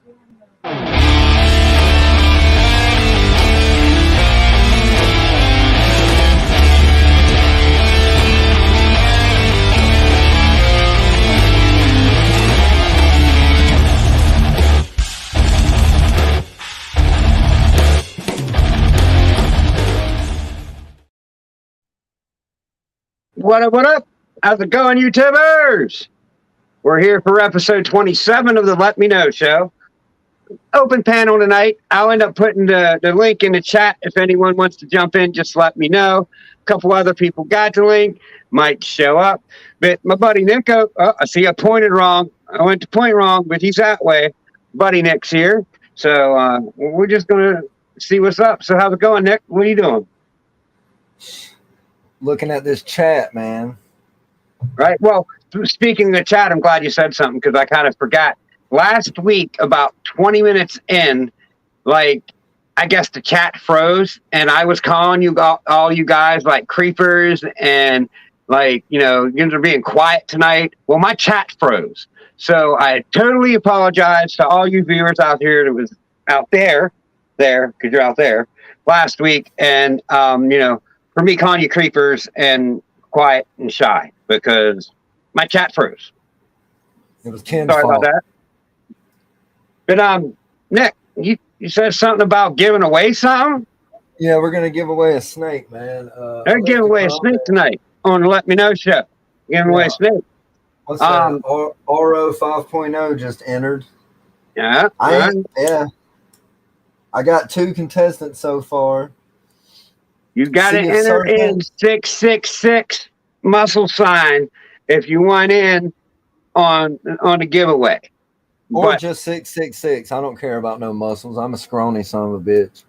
What up, what up? How's it going, YouTubers? We're here for episode 27 of the Let Me Know Show. Open panel tonight. I'll end up putting the link in the chat. If anyone wants to jump in, just let me know. A couple other people got the link, might show up. But my buddy Nico, I see I pointed wrong. I went to point wrong, but he's that way. Buddy Nick's here. So we're just going to see what's up. So how's it going, Nick? What are you doing? Looking at this chat, man. Right. Well, speaking of the chat, I'm glad you said something because I kind of forgot. Last week, about 20 minutes in, like, I guess the chat froze, and I was calling you all you guys like creepers and like, you guys are being quiet tonight. Well, my chat froze. So I totally apologize to all you viewers out here that was out there, because you're out there last week. And, for me calling you creepers and quiet and shy because my chat froze. It was Ken's Sorry fault. about that. But Nick, you said something about giving away something? Yeah, we're gonna give away a snake, man. They're giving away a snake tonight on the Let Me Know Show. Giving away a snake. What's that? Oro 5.0 just entered. Yeah. I got 2 contestants so far. You got to enter in 666 muscle sign if you want in on the giveaway. Or just 666. I don't care about no muscles. I'm a scrawny son of a bitch.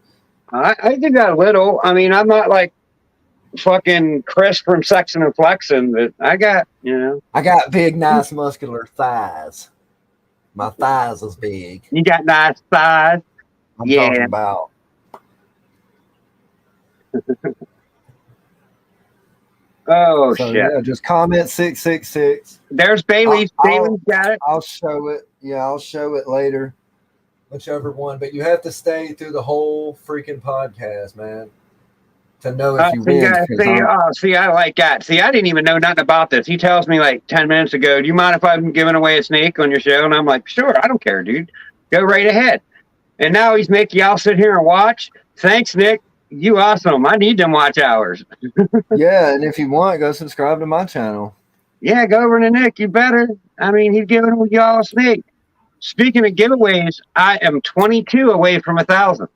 I do got a little. I mean, I'm not like fucking Chris from Sexing and Flexing, but I got, I got big, nice, muscular thighs. My thighs is big. You got nice thighs? I'm talking about. Oh, so, shit. Yeah, just comment 666. There's Bailey's. Bailey's got it. I'll show it. Yeah, I'll show it later. Whichever one. But you have to stay through the whole freaking podcast, man, to know if you win. See, I like that. See, I didn't even know nothing about this. He tells me like 10 minutes ago, do you mind if I'm giving away a snake on your show? And I'm like, sure, I don't care, dude. Go right ahead. And now he's making y'all sit here and watch. Thanks, Nick. You awesome. I need them watch hours. Yeah, and if you want, go subscribe to my channel. Yeah, go over to Nick. You better. I mean, he's giving y'all a snake. Speaking of giveaways, I am 22 away from 1,000.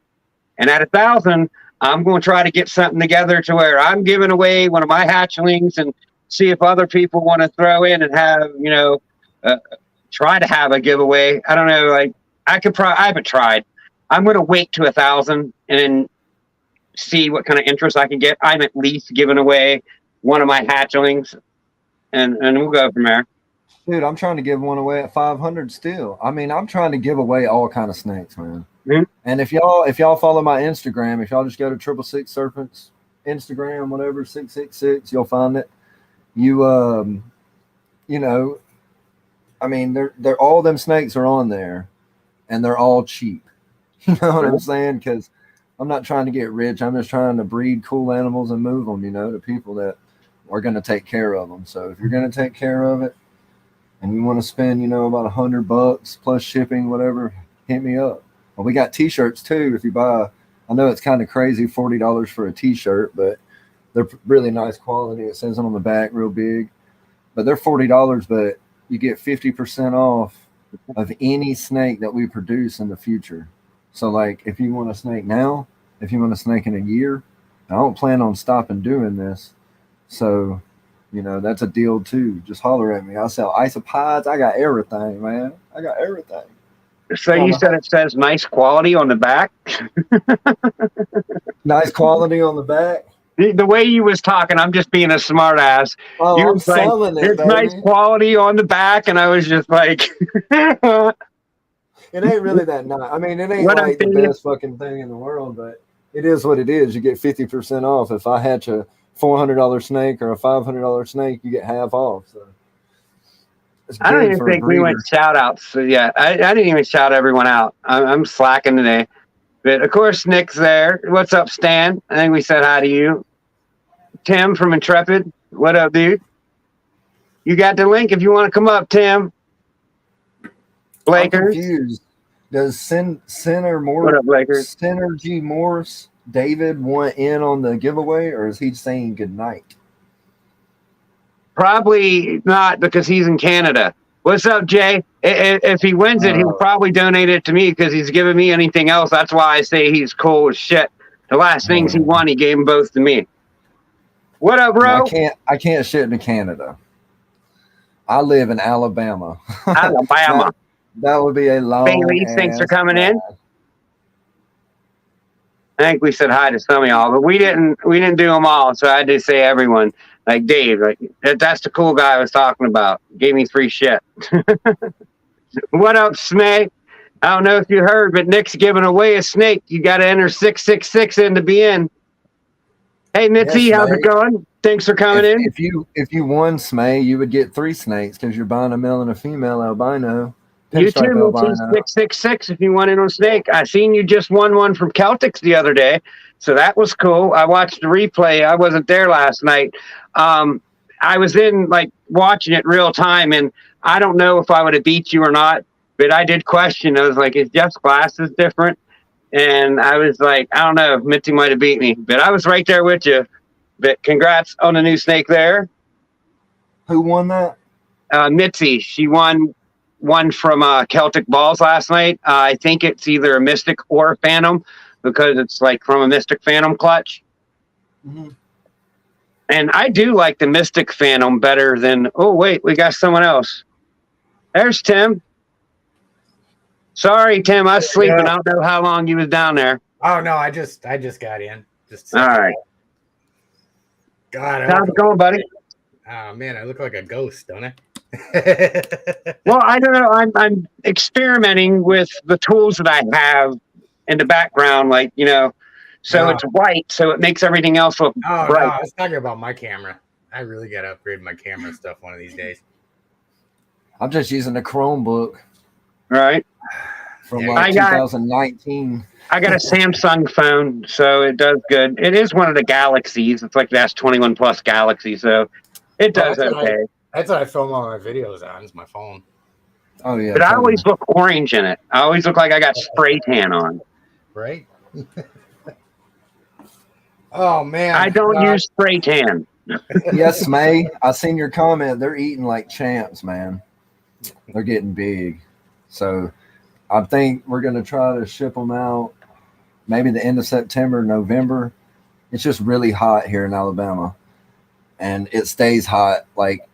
And at 1,000, I'm going to try to get something together to where I'm giving away one of my hatchlings and see if other people want to throw in and have, try to have a giveaway. I don't know. Like, I haven't tried. I'm going to wait to 1,000 and then see what kind of interest I can get. I'm at least giving away one of my hatchlings, and we'll go from there. Dude, I'm trying to give one away at 500 still. I mean, I'm trying to give away all kind of snakes, man. Mm-hmm. And if y'all follow my Instagram, if y'all just go to 666 Serpents Instagram, whatever, 666, you'll find it. I mean, they're all them snakes are on there, and they're all cheap. You know what I'm saying? Because I'm not trying to get rich. I'm just trying to breed cool animals and move them, to people that are going to take care of them. So if you're going to take care of it and you want to spend, about $100 plus shipping, whatever, hit me up. Well, we got t-shirts too. If you buy, I know it's kind of crazy, $40 for a t-shirt, but they're really nice quality. It says it on the back real big, but they're $40, but you get 50% off of any snake that we produce in the future. So, like, if you want a snake now, if you want a snake in a year, I don't plan on stopping doing this. So, that's a deal, too. Just holler at me. I sell isopods. I got everything, man. I got everything. So you said it says nice quality on the back? Nice quality on the back? The way you was talking, I'm just being a smart ass. Oh, I'm selling it, it's baby. Nice quality on the back, and I was just like... It ain't really that nice. I mean, it ain't like the best fucking thing in the world, but it is what it is. You get 50% off. If I hatch a $400 snake or a $500 snake, you get half off. So It's I don't good even for a think we went breeder. shout outs. So yeah, I didn't even shout everyone out. I'm slacking today. But of course, Nick's there. What's up, Stan? I think we said hi to you. Tim from Intrepid. What up, dude? You got the link if you want to come up, Tim. I'm Blakers. confused. Does What up, Blakers? Synergy Morse David want in on the giveaway, or is he saying good night? Probably not because he's in Canada. What's up, Jay? If he wins it, he'll probably donate it to me because he's giving me anything else. That's why I say he's cool as shit. The last things he won, he gave them both to me. What up, bro? I can't ship to Canada. I live in Alabama. Alabama. That would be a long. Bailey, thanks for coming in. I think we said hi to some of y'all, but we didn't do them all. So I did say everyone. Like Dave, like that's the cool guy I was talking about. Gave me free shit. What up, Smay? I don't know if you heard, but Nick's giving away a snake. You got to enter 666 in to be in. Hey, Mitzi, Yes, how's it going? Thanks for coming in. If you won Smay, you would get 3 snakes because you're buying a male and a female albino. You too, Mitzi, 666 if you want in on snake. I seen you just won one from Celtics the other day, so that was cool. I watched the replay. I wasn't there last night. I was in like watching it real time, and I don't know if I would have beat you or not, but I did question. I was like, is Jeff's glasses different? And I was like, I don't know if Mitzi might have beat me, but I was right there with you. But congrats on the new snake there. Who won that? Mitzi. She won one from Celtic Balls last night. I think it's either a Mystic or a Phantom because it's like from a Mystic Phantom clutch. Mm-hmm. And I do like the Mystic Phantom better than, oh, wait, we got someone else. There's Tim. Sorry, Tim, I was sleeping. Yeah. I don't know how long you was down there. Oh no, I just got in. Just all right. God, how's it going, buddy? Oh man, I look like a ghost, don't I? Well, I don't know. I'm experimenting with the tools that I have in the background, like so it's white, so it makes everything else look bright. No, I was talking about my camera. I really got to upgrade my camera stuff one of these days. I'm just using the Chromebook. Right. From 2019. I got a Samsung phone, so it does good. It is one of the Galaxies. It's like the S21 Plus Galaxy, so it does okay. That's what I film all my videos on. Is my phone. Oh yeah. But I always look orange in it. I always look like I got spray tan on. Right. Oh man. I don't use spray tan. Yes, May. I seen your comment. They're eating like champs, man. They're getting big. So I think we're going to try to ship them out maybe the end of September, November. It's just really hot here in Alabama. And it stays hot. Like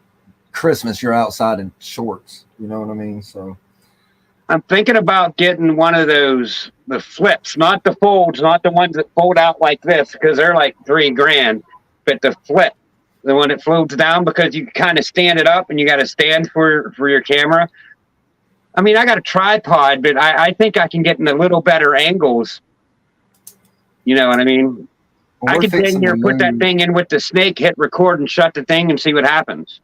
Christmas, you're outside in shorts. You know what I mean? So I'm thinking about getting one of those, the flips, not the folds, not the ones that fold out like this, because they're like $3,000, but the flip, the one that folds down, because you kind of stand it up and you got to stand for your camera. I mean, I got a tripod, but I think I can get in a little better angles. You know what I mean? well, I could sit here, put that thing in with the snake, hit record and shut the thing and see what happens.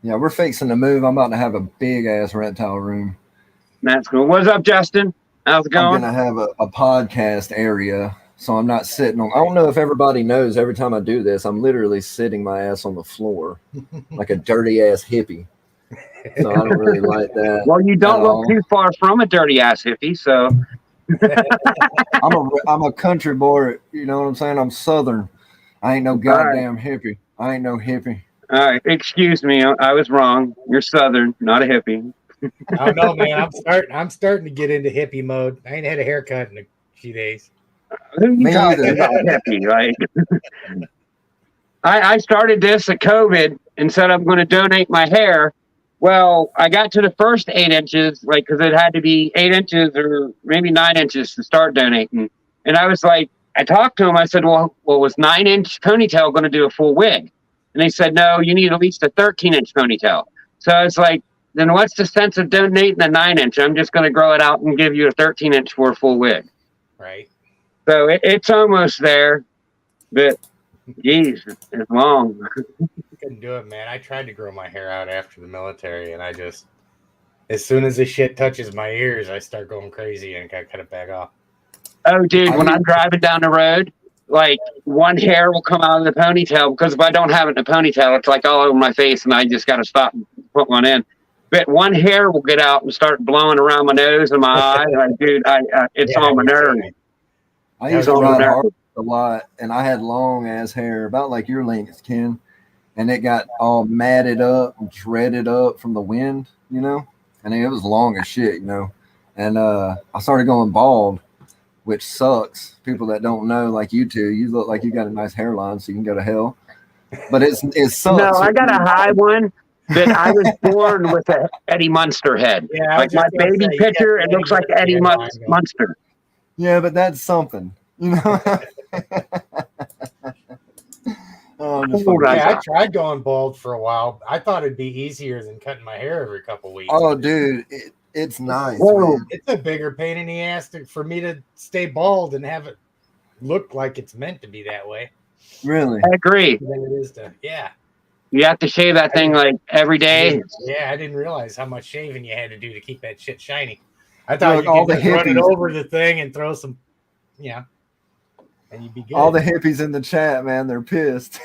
Yeah, we're fixing to move. I'm about to have a big ass reptile room. That's cool. What's up, Justin? How's it going? I'm going to have a podcast area. So I'm not sitting on, I don't know if everybody knows, every time I do this, I'm literally sitting my ass on the floor like a dirty ass hippie. So I don't really like that. Well, you don't look too far from a dirty ass hippie, so. I'm a country boy, you know what I'm saying? I'm Southern. I ain't no goddamn hippie. I ain't no hippie. All right, excuse me, I was wrong. You're Southern, not a hippie. I don't know, man. I'm starting to get into hippie mode. I ain't had a haircut in a few days. Who you talking about, hippie? Like, I started this at COVID and said I'm going to donate my hair. Well, I got to the first 8 inches, like, because it had to be 8 inches or maybe 9 inches to start donating. And I was like, I talked to him. I said, well, was 9-inch ponytail going to do a full wig? And they said, no, you need at least a 13-inch ponytail. So I was like, then what's the sense of donating a 9-inch? I'm just going to grow it out and give you a 13-inch for a full wig. Right. So it's almost there, but geez, it's long. couldn't do it, man. I tried to grow my hair out after the military, and I just, as soon as the shit touches my ears, I start going crazy and I cut it back off. Oh, dude, when I'm driving down the road, like one hair will come out of the ponytail because if I don't have it in a ponytail, it's like all over my face, and I just got to stop and put one in. But one hair will get out and start blowing around my nose and my eye. Like, dude, it's on my nerves. I used to ride hard a lot, and I had long ass hair, about like your length, Ken, and it got all matted up and shredded up from the wind, you know. And it was long as shit, you know. And I started going bald, which sucks. People that don't know, like you two, you look like you got a nice hairline, so you can go to hell. But it sucks. No, I got a high one. But I was born with an Eddie Munster head. Yeah, like my baby picture, it looks like Eddie Munster. Yeah, but that's something, you know. I tried going bald for a while. I thought it'd be easier than cutting my hair every couple weeks. Oh, dude, it's nice. It's a bigger pain in the ass for me to stay bald and have it look like it's meant to be that way. Really? I agree. Than it is to, yeah. You have to shave that thing like every day. Yeah, I didn't realize how much shaving you had to do to keep that shit shiny. I thought you could just run it over the thing and throw some, and you'd be good. All the hippies in the chat, man, they're pissed.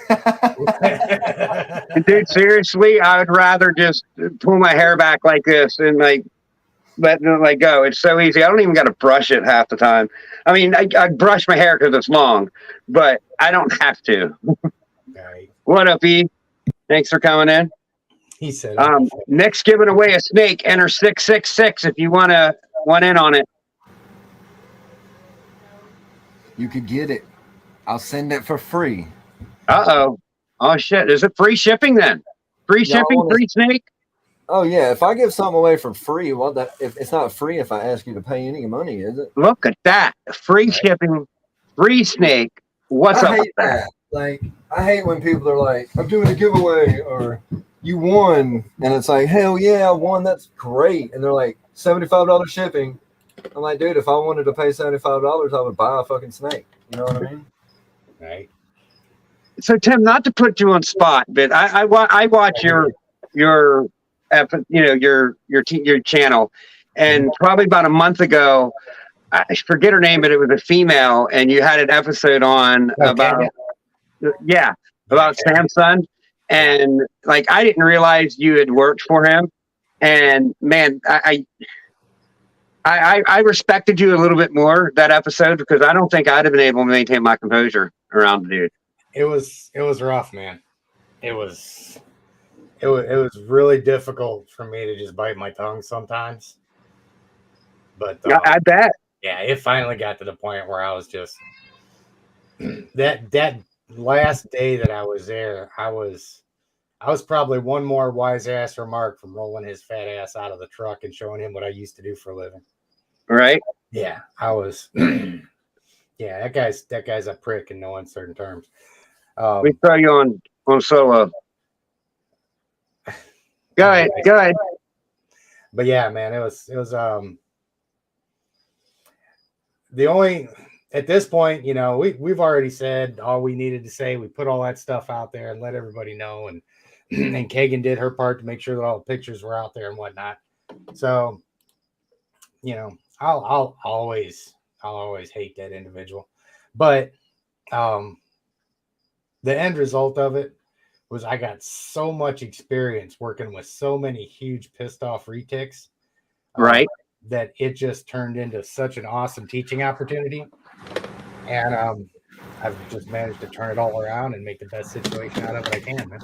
Dude, seriously, I would rather just pull my hair back like this and like let it go. It's so easy. I don't even got to brush it half the time. I mean, I brush my hair because it's long, but I don't have to. Right. What up, E? Thanks for coming in. He said, Nick's giving away a snake. Enter 666 if you want in on it. You could get it. I'll send it for free. Uh-oh. Oh, shit. Is it free shipping then? Free shipping, free snake? Oh, yeah. If I give something away for free, well, if it's not free if I ask you to pay any money, is it? Look at that. Free shipping, free snake. What's up with that? Like, I hate when people are like, I'm doing a giveaway or you won. And it's like, hell yeah, I won. That's great. And they're like, $75 shipping. I'm like, dude, if I wanted to pay $75, I would buy a fucking snake. You know what I mean? Right. So, Tim, not to put you on spot, but I watch your channel, and probably about a month ago, I forget her name, but it was a female, and you had an episode on about Samson, and like I didn't realize you had worked for him, and man, I respected you a little bit more that episode because I don't think I'd have been able to maintain my composure around the dude. It was rough, man. It was really difficult for me to just bite my tongue sometimes. But I bet. Yeah, it finally got to the point where I was just that last day that I was there, I was probably one more wise ass remark from rolling his fat ass out of the truck and showing him what I used to do for a living. Right? Yeah, I was. Yeah, that guy's a prick in no uncertain terms. We throw you on solo. Go ahead. But yeah, man, it was the only at this point, we've already said all we needed to say. We put all that stuff out there and let everybody know, and and Kagan did her part to make sure that all the pictures were out there and whatnot. So, I'll always hate that individual, but the end result of it was I got so much experience working with so many huge pissed off retics, right? That it just turned into such an awesome teaching opportunity. And I've just managed to turn it all around and make the best situation out of it I can, man.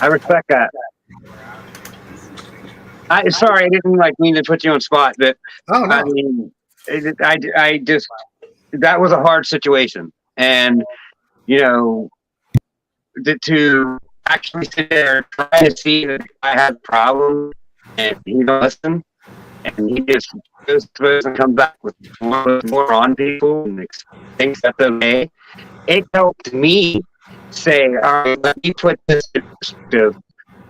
I respect that. Sorry, I didn't mean to put you on spot, but no. I mean, I just that was a hard situation, and to actually sit there and try to see that I had a problem and he don't listen, and he just goes and comes back with more on people and thinks that's okay. It helped me say, all right, let me put this in perspective.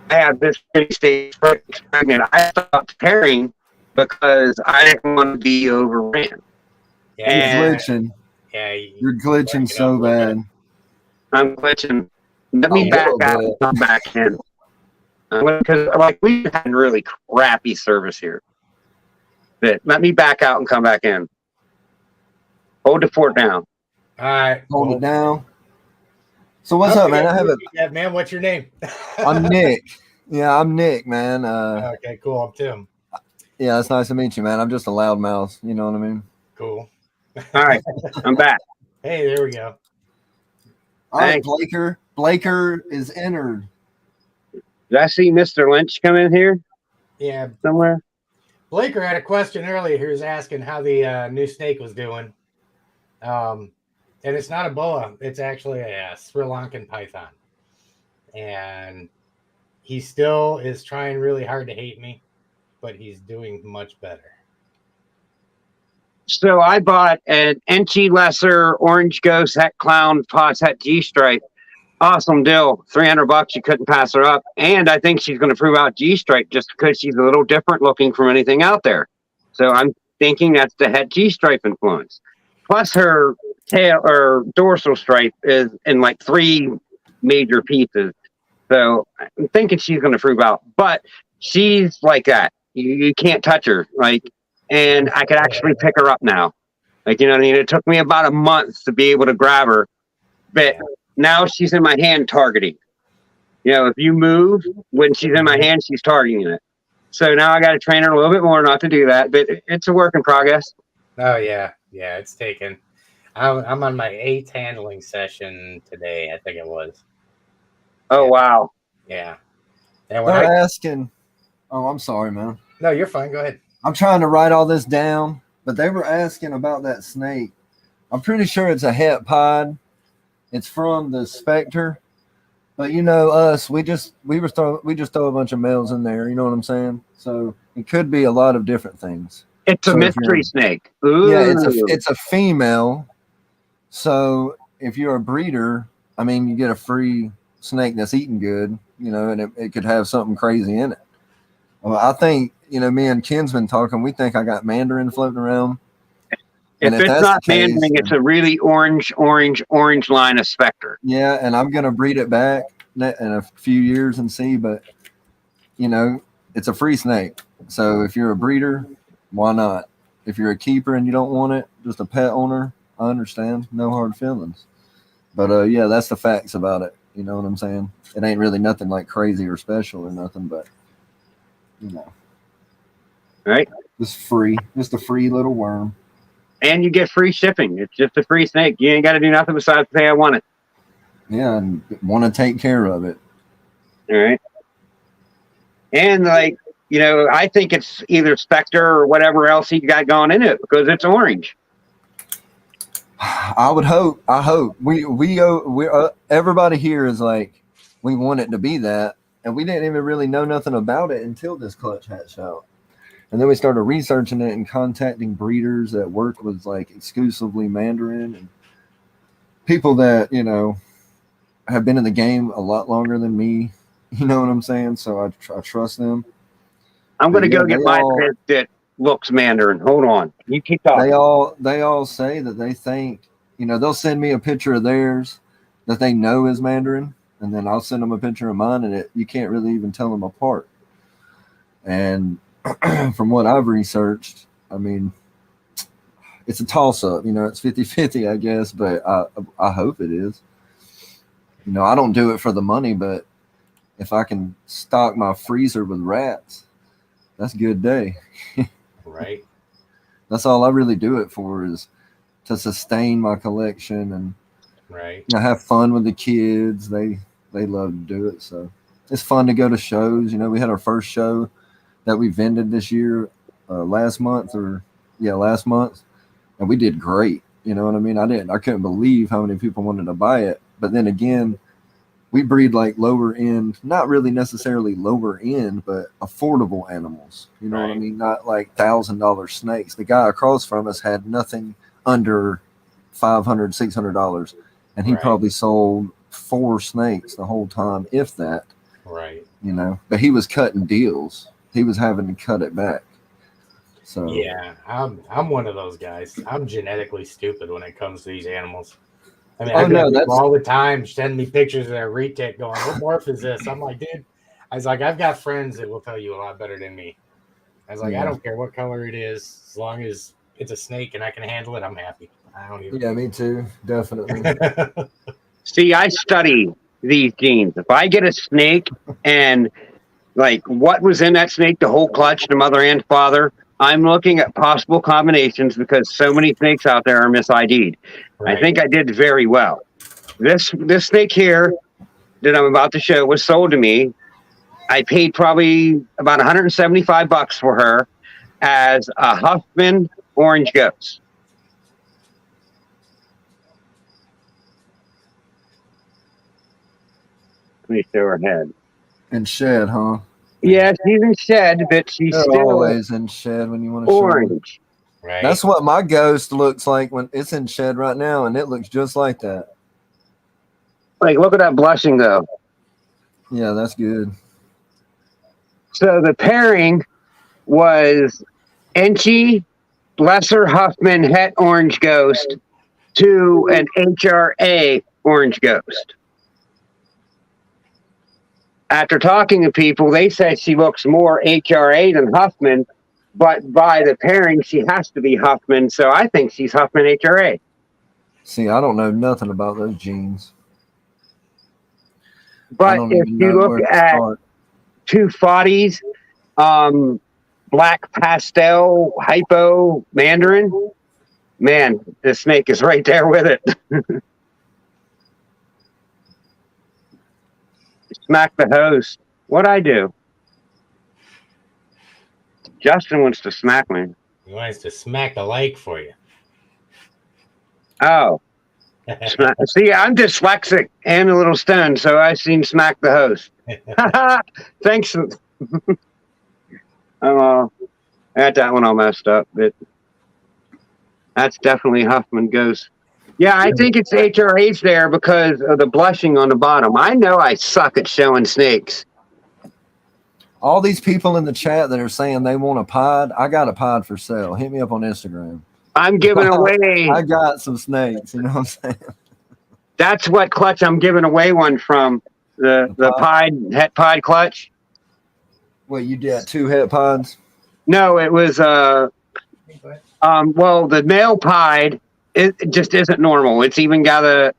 I have this stage pregnant. I stopped caring because I didn't want to be overran. Yeah, you're glitching. Yeah, you're glitching so bad. I'm glitching. Let me A back little out bit. and come back in. Because like we've had really crappy service here. But let me back out and come back in. Hold the fort down. All right. Hold well, it down. So what's I up, man? I have a. Yeah, man. What's your name? I'm Nick. Yeah, I'm Nick, man. Okay, cool. I'm Tim. Yeah, it's nice to meet you, man. I'm just a loudmouth. You know what I mean? Cool. All right, I'm back. Hey, there we go. All right, Thanks. Blaker. Blaker is entered. Did I see Mr. Lynch come in here Yeah, somewhere? Blaker had a question earlier. He was asking how the new snake was doing. And it's not a boa. It's actually a Sri Lankan python. And he still is trying really hard to hate me, but he's doing much better. So I bought an Enchi Lesser Orange Ghost Het Clown Pots Het G-Stripe. Awesome deal. $300. You couldn't pass her up. And I think she's going to prove out G-Stripe just because she's a little different looking from anything out there. So I'm thinking that's the Het G-Stripe influence. Plus her tail or dorsal stripe is in like 3 major pieces. So I'm thinking she's going to prove out. But she's like that. You can't touch her. Like, and I could actually pick her up now. Like, you know what I mean? It took me about a month to be able to grab her. But now she's in my hand targeting. You know, if you move, when she's in my hand, she's targeting it. So now I got to train her a little bit more not to do that. But it's a work in progress. Oh, yeah. Yeah, it's taken. I'm on my 8th handling session today, I think it was. Oh, Yeah. wow. Yeah. And when They're asking. Oh, I'm sorry, man. No, you're fine. Go ahead. I'm trying to write all this down, but they were asking about that snake. I'm pretty sure it's a het pod. It's from the Spectre, but you know us. We just throw a bunch of males in there. You know what I'm saying? So it could be a lot of different things. It's a So mystery snake. Ooh. Yeah, it's a female. So if you're a breeder, I mean, you get a free snake that's eating good, you know, and it could have something crazy in it. Well, I think, you know, me and Ken's been talking. We think I got Mandarin floating around. If it's that's not the case, Mandarin, it's a really orange line of Spectre. Yeah, and I'm going to breed it back in a few years and see. But, you know, it's a free snake. So if you're a breeder, why not? If you're a keeper and you don't want it, just a pet owner, I understand. No hard feelings. But, yeah, that's the facts about it. You know what I'm saying? It ain't really nothing like crazy or special or nothing, but, you know. Right? Just free. Just a free little worm. And you get free shipping. It's just a free snake. You ain't got to do nothing besides say I want it. Yeah, and want to take care of it. All right. And like, you know, I think it's either Spectre or whatever else he got going in it because it's orange. I would hope. I hope we everybody here is like, we want it to be that, and we didn't even really know nothing about it until this clutch hatched out. And then we started researching it and contacting breeders that work with like exclusively Mandarin and people that, you know, have been in the game a lot longer than me. You know what I'm saying? So I trust them. I'm going to go get my pet that looks Mandarin. Hold on. You keep talking. They all say that they think, you know, they'll send me a picture of theirs that they know is Mandarin, and then I'll send them a picture of mine, and you can't really even tell them apart. And from what I've researched, I mean, it's a toss-up. You know, it's 50-50, I guess, but I hope it is. You know, I don't do it for the money, but if I can stock my freezer with rats, that's a good day. Right. That's all I really do it for, is to sustain my collection and right. You know, have fun with the kids. They love to do it. So it's fun to go to shows. You know, we had our first show that we vended this year, last month, and we did great. You know what I mean? I couldn't believe how many people wanted to buy it. But then again, we breed like lower end, not really necessarily lower end, but affordable animals. You know what I mean? Not like $1,000 snakes. The guy across from us had nothing under $500, $600, and he probably sold 4 snakes the whole time, if that. Right. You know, but he was cutting deals. He was having to cut it back. So yeah, I'm one of those guys. I'm genetically stupid when it comes to these animals. I mean, Oh, I no, get people that's- all the time sending me pictures of their retic going, what morph is this? I'm like, dude, I was like, I've got friends that will tell you a lot better than me. I was like, I Yeah. don't care what color it is, as long as it's a snake and I can handle it, I'm happy. I don't even. Yeah, me too. Definitely. See, I study these genes. If I get a snake and like what was in that snake, the whole clutch, the mother and father, I'm looking at possible combinations because so many snakes out there are misid'd. I Right. think I did very well. This snake here that I'm about to show was sold to me. I paid probably about $175 for her as a Huffman orange ghost. Let me show her head. And shed, huh? Yeah, she's in shed, but she's They're still always in shed when you want to show them. orange. Right. That's what my ghost looks like when it's in shed right now, and it looks just like that. Like, look at that blushing, though. Yeah, that's good. So the pairing was Enchi, Lesser Huffman Het Orange Ghost to an HRA Orange Ghost. After talking to people, they said she looks more HRA than Huffman, but by the pairing, she has to be Huffman. So I think she's Huffman HRA. See, I don't know nothing about those genes. I But don't if even you know look where to at start. two Foddies, black pastel, hypo mandarin, man, this snake is right there with it. Smack the host. What'd I do? Justin wants to smack me. He wants to smack the like for you. Oh, see, I'm dyslexic and a little stoned, so I seen smack the host. Thanks. I got that one all messed up, but that's definitely Huffman Ghost. Yeah, I think it's HRH there because of the blushing on the bottom. I know I suck at showing snakes. All these people in the chat that are saying they want a pod, I got a pod for sale. Hit me up on Instagram. I'm giving away. I got some snakes. You know what I'm saying? That's what clutch I'm giving away one from. The Pied Het Pied clutch. What, you did 2 het pods? No, it was well, the male pied, it just isn't normal. It's either got a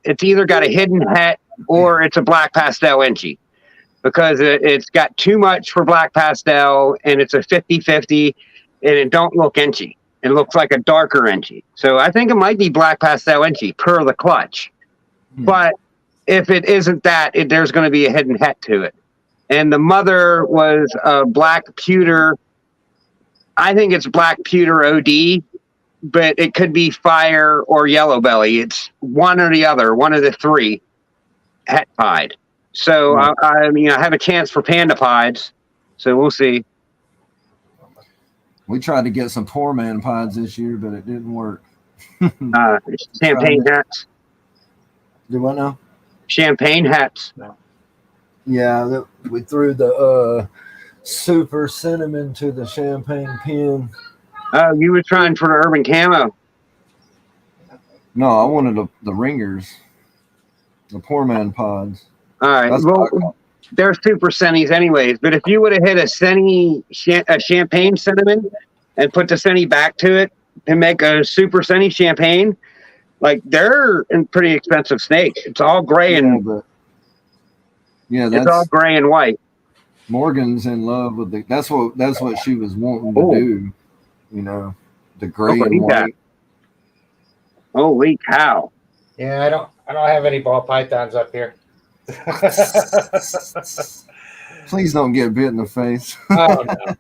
hidden het or it's a black pastel Enchi, because it's got too much for black pastel and it's a 50-50 and it don't look Enchi. It looks like a darker Enchi. So I think it might be black pastel Enchi per the clutch. But if it isn't that, there's going to be a hidden het to it. And the mother was a black pewter. I think it's black pewter OD, but it could be fire or yellow belly. It's one or the other, one of the three het pied. So I mean, I have a chance for panda pieds. So we'll see. We tried to get some poor man pods this year, but it didn't work. Champagne hats. Do what now? Champagne hats. Yeah, we threw the super cinnamon to the champagne pin. Oh, you were trying for the urban camo. No, I wanted the ringers, the poor man pods. All right. That's Well, they're super sennies anyways. But if you would have hit a champagne cinnamon and put the senny back to it and make a super senny champagne, like they're a pretty expensive snake. It's all gray and it's all gray and white. Morgan's in love with that's what she was wanting to do. You know, the gray and white. Holy cow! Yeah, I don't have any ball pythons up here. Please don't get bit in the face. Oh no!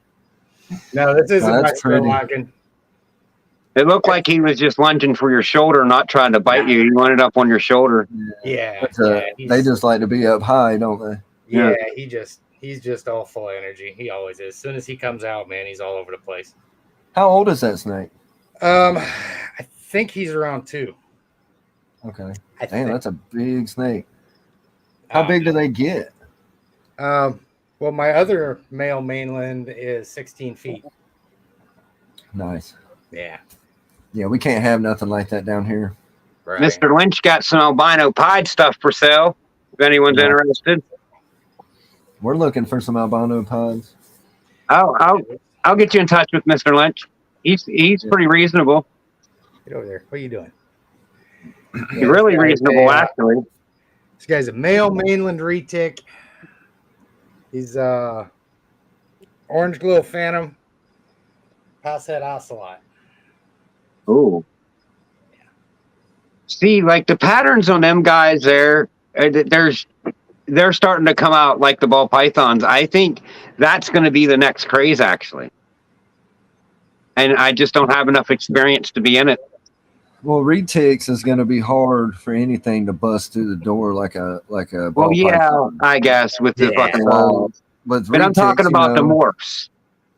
No, this isn't my Sherlocking. It looked like he was just lunging for your shoulder, not trying to bite you. He wanted up on your shoulder. Yeah, they just like to be up high, don't they? Yeah, he's just all full of energy. He always is. As soon as he comes out, man, he's all over the place. How old is that snake? I think he's around 2. Okay. Damn, that's a big snake. How big do they get? Well, my other male mainland is 16 feet. Nice. Yeah. Yeah, we can't have nothing like that down here. Right. Mr. Lynch got some albino pied stuff for sale. If anyone's Yeah. interested, We're looking for some albino pods. I'll get you in touch with Mr. Lynch. He's pretty reasonable. Get over there. What are you doing? He's really reasonable, actually. This guy's a male mainland retic. He's orange glow phantom, pass head ocelot. Ooh. See, like the patterns on them guys there, they're starting to come out like the ball pythons. I think that's going to be the next craze, actually. And I just don't have enough experience to be in it. Well, retics is going to be hard for anything to bust through the door like a Well, ball yeah, python. I guess with the fucking balls. But But I'm talking about the morphs.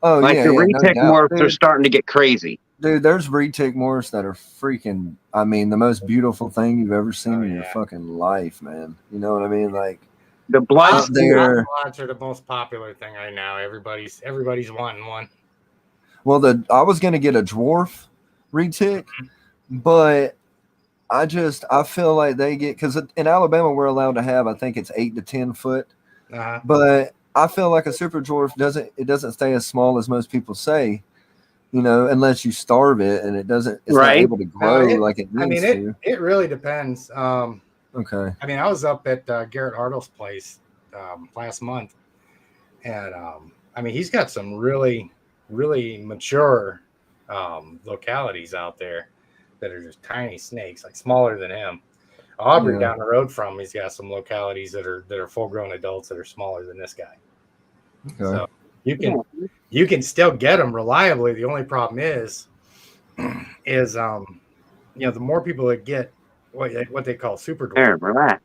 Oh, Like yeah, the no retic doubt, morphs are dude. starting to get crazy. Dude, there's retic morphs that are freaking, I mean, the most beautiful thing you've ever seen in your fucking life, man. You know what I mean? Like, The blood out there. Ocelots are the most popular thing right now. Everybody's wanting one. Well, I was going to get a dwarf retic, but I feel like they get, because in Alabama we're allowed to have, I think it's 8 to 10 foot, but I feel like a super dwarf doesn't stay as small as most people say, you know, unless you starve it, and it's not able to grow like it needs to. It really depends. Okay. I mean, I was up at Garrett Hartle's place last month, and I mean, he's got some really, really mature localities out there that are just tiny snakes, like smaller than him. Aubrey down the road from him, he's got some localities that are full grown adults that are smaller than this guy. Okay. So you can still get them reliably. The only problem is you know, the more people that get what they call super dwarf, There, relax.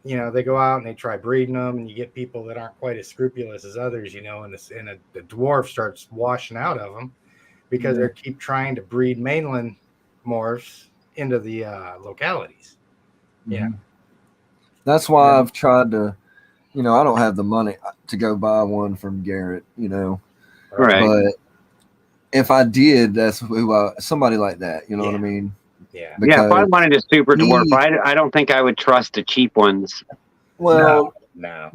you know, they go out and they try breeding them, and you get people that aren't quite as scrupulous as others, you know, and the dwarf starts washing out of them because they keep trying to breed mainland morphs into the localities. Yeah. That's why I've tried to, you know, I don't have the money to go buy one from Garrett, you know. Right. But if I did, that's who somebody like that, you know what I mean? Yeah. Yeah, if I wanted a super dwarf, I don't think I would trust the cheap ones. Well, no.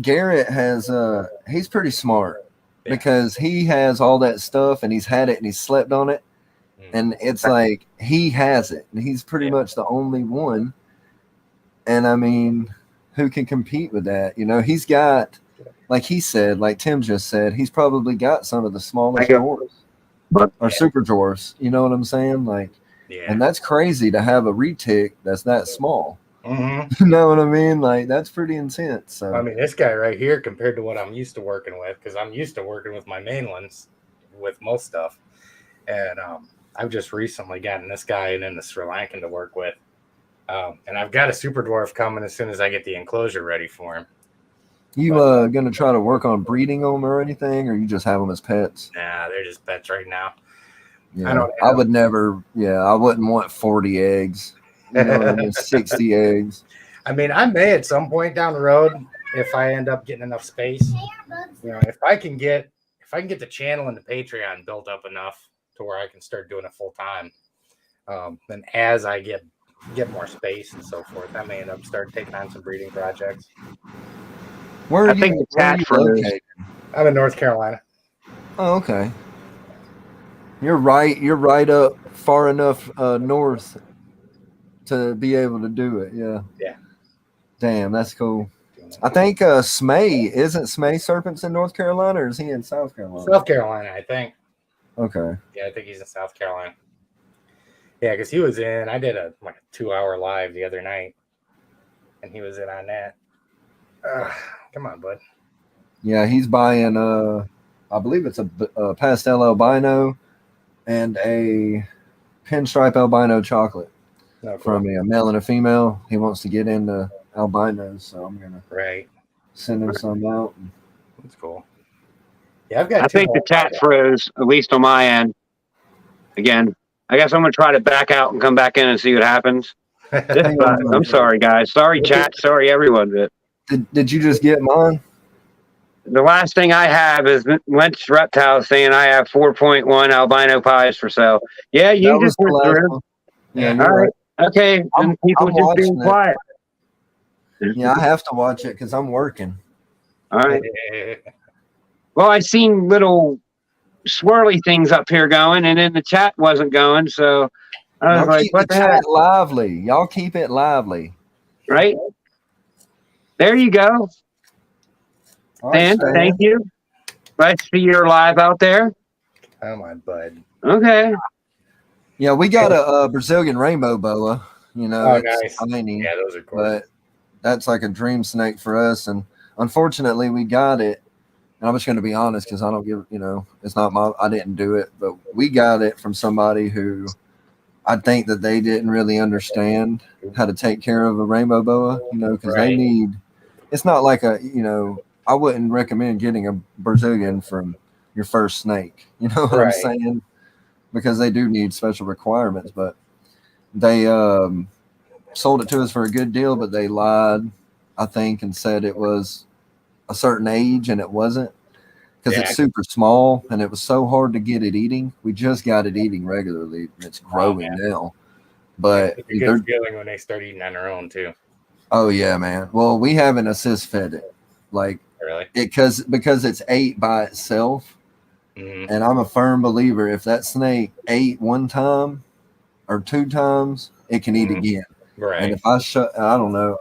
Garrett has he's pretty smart because he has all that stuff and he's had it and he's slept on it. And it's like he has it, and he's pretty much the only one. And I mean, who can compete with that? You know, he's got, like he said, like Tim just said, he's probably got some of the smallest dwarfs or super dwarfs. You know what I'm saying? Like, and that's crazy to have a retic that's that small. You know what I mean? Like, that's pretty intense. So I mean, this guy right here, compared to what I'm used to working with, because I'm used to working with my mainlands with most stuff, and I've just recently gotten this guy and then the Sri Lankan to work with. And I've got a super dwarf coming as soon as I get the enclosure ready for him. You going to try to work on breeding them or anything, or you just have them as pets? Nah, they're just pets right now. Yeah, I would never. Yeah, I wouldn't want 40 eggs. You know what I mean? 60 eggs. I mean, I may at some point down the road, if I end up getting enough space. You know, if I can get the channel and the Patreon built up enough to where I can start doing it full time. Then as I get more space and so forth, I may end up start taking on some breeding projects. Where are you located? I'm in North Carolina. Oh, okay. You're right up far enough north to be able to do it. Yeah. Yeah. Damn, that's cool. I think isn't Smay Serpents in North Carolina, or is he in South Carolina? South Carolina, I think. Okay. Yeah, I think he's in South Carolina. Yeah, because he was in. I did a 2-hour live the other night, and he was in on that. Come on, bud. Yeah, he's buying. I believe it's a pastel albino and a pinstripe albino chocolate from a male and a female. He wants to get into albinos, so I'm gonna send him some out. That's cool. Yeah, I've got. I think the chat froze, at least on my end. Again, I guess I'm gonna try to back out and come back in and see what happens. I'm sorry, guys. Sorry, chat. Sorry, everyone. Did you just get mine? The last thing I have is Lynch Reptiles saying I have 4.1 albino pies for sale. Yeah, you just went through. Yeah, All you're right. right. Okay. And people I'm just being watching it. quiet. Yeah, I have to watch it because I'm working. All right. Well, I seen little swirly things up here going, and then the chat wasn't going. So I was Y'all like, keep the what the heck? chat lively. Y'all keep it lively. Right? There you go. All right, Stan, Stan. thank you. Nice to see you're live out there. Oh my bud. Okay. Yeah, we got a Brazilian rainbow boa. You know, Oh, it's nice. tiny, Yeah, those are gorgeous. but that's like a dream snake for us. And unfortunately, we got it. And I'm just going to be honest because I don't give, it's not I didn't do it, but we got it from somebody who I think that they didn't really understand how to take care of a rainbow boa, because they Right. need, it's not like I wouldn't recommend getting a Brazilian from your first snake. You know what I'm Right. saying? Because they do need special requirements, but they sold it to us for a good deal, but they lied, I think, and said it was a certain age and it wasn't. Because it's super small and it was so hard to get it eating. We just got it eating regularly. It's growing now. But it's a good feeling when they start eating on their own too. Oh yeah, man. Well, we haven't assist fed it. Like Really? because it's ate by itself. Mm-hmm. And I'm a firm believer if that snake ate one time or two times, it can eat again. Right. And if I don't know.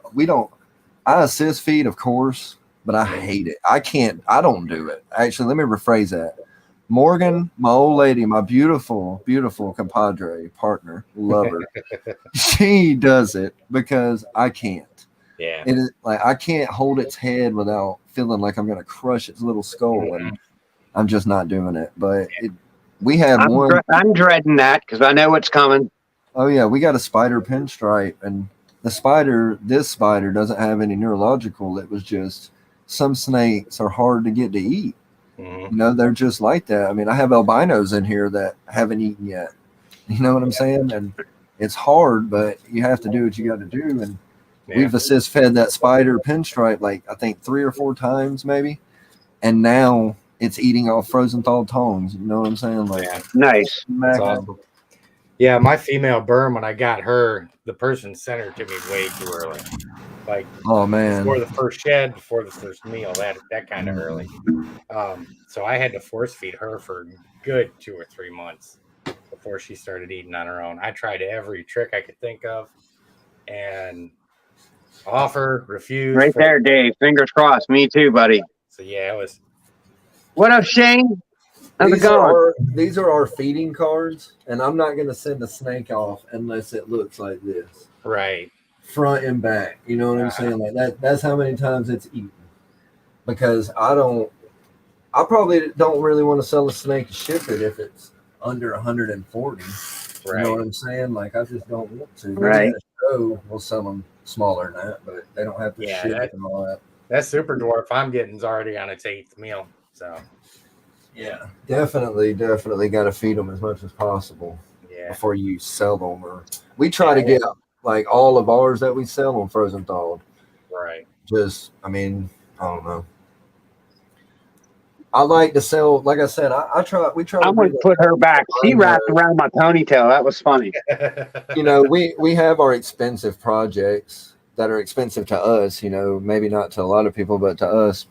I assist feed, of course, but I hate it. I don't do it. Actually, let me rephrase that. Morgan, my old lady, my beautiful, beautiful compadre, partner, lover, she does it because I can't. Yeah. It is like I can't hold its head without feeling like I'm going to crush its little skull, and I'm just not doing it. But we have one. I'm dreading that because I know what's coming. Oh yeah, we got a spider pinstripe, and this spider doesn't have any neurological. It was just some snakes are hard to get to eat. Mm-hmm. They're just like that. I mean, I have albinos in here that haven't eaten yet. You know what I'm saying? And it's hard, but you have to do what you got to do. And we've assist fed that spider pinstripe like I think 3 or 4 times maybe, and now it's eating off frozen thawed tongs. You know what I'm saying? Like nice. That's awesome. Yeah, my female berm, when I got her, the person sent her to me way too early. Like, oh man, before the first shed, before the first meal, that kind of early. So I had to force feed her for a good 2 or 3 months before she started eating on her own. I tried every trick I could think of, and offer, refuse. Right there, Dave. Fingers crossed. Me too, buddy. So yeah, it was. What up, Shane? How's it these are our feeding cards, and I'm not going to send a snake off unless it looks like this. Right. Front and back. You know what I'm saying? Like that's how many times it's eaten. Because I probably don't really want to sell a snake and ship it if it's under 140. Right. You know what I'm saying? Like I just don't want to. Right. We'll sell them smaller than that, but they don't have to ship it and all that. That super dwarf I'm getting is already on its 8th meal. So yeah, definitely got to feed them as much as possible before you sell them. Or we try to get like all of ours that we sell on frozen thawed. Right. Just, I mean, I don't know. I like to sell, like I said, we try. I'm going to put her back. She wrapped around my ponytail. That was funny. We have our expensive projects that are expensive to us, maybe not to a lot of people, but to us,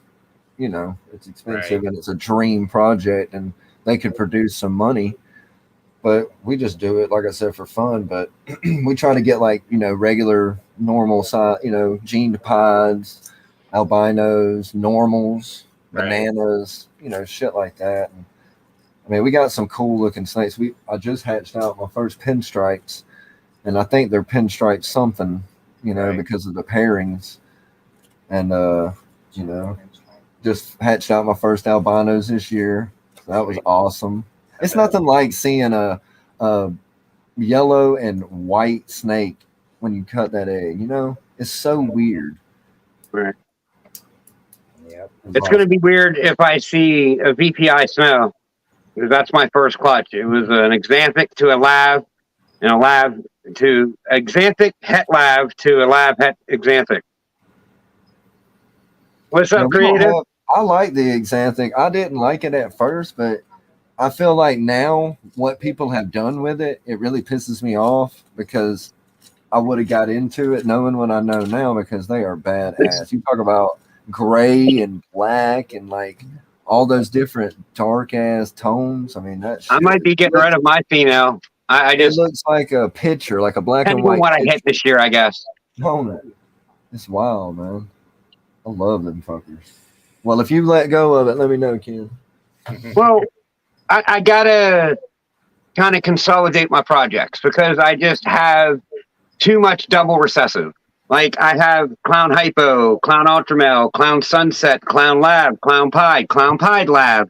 it's expensive and it's a dream project and they could produce some money, but we just do it, like I said, for fun. But we try to get regular, normal size, gened pieds, albinos, normals, bananas, shit like that. And, I mean, we got some cool looking snakes. I just hatched out my first pinstripes, and I think they're pinstripe something, because of the pairings. And just hatched out my first albinos this year. So that was awesome. It's nothing like seeing a yellow and white snake when you cut that egg. It's so weird. Right. Yep. It's going to be weird if I see a VPI snow, because that's my first clutch. It was an exanthic to a lab, and a lab to exanthic het lab to a lab het exanthic. What's up, creative? I like the exanthic. I didn't like it at first, but I feel like now what people have done with it, it really pisses me off because I would have got into it knowing what I know now because they are badass. You talk about gray and black and like all those different dark ass tones. I mean, that I shit. might be getting rid of my female. I It just looks like a picture, like a black and depending on white what I picture hit this year, I guess. on it. It's wild, man. I love them fuckers. Well, if you let go of it, let me know, Ken. Well, I gotta kind of consolidate my projects because I just have too much double recessive. Like I have Clown Hypo, Clown Ultramel, Clown Sunset, Clown Lab, Clown Pied Lab,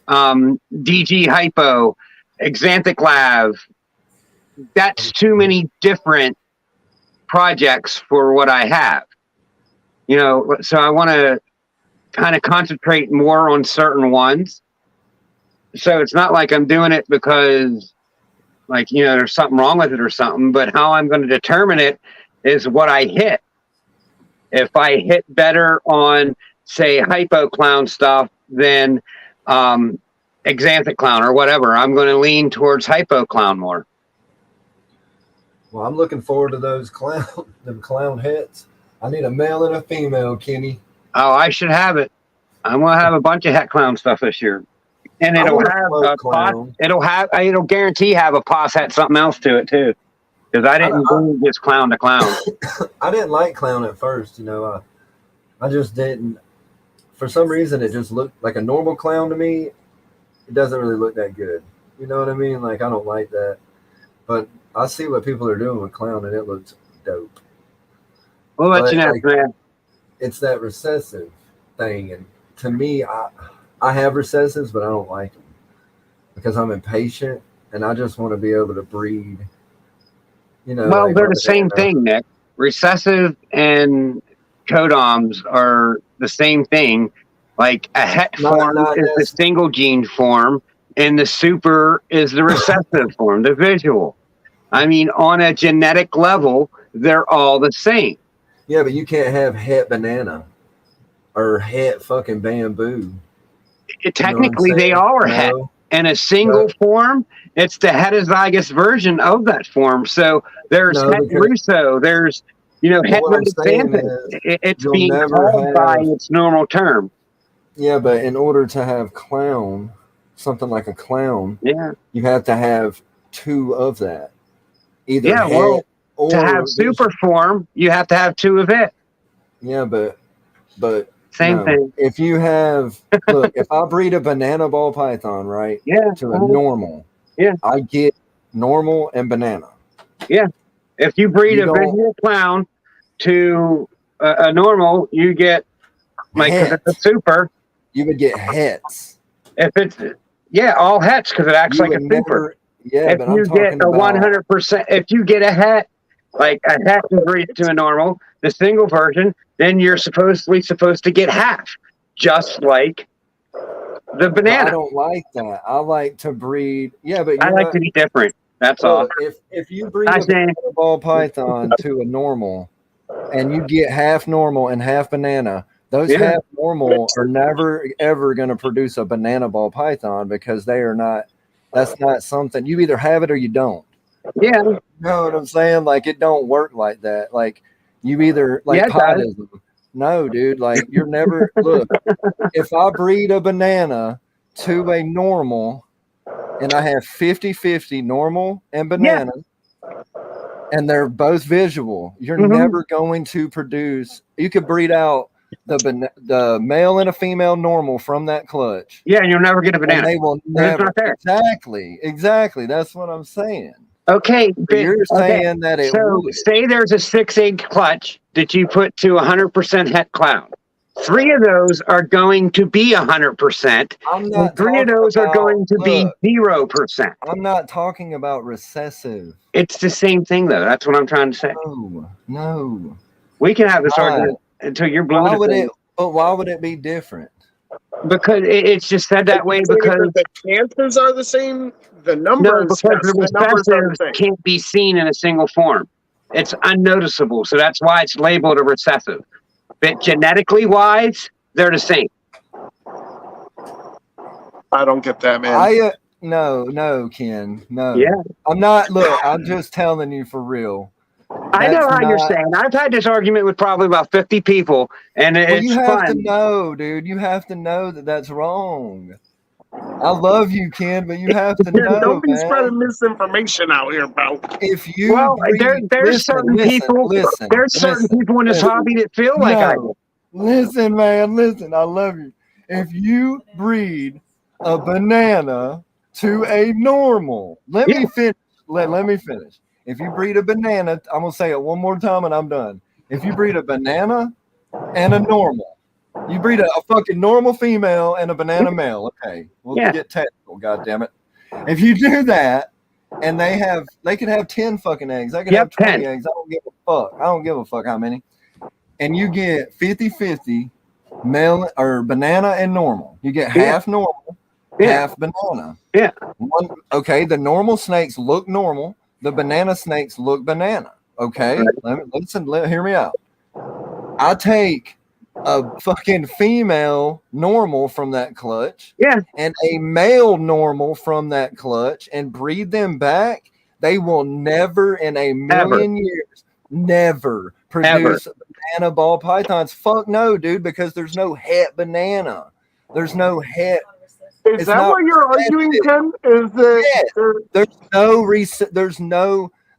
DG Hypo, Exanthic Lab. That's too many different projects for what I have. You know, so I want to kind of concentrate more on certain ones. So it's not like I'm doing it because, like, you know, there's something wrong with it or something, but how I'm going to determine it is what I hit. If I hit better on, say, Hypo Clown stuff than Exanthic Clown or whatever, I'm going to lean towards Hypo Clown more. Well, I'm looking forward to those them clown hats. I need a male and a female, Kenny. Oh, I should have it. I'm going to have a bunch of Het Clown stuff this year. And it'll have a clown. It'll guarantee have a pos hat something else to it too. Because I didn't do just clown to clown. I didn't like clown at first, you know. I just didn't. For some reason, it just looked like a normal clown to me. It doesn't really look that good. You know what I mean? Like, I don't like that. But I see what people are doing with clown, and it looks dope. We'll let you know, like, man. It's that recessive thing. And to me, I have recessives, but I don't like them because I'm impatient, and I just want to be able to breed. You know, Well, like they're the same thing, Nick. Recessive and codoms are the same thing. Like a het form is the single gene form, and the super is the recessive form, the visual. I mean, on a genetic level, they're all the same. Yeah, but you can't have het banana or het fucking bamboo. Technically, they all are het. In a single form, it's the heterozygous version of that form. So there's het Russo, there's, you know, het it's being called by its normal term. Yeah, but in order to have clown, something like a clown, you have to have two of that. Either or to have super form, you have to have two of it. Yeah, but same thing. If you have, look, if I breed a banana ball python, right? To a normal, I get normal and banana. Yeah. If you breed a visual clown to a normal, you get like it's a super. You would get hets. If it's all hets because it acts like a super. Yeah, if you get a 100%, if you get a het, like a het and breed it to a normal, the single version, then you're supposed to get half, just like the banana. I don't like that. I like to breed. Yeah, but I like to be different. That's all. If you breed a banana ball python to a normal, and you get half normal and half banana, those half normal are never ever going to produce a banana ball python because they are not. That's not something you either have it or you don't. Yeah. You know what I'm saying? Like it don't work like that. Like you either like podism. No, dude, like you're never look, if I breed a banana to a normal and I have 50-50 normal and banana and they're both visual, you're never going to produce. You could breed out the male and a female normal from that clutch. Yeah, and you'll never get a banana. And they will never. Exactly. That's what I'm saying. Okay, but you're saying that it. So say there's a 6-egg clutch that you put to 100% het clown. 3 of those are going to be 100%. And 3 of those are going to be 0%. I'm not talking about recessive. It's the same thing, though. That's what I'm trying to say. No. We can have this argument until you're blue. Why would it be different? Because it's just said that way because the chances are the same. The numbers, the numbers can't be seen in a single form. It's unnoticeable, so that's why it's labeled a recessive. But genetically wise, they're the same. I don't get that, man. No, Ken, no. Yeah. I'm not. Look, I'm just telling you for real. I know That's how you're not- saying. I've had this argument with probably about 50 people, and Well, it's you have fun. to know, dude. You have to know that that's wrong. I love you, Ken, but you have to know, Don't be man. spreading misinformation out here, bro. If you Well, breed, there's certain people. There's certain people in this hobby that feel like I do. Listen, man, listen. I love you. If you breed a banana to a normal, let me finish. Let me finish. If you breed a banana, I'm gonna say it one more time and I'm done. If you breed a banana and a normal, you breed a fucking normal female and a banana male. Okay, we'll get technical. God damn it! If you do that, and they could have 10 fucking eggs. They could have 20 10 eggs. I don't give a fuck. I don't give a fuck how many. And you get 50-50 male or banana and normal. You get half normal, half banana. Yeah. Okay, the normal snakes look normal. The banana snakes look banana. Okay, hear me out. I take a fucking female normal from that clutch, and a male normal from that clutch, and breed them back. They will never in a million years, never produce banana ball pythons. Fuck no, dude, because there's no het banana. There's no het. Is that what you're arguing, Ken? Is that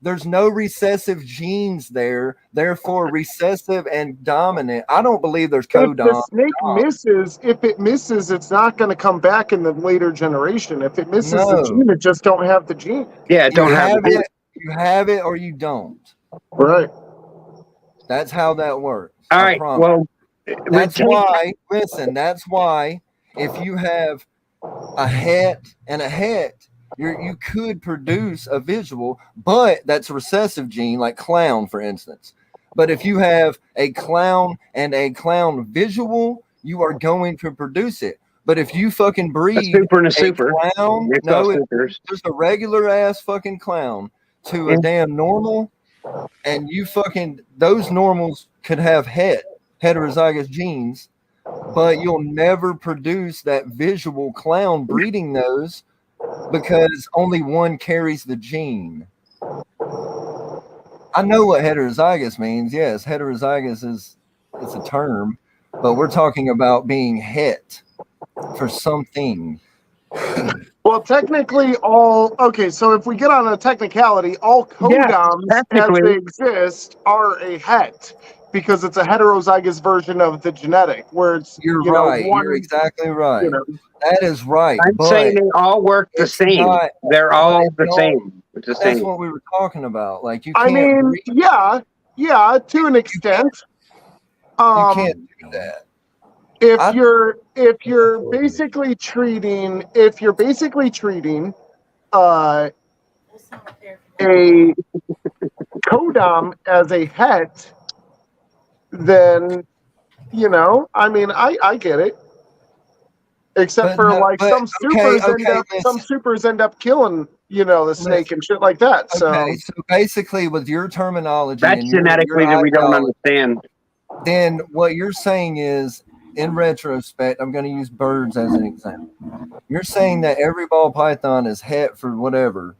there's no recessive genes there, therefore recessive and dominant. I don't believe there's codom. If the snake misses, it's not going to come back in the later generation. If it misses the gene, it just don't have the gene. Yeah, it don't have it. You have it or you don't. Right. That's how that works. All right. Well, that's why. Listen, that's why if you have a het and a het, you could produce a visual, but that's a recessive gene, like clown, for instance. But if you have a clown and a clown visual, you are going to produce it. But if you fucking breed clown, just a regular ass fucking clown to a damn normal, and you fucking, those normals could have heterozygous genes, but you'll never produce that visual clown breeding those because only one carries the gene. I know what heterozygous means. Yes, heterozygous it's a term, but we're talking about being het for something. Well, technically, so if we get on a technicality, all codoms as they exist are a het, because it's a heterozygous version of the genetic, where it's you're exactly right. That is right. I'm saying they all work the same. They're all the same. It's the same. That's what we were talking about. Like you can't. I mean, yeah, to an extent. You can't do that. If you're basically treating a codom as a het, then I mean, I get it. Except some supers end up killing the snake and shit like that. So basically, with your terminology, that's genetically that we don't understand. Then what you're saying is, in retrospect, I'm going to use birds as an example. You're saying that every ball python is het for whatever.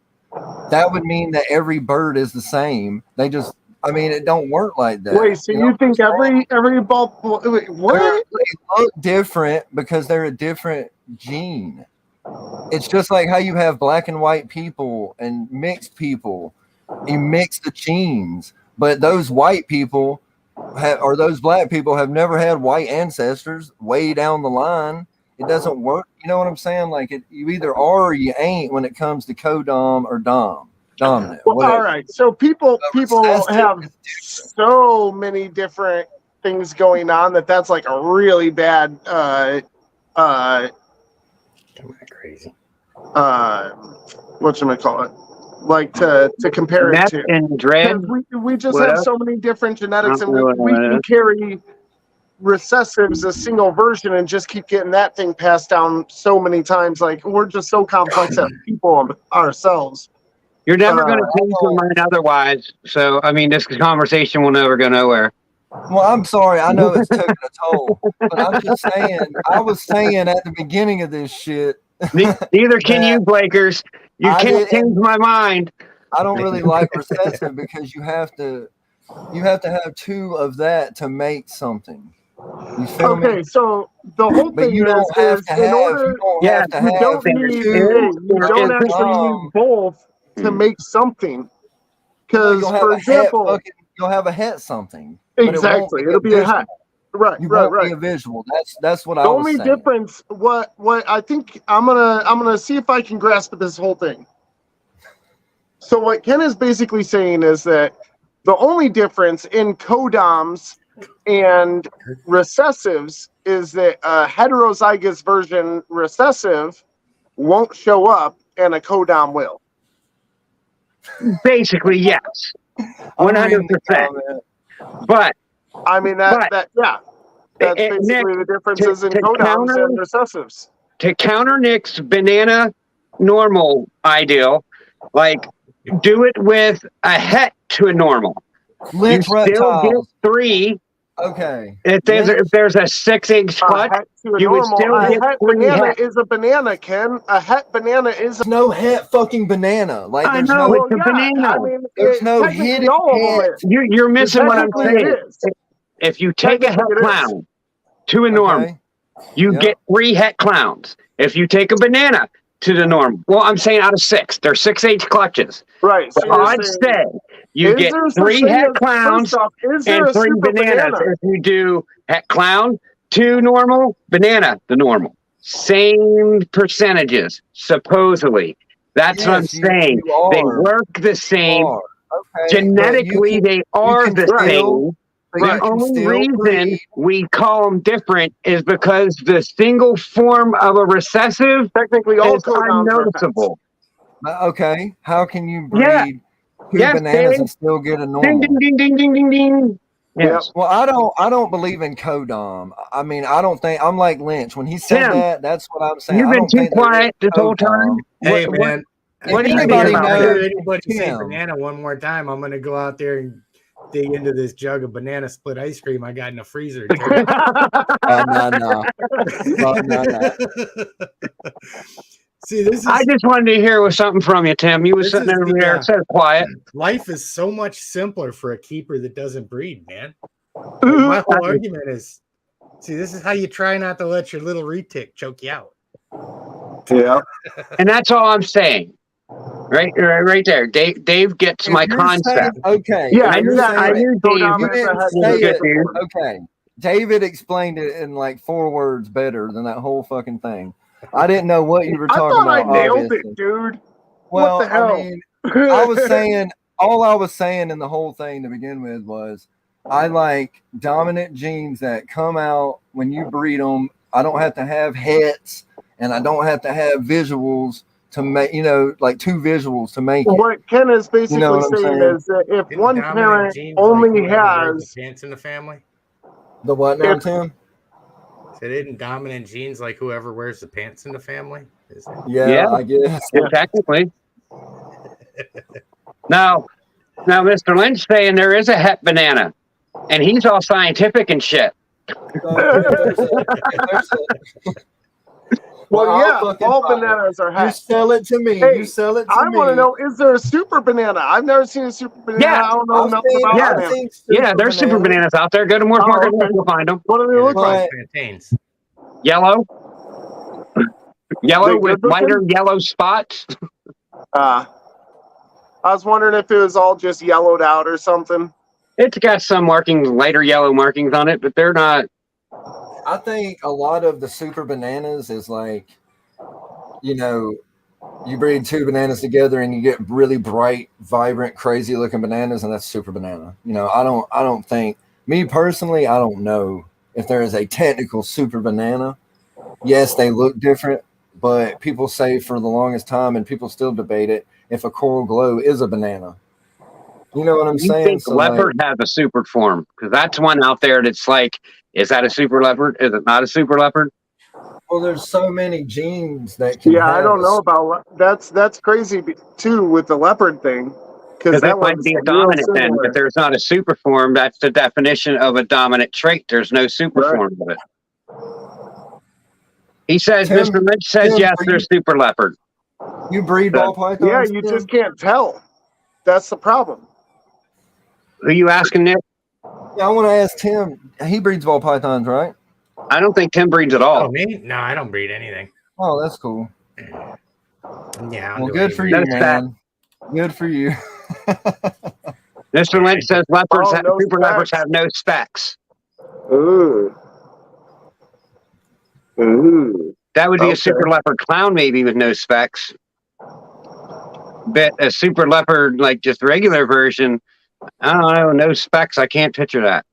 That would mean that every bird is the same. It don't work like that. Wait, so you think every ball? Wait, what? They look different because they're a different gene. It's just like how you have black and white people and mixed people. You mix the genes, but those white people or those black people have never had white ancestors way down the line. It doesn't work. You know what I'm saying? Like you either are or you ain't when it comes to codom or dominant. Well, all right. So people have so many different things going on that's like a really bad crazy. Whatchamacallit? Like to compare it to. And dread. We just have so many different genetics, and we can carry recessives a single version and just keep getting that thing passed down so many times. Like we're just so complex as people ourselves. You're never going to change your mind otherwise. So, I mean, this conversation will never go nowhere. Well, I'm sorry. I know it's taking a toll, but I'm just saying, I was saying at the beginning of this shit, Neither can you, Blakers. You can't change my mind. I don't really like recessive because you have to have two of that to make something. You feel me? Okay, so the whole But thing you don't have is to in have. order, You don't Yeah, have to you have don't need, two. you don't actually need both to make something. Because, You'll have for a example, hat. You'll have a hat something. But exactly, it it'll won't be a hat. Right, You right, won't right. be a visual. That's what The I was only saying. difference, what I think I'm gonna see if I can grasp this whole thing. So what Ken is basically saying is that the only difference in codoms and recessives is that a heterozygous version recessive won't show up and a codom will. Basically, yes, I'm 100%. reading the comment. But I mean that's basically the differences in codoms and recessives. To counter Nick's banana normal ideal, like do it with a het to a normal. Lynch you still get reptiles. 3. Okay. If there's a 6-inch clutch, you would still get 3 banana het. is a banana, Ken. A het banana is There's no het fucking banana. Like I there's know, no it's a banana. I mean, there's no technically hidden all of them het. is. You're missing what I'm Technically saying. it is. If you take a het Technically it is. clown to a normal, Okay. you Yep. get 3 het clowns. If you take a banana to the normal, well, I'm saying out of 6, they're 6-inch clutches. Right. So The you're odds saying, say you get there such 3 thing het as- clowns first off, is there and a 3 super bananas. banana? If you do het clown to normal, banana the normal. Same percentages, supposedly. That's what I'm saying. you They are. work the same. Okay. Genetically, they are can the still- same. The only reason we call them different is because the single form of a recessive Technically, all is codoms are unnoticeable. Okay. How can you breed Yeah. two Yes, bananas Dave. and still get a Ding, normal? ding, ding, ding, ding, ding, ding. Yes. Well, I don't believe in codom. I mean, I don't think I'm like Lynch. When he said Tim, that, that's what I'm saying. You've I been don't too think there is quiet this whole time. Hey, What- man. what do you if think I about hear this? anybody say Tim. banana one more time, I'm going to go out there and dig into this jug of banana split ice cream I got in the freezer. No. See, this is. I just wanted to hear something from you, Tim. You were sitting over there so quiet. Life is so much simpler for a keeper that doesn't breed, man. My whole argument is, see, this is how you try not to let your little retic choke you out. Yeah. And that's all I'm saying. Right there. Dave gets my concept. Okay. Yeah, I knew Codom Dave. is a het say it. before. Okay. David explained it in like 4 words better than that whole fucking thing. I didn't know what you were I talking thought about. I nailed obviously. it, dude. Well, what the hell? I mean, I was saying all I was saying in the whole thing to begin with was I like dominant genes that come out when you breed them. I don't have to have hets and I don't have to have visuals to make, like 2 visuals to make it. What Ken is basically what I'm saying saying? is that if Didn't one dominant parent genes only like whoever wears has the pants in the family. The what now, Tim? So didn't dominant genes like whoever wears the pants in the family? Is it? Yeah, I guess. Yeah, technically. Now, Mr. Lynch saying there is a het banana, and he's all scientific and shit. Well, yeah, fucking all buy it. bananas are You hats. sell it to me. Hey, You sell it to I me. want to know, is there a super banana? I've never seen a super banana. Yeah. I don't know I've nothing seen- about yeah. I've bananas. seen Yeah, there's super bananas out there. Go to Morse Oh, Market, okay. you'll find them. What do they look like? Plantains. Yellow. Yellow They with good looking? lighter yellow spots. I was wondering if it was all just yellowed out or something. It's got some markings, lighter yellow markings on it, but they're not. I think a lot of the super bananas is like, you breed 2 bananas together and you get really bright, vibrant, crazy looking bananas, and that's super banana. I don't think, me personally, I don't know if there is a technical super banana. Yes, they look different, but people say for the longest time, and people still debate it, if a coral glow is a banana. You know what I'm You saying? think leopard has a super form? Because that's one out there that's like, is that a super leopard? Is it not a super leopard? Well, there's so many genes that can. Yeah, I have don't know about that's crazy too with the leopard thing. Because that might one's be a real dominant then. similar. If there's not a super form, that's the definition of a dominant trait. There's no super Right. form of it. He says, Tim- Mr. Lynch says Tim, yes, are they're you- super leopard. You breed ball pythons? Yeah, you Tim? just can't tell. That's the problem. Who you asking, Nick? Yeah, I want to ask Tim. He breeds ball pythons, right? I don't think Tim breeds at Oh, all. me? No, I don't breed anything. Oh, that's cool. Yeah. Well, good for you, That's man. Good for you. Mr. Lynch says leopards, Oh, no super leopards specs. have no specs. Ooh. Ooh. That would be Okay. a super leopard clown, maybe with no specs. But a super leopard, like just regular version, I don't know, no specs. I can't picture that.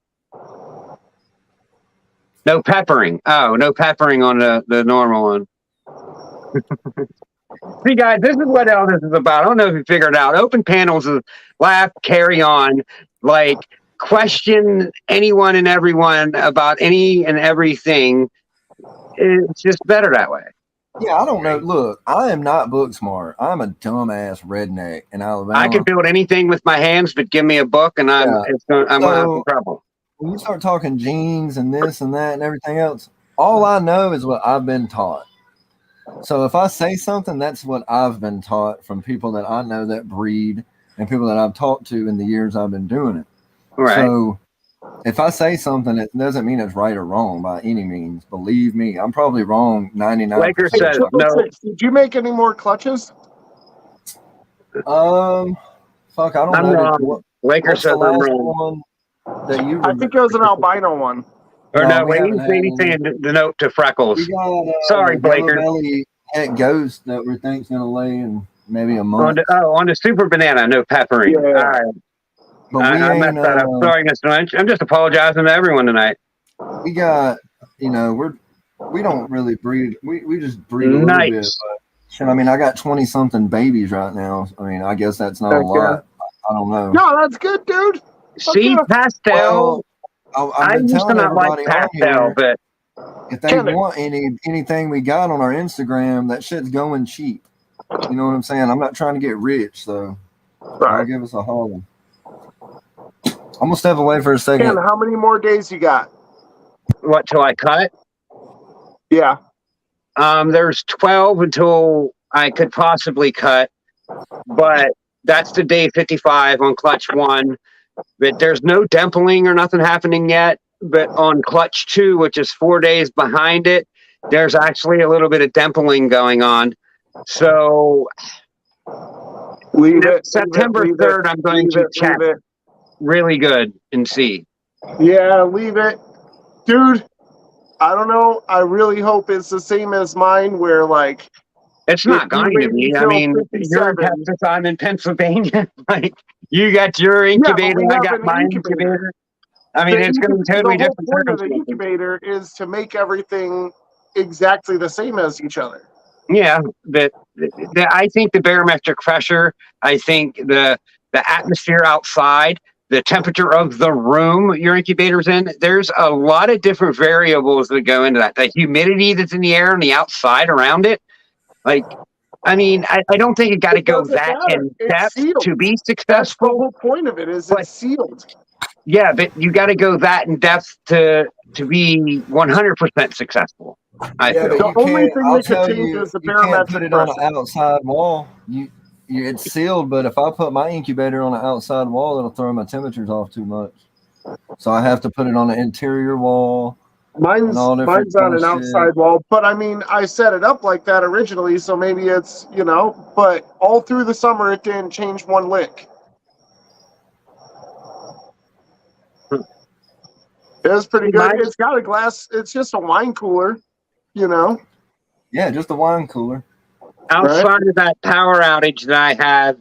No peppering. Oh, no peppering on the normal one. See, guys, this is what all this is about. I don't know if you figured it out. Open panels is laugh, carry on, like question anyone and everyone about any and everything. It's just better that way. Yeah, I don't know. Look, I am not book smart. I'm a dumbass redneck in Alabama. I can build anything with my hands, but give me a book and I'm gonna have some trouble. When you start talking genes and this and that and everything else, all I know is what I've been taught. So if I say something, that's what I've been taught from people that I know that breed and people that I've talked to in the years I've been doing it. Right. So if I say something, it doesn't mean it's right or wrong by any means. Believe me, I'm probably wrong 99%. Laker Hey, says Triple no. Six, did you make any more clutches? Fuck, I don't I'm know. wrong. Laker What's the says I'm last wrong. one that you I think it was an albino one. Or No, no, we wait, haven't he's had maybe any. saying the note to Freckles. We got Sorry, a Blaker. yellow belly het ghost that we think's gonna lay in maybe a month. On the super banana, no peppering. Yeah. All right. But I messed that up. Sorry, Mr. Lynch. I'm just apologizing to everyone tonight. we got, we don't really breed. We just breed a little bit. Nice. But shit, I mean, I got 20 something babies right now. I mean, I guess that's not a Heck yeah. lot. I don't know. No, that's good, dude. See, Okay. pastel. I've I been used to telling not like everybody on pastel, here, but if they Kenny. want anything we got on our Instagram, that shit's going cheap. You know what I'm saying? I'm not trying to get rich, so I'll Right. give us a holler. I'm gonna step away for a second. Ken, how many more days you got? what, till I cut? Yeah. There's 12 until I could possibly cut, but that's the day 55 on clutch 1. But there's no dempling or nothing happening yet. But on clutch 2, which is 4 days behind it, there's actually a little bit of dempling going on. So Leave it. September leave it, 3rd, I'm going leave to it, check leave it. really good and see. Yeah, leave it. Dude, I don't know. I really hope it's the same as mine where like It's not if you going to wait be. I until mean, you're in 57 Texas, I'm in Pennsylvania. Like, you got your but incubator, we I have got an my incubator. incubator. I mean, it's going to be totally the whole different point of the circumstances. incubator is to make everything exactly the same as each other. Yeah, but I think the barometric pressure, I think the atmosphere outside, the temperature of the room your incubator's in, there's a lot of different variables that go into that. The humidity that's in the air and the outside around it. Like, I mean, I don't think it got to It go doesn't that matter. in It's depth sealed. to be That's the successful. whole point of it is But- it's sealed. Yeah, but you got to go that in depth to be 100% successful. I Yeah, feel. but The you only can't. thing I'll that could tell change you, is the you can't put barometric it on pressure. an outside wall. It's sealed, but if I put my incubator on an outside wall, it'll throw my temperatures off too much. So I have to put it on an interior wall. Mine's all different on kind an of outside shit. wall, but I mean, I set it up like that originally, so maybe it's, but all through the summer it didn't change one lick. It was pretty good. It's got a glass, it's just a wine cooler, Yeah, just a wine cooler. Outside of that power outage that I have,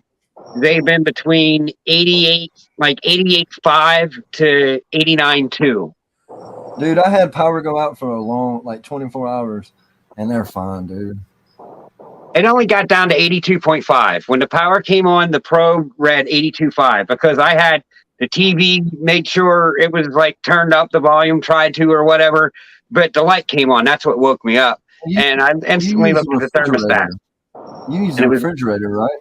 they've been between 88.5 to 89.2. Dude, I had power go out for a long, 24 hours, and they're fine, dude. It only got down to 82.5. When the power came on, the probe read 82.5 because I had the TV made sure it was turned up the volume, tried to or whatever, but the light came on. That's what woke me up. And I instantly looked at the thermostat. You use a refrigerator, right?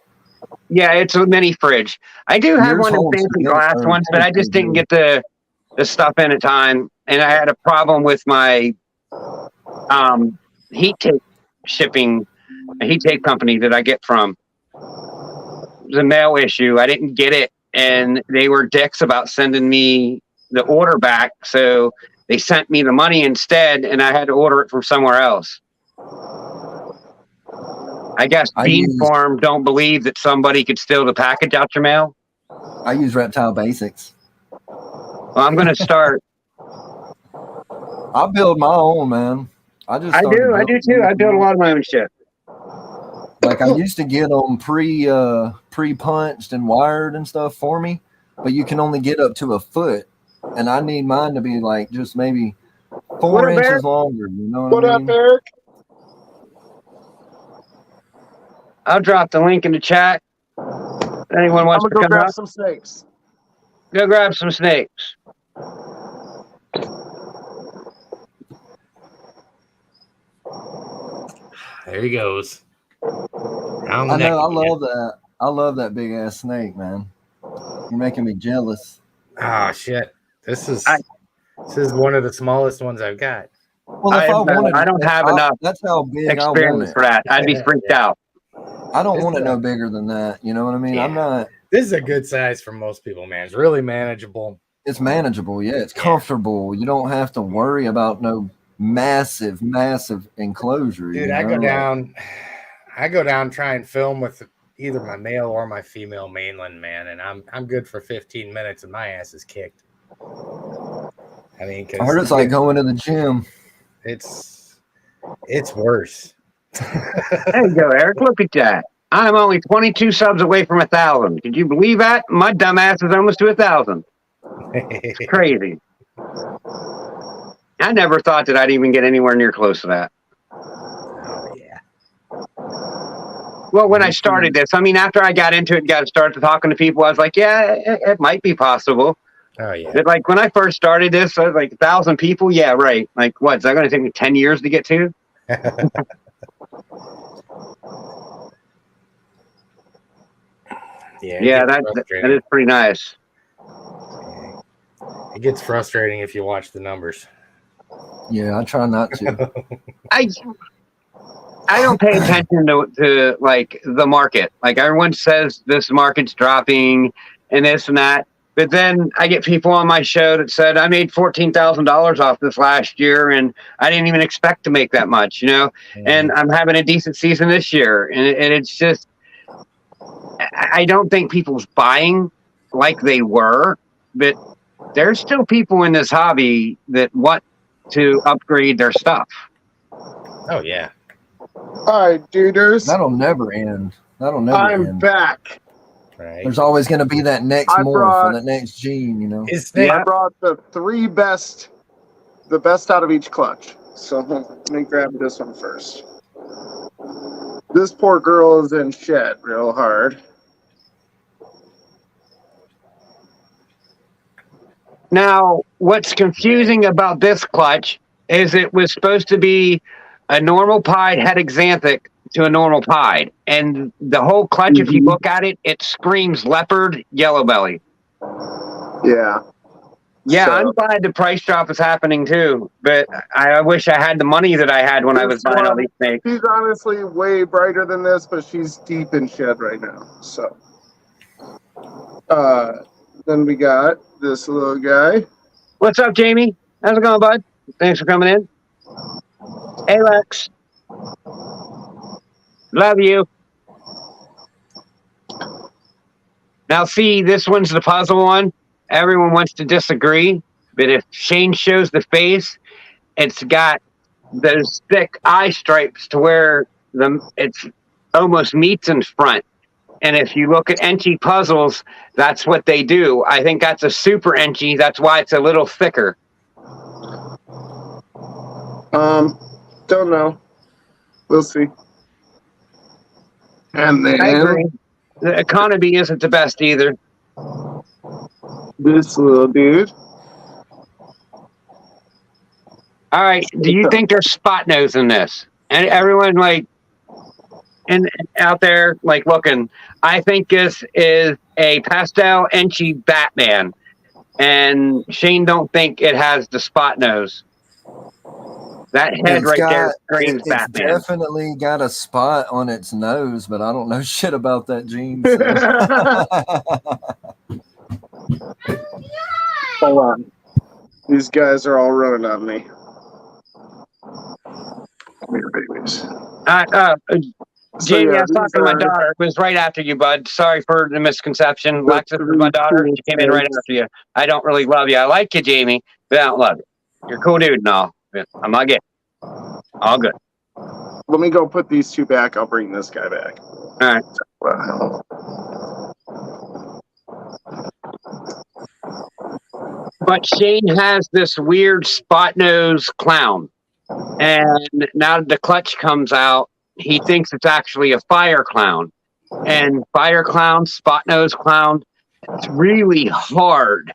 Yeah, it's a mini fridge. I do have one of the fancy glass ones, but I just didn't get the stuff in time. And I had a problem with my heat tape shipping, a heat tape company that I get from. It was a mail issue. I didn't get it, and they were dicks about sending me the order back. So they sent me the money instead, and I had to order it from somewhere else. I guess Bean Farm don't believe that somebody could steal the package out your mail. I use Reptile Basics. Well, I'm going to start. I build my own, man. I do too. I build a lot of my own shit. Like I used to get them pre-punched and wired and stuff for me, but you can only get up to a foot, and I need mine to be like just maybe 4 inches longer. You know what I mean? What up, Eric? I'll drop the link in the chat. Anyone wants to go come grab up? some snakes. Go grab some snakes. There he goes. I know. I love that. I love that big ass snake, man. You're making me jealous. Oh shit! This is one of the smallest ones I've got. Well, if I don't have enough. That's how big experience for that. I'd be freaked out. I don't want it no bigger than that. You know what I mean? Yeah. I'm not. This is a good size for most people, man. It's really manageable. It's manageable. Yeah, it's comfortable. You don't have to worry about no massive enclosure. Dude, I go down, try and film with either my male or my female mainland, man, and I'm good for 15 minutes, and my ass is kicked. I mean, I heard it's like going to the gym. It's worse. There you go, Eric. Look at that. I'm only 22 subs away from 1,000. Could you believe that? My dumb ass is almost to 1,000. It's crazy. I never thought that I'd even get anywhere near close to that. Oh, yeah. Well, when I started this, I mean, after I got into it and got started talking to people, I was like, yeah, it might be possible. Oh, yeah. But like when I first started this, I was like 1,000 people. Yeah, right. Like, what? Is that going to take me 10 years to get to? Yeah, that is pretty nice. It gets frustrating if you watch the numbers. Yeah, I try not to. I don't pay attention to like the market. Like everyone says this market's dropping and this and that. But then I get people on my show that said I made $14,000 off this last year, and I didn't even expect to make that much, you know. And I'm having a decent season this year, and it's just I don't think people's buying like they were, but there's still people in this hobby that want to upgrade their stuff. Oh yeah. All right, duders. That'll never end. I'm back. Right. There's always going to be that next morph or that next gene, you know. I brought the best out of each clutch. So let me grab this one first. This poor girl is in shed real hard. Now, what's confusing about this clutch is it was supposed to be a normal pied het xanthic to a normal pied. And the whole clutch, if you look at it, it screams leopard yellow belly. Yeah. Yeah, so, I'm glad the price drop is happening too, but I wish I had the money that I had when I was buying all these snakes. She's honestly way brighter than this, but she's deep in shed right now. So, then we got this little guy. What's up, Jamie? How's it going, bud? Thanks for coming in. Hey, Lex. Love you. Now, see, this one's the puzzle one. Everyone wants to disagree, but if Shane shows the face, it's got those thick eye stripes to where it's almost meets in front. And if you look at Enchi puzzles, that's what they do. I think that's a super Enchi. That's why it's a little thicker. Don't know. We'll see. And then I agree. The economy isn't the best either. This little dude. All right. Do you think there's spot nose in this? And everyone and out there looking, I think this is a pastel Enchi Batman, and Shane don't think it has the spot nose. That head right there screams it's Batman. definitely got a spot on its nose, but I don't know shit about that gene. So. Hold on. These guys are all running on me. Come here, babies. Jamie, I was these talking to my daughter. It was right after you, bud. Sorry for the misconception. Lexus is my daughter. She came in right after you. I don't really love you. I like you, Jamie, but I don't love you. You're a cool dude and all. I'm not getting all good. Let me go put these two back. I'll bring this guy back. All right. Wow. But Shane has this weird spot nose clown. And now that the clutch comes out, he thinks it's actually a fire clown. And fire clown, spot nose clown, it's really hard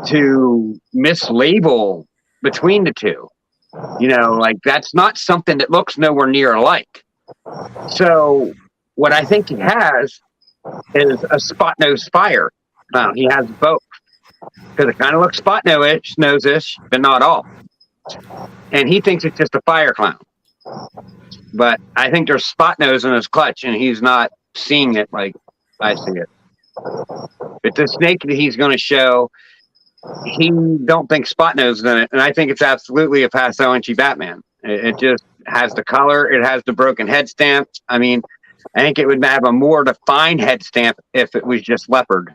to mislabel between the two. You know, like that's not something that looks nowhere near alike. So what I think he has is a spot nose fire clown. He has both. Because it kind of looks spot nose-ish, but not all. And he thinks it's just a fire clown. But I think there's spot nose in his clutch, and he's not seeing it like I see it. But the snake that he's going to show, he don't think spot nose is in it, and I think it's absolutely a Paso Inchy Batman. It just has the color, it has the broken head stamp. I mean, I think it would have a more defined head stamp if it was just leopard.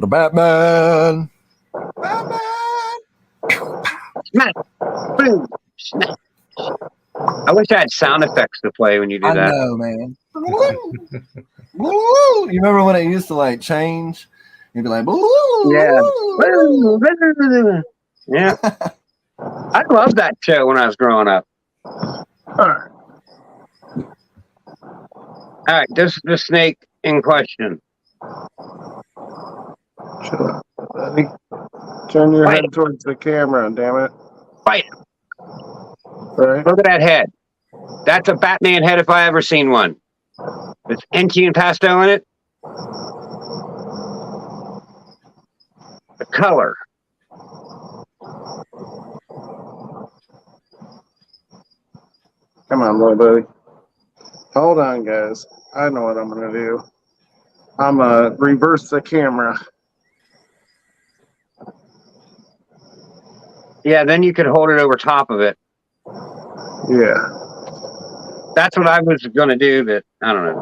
Batman. Smack, boom, smack. I wish I had sound effects to play when you do that. I know, man. You remember when it used to like change? You'd be like, yeah. I loved that show when I was growing up. All right. All right, this is the snake in question. Shut up, buddy. Turn your head towards the camera, damn it. Fight. Right. Look at that head. That's a Batman head if I ever seen one. It's Inchy and Pasto in it. The color. Come on, little buddy. Hold on, guys. I know what I'm going to do. I'm going to reverse the camera. Yeah, then you could hold it over top of it. Yeah. That's what I was going to do, but I don't know.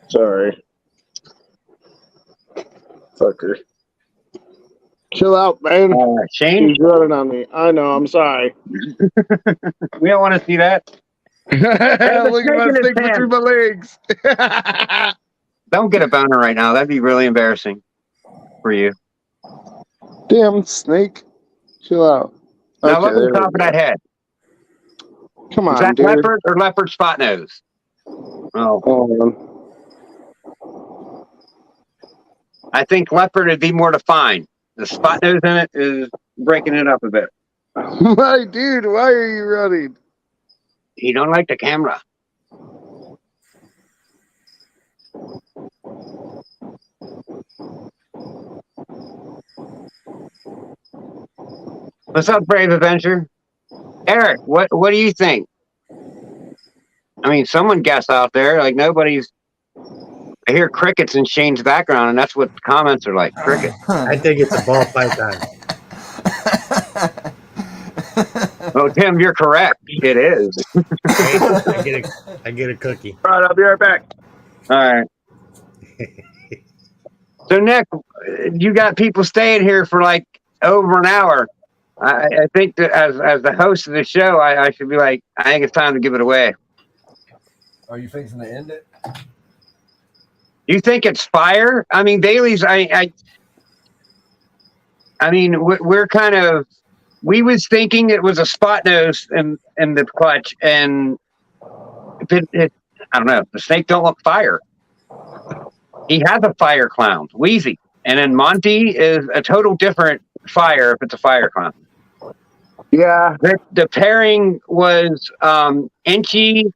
Sorry. Fucker. Chill out, man. Shane? He's running on me. I know, I'm sorry. We don't want to see that. Look at my stick between my legs. Don't get a boner right now. That'd be really embarrassing for you. Damn snake. Chill out. Now look at the top of that head. Come on, is that dude. leopard or leopard spot nose? Oh. Hold on. I think leopard would be more defined. The spot nose in it is breaking it up a bit. My dude, why are you running? You don't like the camera. What's up, Brave Adventure? Eric, what do you think? I mean, someone guess out there. Like nobody's. I hear crickets in Shane's background, and that's what the comments are like. Cricket. I think it's a ball python. Oh, Tim, you're correct. It is. I get a cookie. All right, I'll be right back. All right. So, Nick, you got people staying here for like over an hour. I think that as the host of the show, I should be like, I think it's time to give it away. Are you fixing to end it? You think it's fire? I mean, Bailey's. I mean, we're kind of. We was thinking it was a spot nose in the clutch, and I don't know. The snake don't look fire. He has a fire clown, Wheezy, and then Monty is a total different fire if it's a fire clown. Yeah. The pairing was Inchy,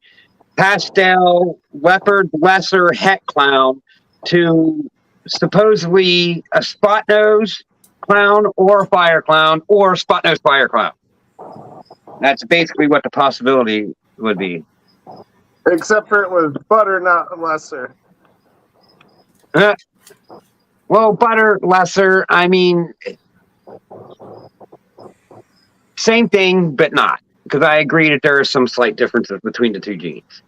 Pastel, Leopard, Lesser, Het Clown to supposedly a Spot Nose Clown or Fire Clown or Spot Nose Fire Clown. That's basically what the possibility would be. Except for it was Butter, not Lesser. Well, Butter, Lesser, I mean, same thing, but not. Because I agree that there are some slight differences between the two genes.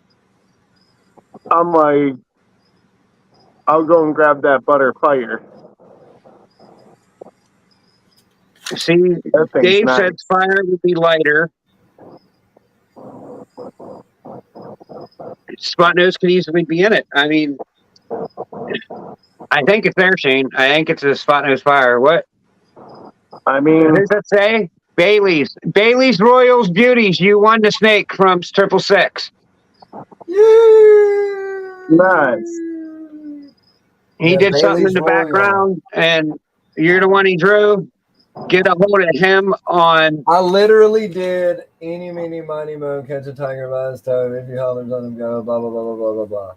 I'm like, I'll go and grab that Butter Fire. See, That thing's Dave nice. said Fire would be lighter. Spot Nose could easily be in it. I mean, I think it's there, Shane. I think it's a Spot Nose Fire. What? I mean, What does that say? Bailey's Royals Beauties. You won the snake from 666. nice. He Yeah, did something in Bailey's the Royal. background, and you're the one he drew. Get a hold of him on. I literally did eeny, meeny, miny, mo, catch a tiger by his toe. If you hollers, let him go, blah, blah, blah, blah, blah, blah, blah.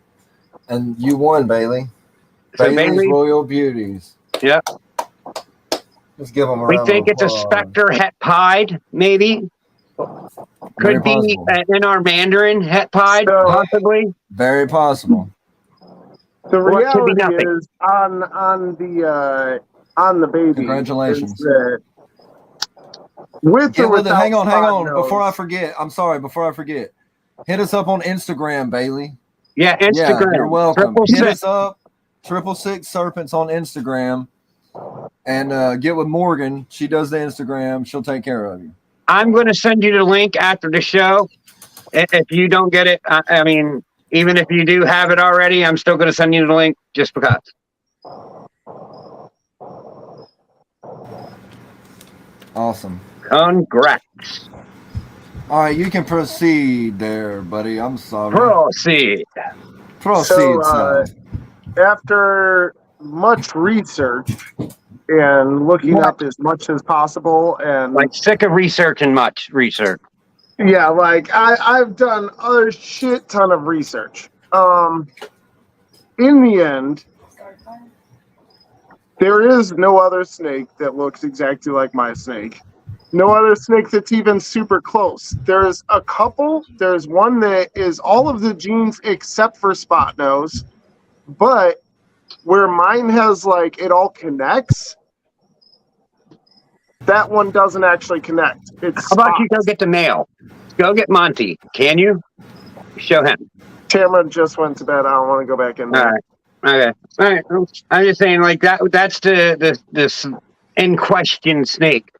And you won, Bailey. So Bailey's Bailey, Royal Beauties. Yep. Let's give them a We round think of it's a applause. Spectre Het Pied, maybe. Very Could be possible. in our Mandarin Het Pied, So- possibly. Very possible. The Or it could be reality nothing. is on the baby. Congratulations. is that with Get or with it. without Hang on. Spot Before I Nose, forget, I'm sorry. Before I forget, hit us up on Instagram, Bailey. Yeah, Instagram. Yeah, you're welcome. 666. Hit us up, 666 Serpents on Instagram, and get with Morgan. She does the Instagram. She'll take care of you. I'm going to send you the link after the show. If you don't get it, I mean, even if you do have it already, I'm still going to send you the link just because. Awesome. Congrats. All right, you can proceed there, buddy. I'm sorry. Proceed. Proceed, So, sir. after much research and looking up as much as possible, and Like, sick of researching much research. yeah, like I've done a shit ton of research. In the end, there is no other snake that looks exactly like my snake. No other snake that's even super close. There's a couple. There's one that is all of the genes except for Spot Nose, but where mine has like it all connects, that one doesn't actually connect. It's How about you go spots. get the male? Go get Monty. Can you? Show him. Tamara just went to bed. I don't want to go back in All there. right. Okay. All right. I'm just saying, like, that's this in question snake.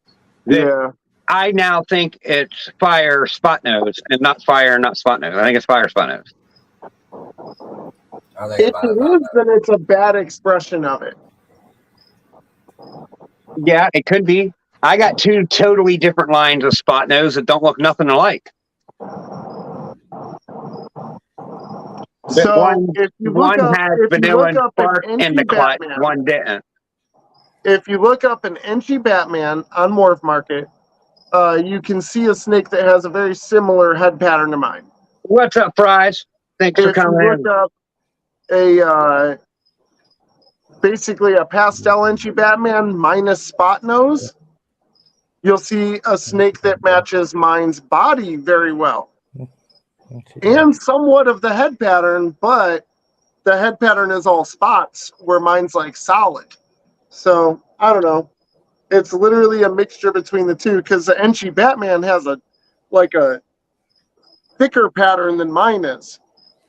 Yeah. I now think it's Fire Spot Nose and not Fire, not Spot Nose. I think it's Fire Spot Nose. If it is, then it's a bad expression of it. Yeah, it could be. I got two totally different lines of Spot Nose that don't look nothing alike. So one if you one look up, had if you vanilla look and up spark an in the Inchy clutch, Batman, one didn't. if you look up an Inchy Batman on Morph Market, you can see a snake that has a very similar head pattern to mine. What's up, Fries? Thanks for If you coming look in. up a basically a pastel Inchy Batman minus Spot Nose, you'll see a snake that matches mine's body very well. And somewhat of the head pattern, but the head pattern is all spots where mine's like solid. So I don't know. It's literally a mixture between the two because the Enchi Batman has a thicker pattern than mine is.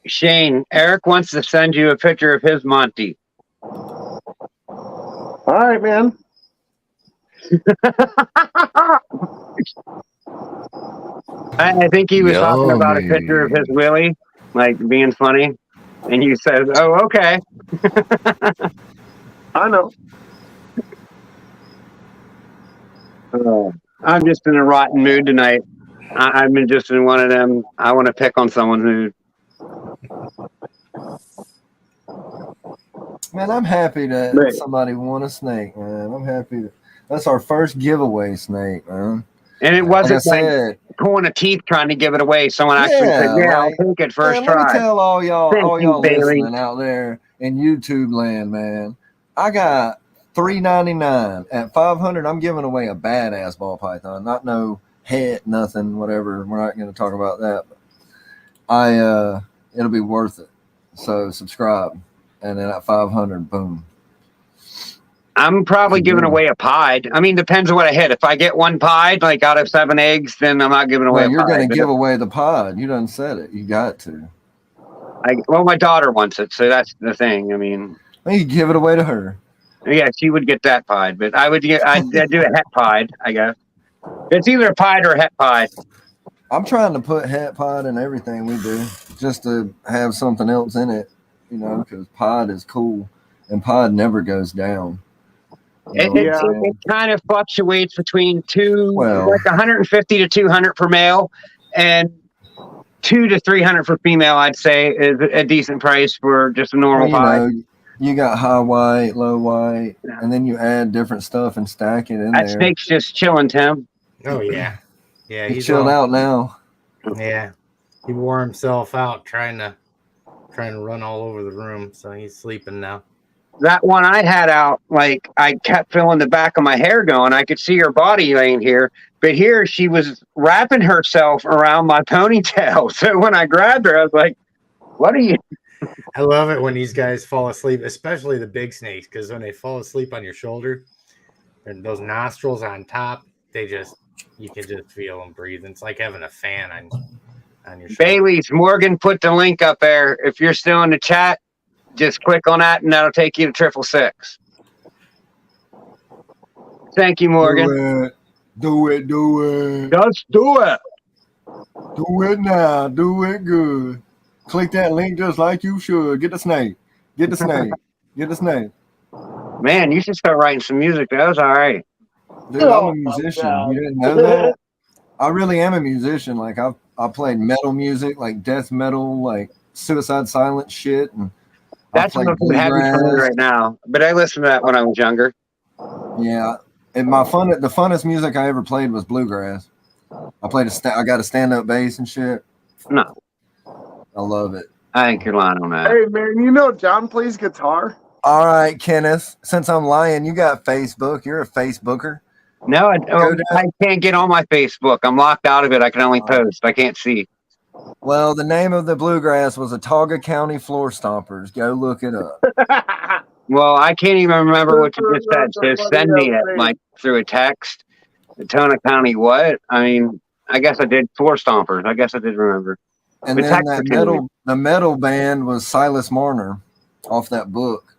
Shane, Eric wants to send you a picture of his Monty. All right, man. I think he was talking about a picture of his Willie, like being funny. And you said, oh, okay. I know. I'm just in a rotten mood tonight. I've been just in one of them. I want to pick on someone who. Man, I'm happy that Man. somebody won a snake, man. I'm happy. That's our first giveaway snake, man. And it Like I wasn't like said, pulling a teeth trying to give it away. Someone actually said, "Yeah, I'll take it first man, let me try." tell all Thank you, y'all Bailey. listening out there in YouTube land, man. I got $3.99 at 500. I'm giving away a badass ball python, not no head, nothing, whatever. We're not going to talk about that. But it'll be worth it. So subscribe, and then at 500, boom. I'm probably giving away a pied. I mean, depends on what I hit. If I get one pied, like out of 7 eggs, then I'm not giving away. Well, you're going to pied, give away the pod. You done said it. You got to. Well, my daughter wants it, so that's the thing. I mean, well, you give it away to her. Yeah, she would get that pied, but I'd do a het pied, I guess. It's either a pied or a het pied. I'm trying to put het pod in everything we do, just to have something else in it, because pod is cool, and pod never goes down. It kind of fluctuates between like 150 to 200 per male, and 200 to 300 for female. I'd say is a decent price for just a normal pod. You got high white, low white, and then you add different stuff and stack it in there. That snake's just chilling, Tim. Oh yeah, yeah. He's chilled out now. Yeah, he wore himself out trying to run all over the room, so he's sleeping now. That one I had out, like I kept feeling the back of my hair going. I could see her body laying here, but here she was wrapping herself around my ponytail. So when I grabbed her, I was like, "What are you?" I love it when these guys fall asleep, especially the big snakes, because when they fall asleep on your shoulder, and those nostrils on top, you can just feel them breathing. It's like having a fan on your shoulder. Bailey's Morgan put the link up there. If you're still in the chat, just click on that and that'll take you to 666. Thank you, Morgan. Do it. Just do it. Do it now. Do it good. Click that link just like you should. Get the snake. Get the snake. Man, you should start writing some music. That was all right. Dude, I'm a musician. You didn't know that? I really am a musician. Like I played metal music, like death metal, like Suicide Silence shit, and that's what I'm having for me right now. But I listened to that when I was younger. Yeah, and the funnest music I ever played was bluegrass. I got a stand-up bass and shit. No, I love it. I think you're lying on that. Hey man, John plays guitar. All right, Kenneth. Since I'm lying, you got Facebook. You're a Facebooker. No, I can't get on my Facebook. I'm locked out of it. I can only post. I can't see. Well, the name of the bluegrass was Watauga County Floor Stompers. Go look it up. Well, I can't even remember what you just said. So send me it like through a text. Watauga County what? I mean, I guess I did Floor Stompers. I guess I did remember. And then the metal band was Silas Marner off that book.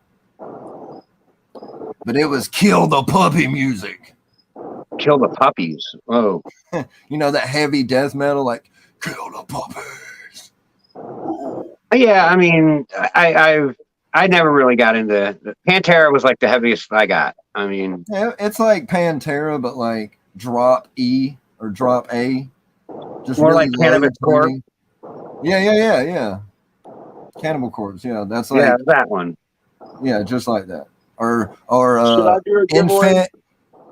But it was Kill the Puppy music. Kill the puppies. Oh. That heavy death metal, like kill the puppies. Yeah, I mean, I never really got into Pantera was like the heaviest I got. I mean, yeah, it's like Pantera, but like drop E or drop A. Just more really like Cannabis Corpse. Yeah. Cannibal Corpse. Yeah, that's like that one. Yeah, just like that. Or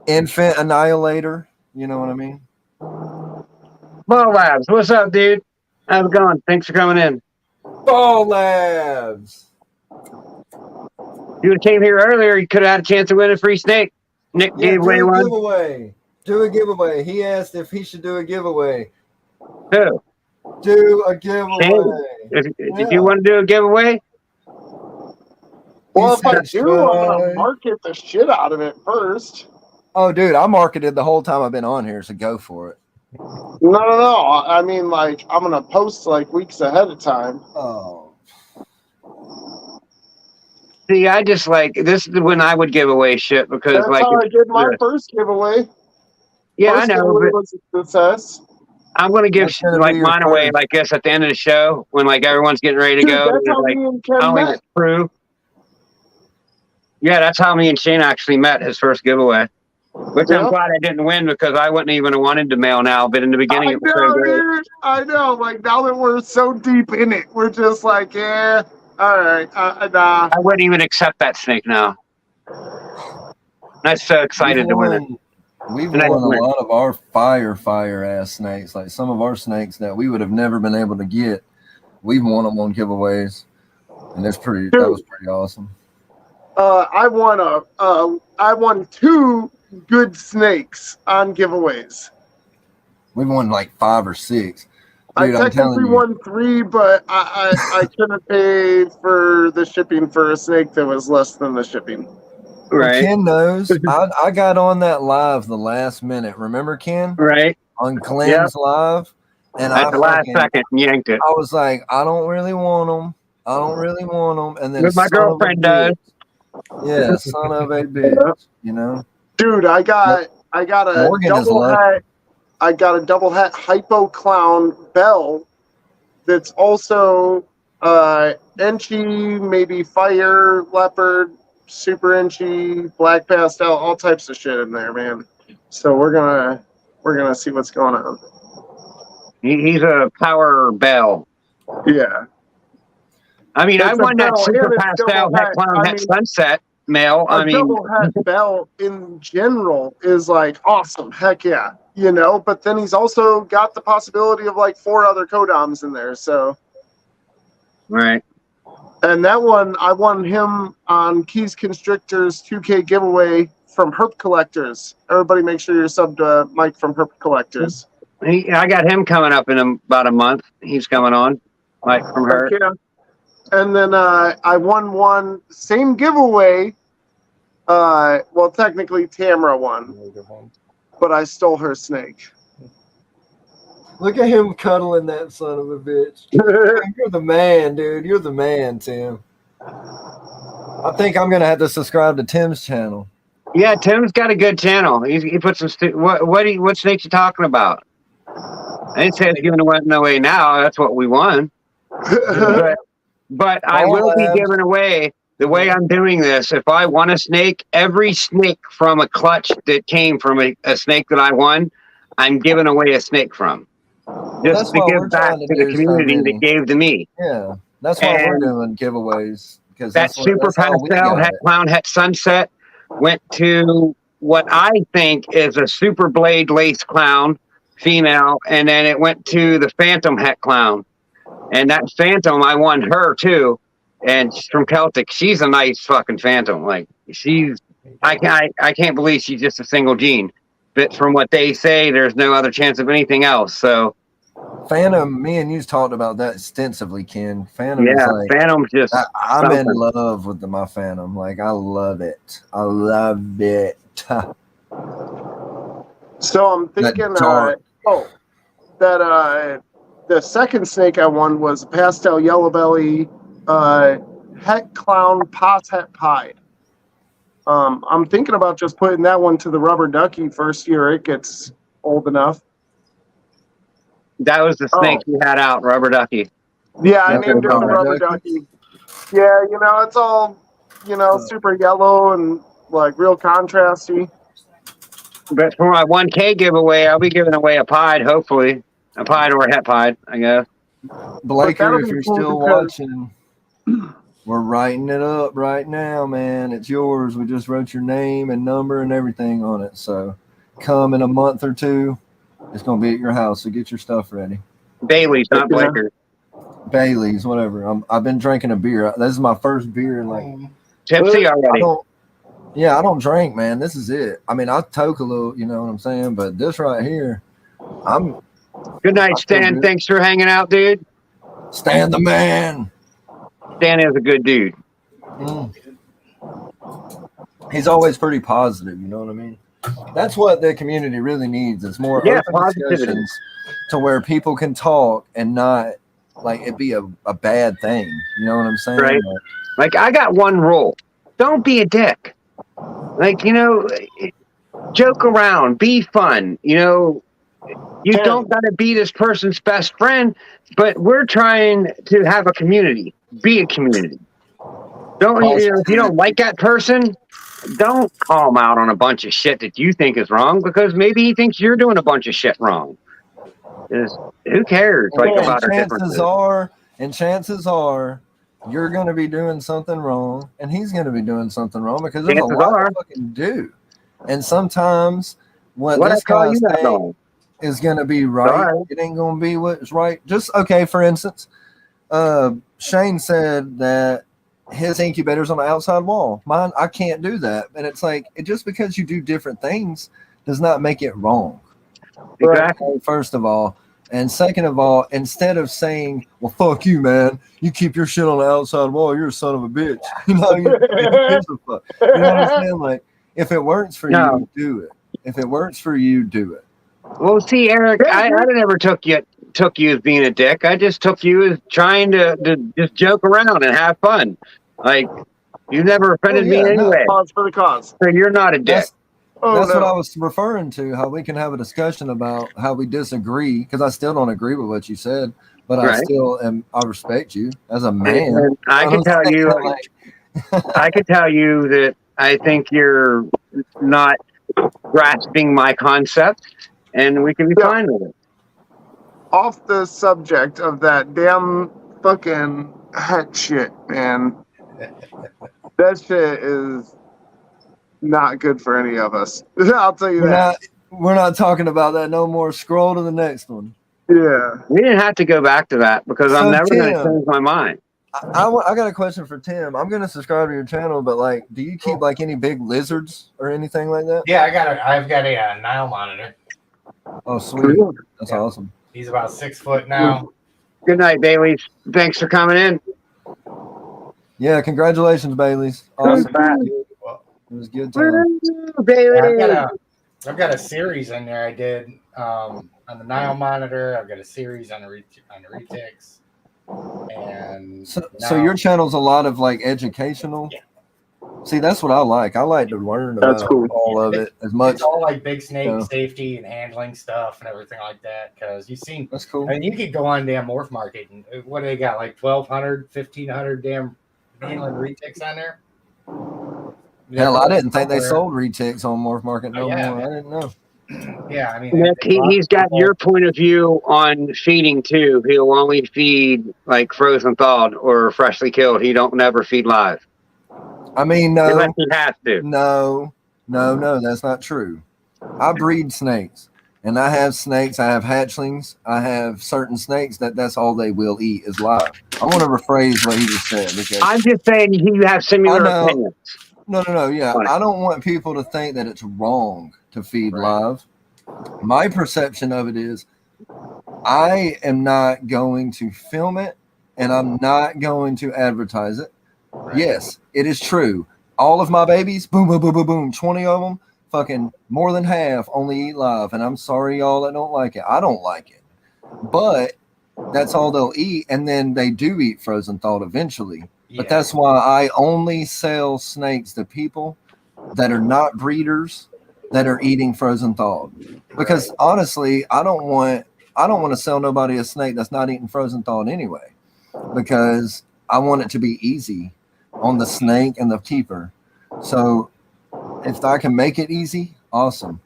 Infant Annihilator. You know what I mean? Ball Labs, what's up, dude? How's it going? Thanks for coming in. Ball Labs. You would have came here earlier, you could have had a chance to win a free snake. Nick gave away one. Do a giveaway. He asked if he should do a giveaway. Who? Do a giveaway. If you want to do a giveaway? Well, if I do, I'm going to market the shit out of it first. Oh, dude, I marketed the whole time I've been on here, so go for it. No. I mean, like, I'm going to post, like, weeks ahead of time. Oh. See, I just like, this is when I would give away shit because, that's like, how I did my first giveaway. Yeah, first I know. Giveaway was a success. I'm going to give like mine away, like this at the end of the show when like everyone's getting ready to go. That's how me and Ken met. True. Yeah, that's how me and Shane actually met, his first giveaway. Which I'm glad I didn't win because I wouldn't even have wanted to mail now, but in the beginning it was so good. Dude, I know. Like now that we're so deep in it, we're just like, yeah, all right, nah. I wouldn't even accept that snake now. I'm so excited to win it. We've And I won don't a win. lot of our fire ass snakes. Like some of our snakes that we would have never been able to get. We've won them on giveaways, and that was pretty awesome. I won 2 good snakes on giveaways. We've won like 5 or 6. I Dude, I'm telling technically you. won 3, but I couldn't pay for the shipping for a snake that was less than the shipping. Well, Right. Ken knows. I got on that live the last minute. Remember, Ken? Right. On Glenn's live. And At the last second, yanked it. I was like, I don't really want them. And then But my girlfriend does. Yeah, son of a bitch. You know? Dude, I got a double hat. I got a double hat hypo clown bell that's also Enchi, maybe fire, leopard, super Enchi, black pastel, all types of shit in there, man. So we're gonna see what's going on. He's a power bell. Yeah. I mean, I It's a won that bell super and it's pastel double hat hat. clown I hat mean, sunset male. A double hat bell in general is like awesome. Heck yeah. You know, but then he's also got the possibility of like 4 other codoms in there. So right. And that one, I won him on Keys Constrictors 2K giveaway from Herp Collectors. Everybody make sure you're subbed to Mike from Herp Collectors. I got him coming up in about a month. He's coming on, Mike from her. Yeah. And then I won one, same giveaway. Well, technically Tamara won, but I stole her snake. Look at him cuddling that son of a bitch. You're the man, dude. You're the man, Tim. I think I'm gonna have to subscribe to Tim's channel. Yeah, Tim's got a good channel. He put some what snakes you talking about? I didn't say it's giving away now. That's what we won. But I will be giving away the way I'm doing this. If I won a snake, every snake from a clutch that came from a snake that I won, I'm giving away a snake from. Just to give back to the community that gave to me. Yeah, that's why we're doing giveaways. Because that super pastel het clown het sunset went to what I think is a super blade lace clown female, and then it went to the phantom het clown. And that phantom, I won her too. And she's from Celtic. She's a nice fucking phantom. Like I can't believe she's just a single gene. But from what they say, there's no other chance of anything else. So Phantom, me and you talked about that extensively, Ken. Phantom, yeah, is like, Phantom's just. I'm in love with my Phantom. Like I love it. I love it. So I'm thinking, the second snake I won was pastel yellow belly, het clown pos het pied. I'm thinking about just putting that one to the rubber ducky first year it gets old enough. That was the snake you had out, rubber ducky. Yeah, I named it the rubber ducky. Yeah, it's all, super yellow and like real contrasty. But for my 1K giveaway, I'll be giving away a pied, hopefully. A pied or a het pied, I guess. Blaker, if you're still watching, we're writing it up right now, man. It's yours. We just wrote your name and number and everything on it. So come in a month or two. It's going to be at your house, so get your stuff ready. Bailey's, not Blaker. Bailey's, whatever. I've been drinking a beer. This is my first beer in like... Tipsy already. I don't drink, man. This is it. I mean, I toke a little, you know what I'm saying? But this right here, Good night, Stan. Thanks for hanging out, dude. Stan the man. Stan is a good dude. He's always pretty positive, you know what I mean? That's what the community really needs. It's more open discussions to where people can talk and not like it be a bad thing. You know what I'm saying? Right. Like I got one rule. Don't be a dick. Like, joke around, be fun. You don't got to be this person's best friend, but we're trying to have a community. Be a community. If you don't like that person, don't call him out on a bunch of shit that you think is wrong, because maybe he thinks you're doing a bunch of shit wrong. Who cares? About our differences. Chances are you're going to be doing something wrong, and he's going to be doing something wrong, because there's a lot to fucking do. And sometimes what What I this call guy's you that saying on? is going to be right. Sorry. It ain't going to be what's right. Just okay. For instance, Shane said that his incubator's on the outside wall. Mine, I can't do that. And it's like, just because you do different things does not make it wrong. Exactly. First of all. And second of all, instead of saying, well, fuck you, man, you keep your shit on the outside wall, you're a son of a bitch. You know, you know what I'm saying? Like, if it works for No. you, do it. If it works for you, do it. Well, see, Eric, I never took you as being a dick. I just took you as trying to just joke around and have fun. Like, you never offended me in any way. Cause for the cause. So you're not a dick. That's what I was referring to, how we can have a discussion about how we disagree, because I still don't agree with what you said, but Right. I still I respect you as a man. And I can tell you, I can tell you that I think you're not grasping my concept, and we can be fine with it. Off the subject of that damn fucking hat shit, man. That shit is not good for any of us. I'll tell you that. We're not talking about that no more. Scroll to the next one. Yeah. We didn't have to go back to that because I'm never going to change my mind. I got a question for Tim. I'm going to subscribe to your channel, but like, do you keep like any big lizards or anything like that? Yeah, I've got a Nile monitor. Oh, sweet. That's awesome. He's about 6 foot now. Good night, Bailey's. Thanks for coming in. Yeah, congratulations, Bailey's. Awesome. It was good time. I've got a series in there I did on the Nile monitor. I've got a series on the retics. And so your channel's a lot of like educational. Yeah. See, that's what I like. I like to learn about all of it as much. It's all like big snake safety and handling stuff and everything like that. Because you've seen, that's cool. I mean, you could go on damn Morph Market and what do they got? Like 1,200, 1,500 damn handling retics on there. Hell, I didn't think they sold retics on Morph Market no more. I didn't know. Yeah, I mean, Nick, he's got your point of view on feeding too. He'll only feed like frozen thawed or freshly killed. He don't never feed live. I mean, no, unless he has to. No, that's not true. I breed snakes, and I have snakes. I have hatchlings. I have certain snakes that's all they will eat is live. I want to rephrase what he just said because I'm just saying you have similar opinions. No. Yeah, I don't want people to think that it's wrong to feed live. My perception of it is I am not going to film it and I'm not going to advertise it. Right. Yes, it is true. All of my babies, boom, boom, boom, boom, boom, 20 of them, fucking more than half only eat live. And I'm sorry, y'all that don't like it. I don't like it. But that's all they'll eat. And then they do eat frozen thawed eventually. But that's why I only sell snakes to people that are not breeders that are eating frozen thawed. Because honestly, I don't want to sell nobody a snake that's not eating frozen thawed anyway. Because I want it to be easy on the snake and the keeper. So if I can make it easy, awesome.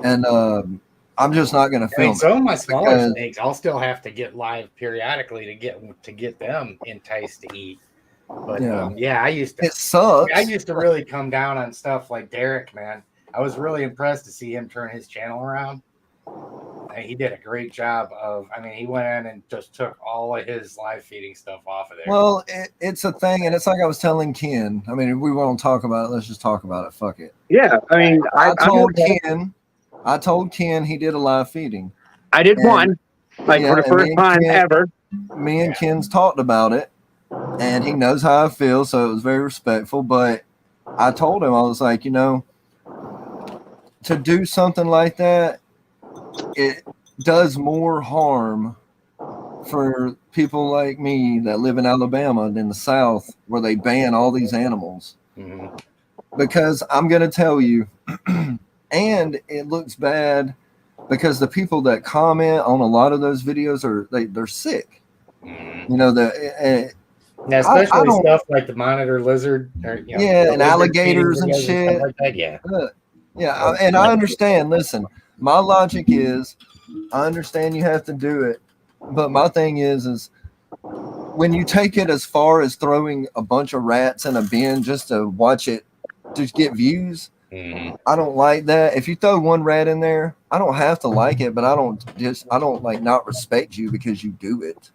And I'm just not going to film. Some of my smaller snakes, I'll still have to get live periodically to get them enticed to eat. But I used to. It sucks. I used to really come down on stuff like Derek, man. I was really impressed to see him turn his channel around. He did a great job of. I mean, he went in and just took all of his live feeding stuff off of there. Well, it's a thing, and it's like I was telling Ken. I mean, if we want to talk about it, let's just talk about it. Fuck it. Yeah, I mean, I told Ken he did a live feeding. I did one, for the first time ever. Me and Ken's talked about it. And he knows how I feel, so it was very respectful. But I told him, I was like, to do something like that, it does more harm for people like me that live in Alabama than the South, where they ban all these animals. Mm-hmm. Because I'm going to tell you, and it looks bad because the people that comment on a lot of those videos they're sick. Mm-hmm. Now, especially stuff like the monitor lizard, or, and alligators and shit. Like that, and I understand. Listen, my logic is, I understand you have to do it, but my thing is when you take it as far as throwing a bunch of rats in a bin just to watch it, just get views, I don't like that. If you throw one rat in there, I don't have to like it, but I don't like not respect you because you do it.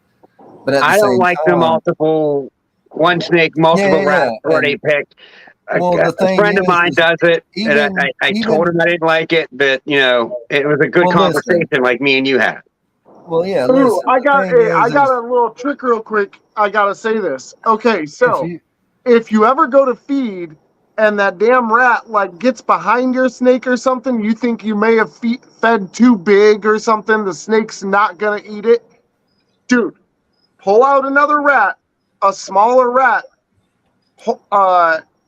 But at the I don't same like the time, multiple one snake, multiple rats already picked. Well, the A thing friend of mine is does it, and I told even him I didn't like it, but it was a good Well, conversation listen. like me and you had. well, yeah. Ooh, Listen, I the got thing I is got a little trick real quick. I gotta say this. Okay, if so if you ever go to feed and that damn rat like gets behind your snake or something, you think you may have fed too big or something, the snake's not gonna eat it. Dude, pull out another rat, a smaller rat,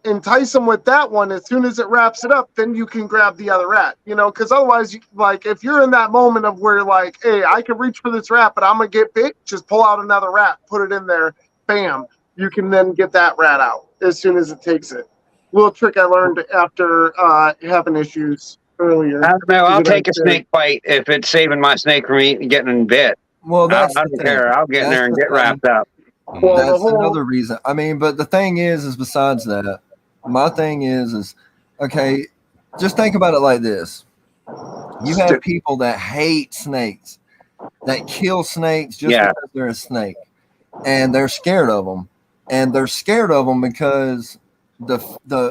entice them with that one. As soon as it wraps it up, then you can grab the other rat, because otherwise, like, if you're in that moment of where, like, hey, I can reach for this rat, but I'm going to get bit, just pull out another rat, put it in there, bam, you can then get that rat out as soon as it takes it. Little trick I learned after having issues earlier. I don't know. I'll take a snake bite if it's saving my snake from getting bit. well, I that's the don't thing. care. I'll get in there and get wrapped up. Well, That's another reason. I mean, but the thing is besides that, my thing is okay. Just think about it like this: you have people that hate snakes, that kill snakes just because they're a snake, and they're scared of them, because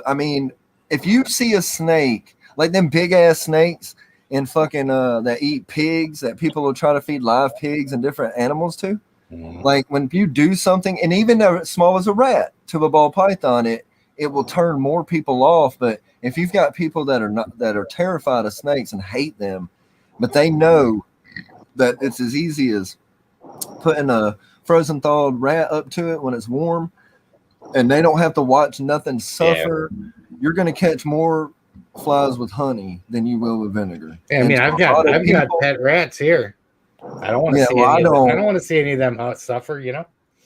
I mean, if you see a snake like them big ass snakes in fucking that eat pigs, that people will try to feed live pigs and different animals to. Like when you do something, and even as small as a rat to a ball python, it will turn more people off. But if you've got people that are terrified of snakes and hate them, but they know that it's as easy as putting a frozen thawed rat up to it when it's warm, and they don't have to watch nothing suffer, you're going to catch more flies with honey than you will with vinegar. Yeah, I mean, I've got pet rats here. I don't want to see I don't want to see any of them suffer.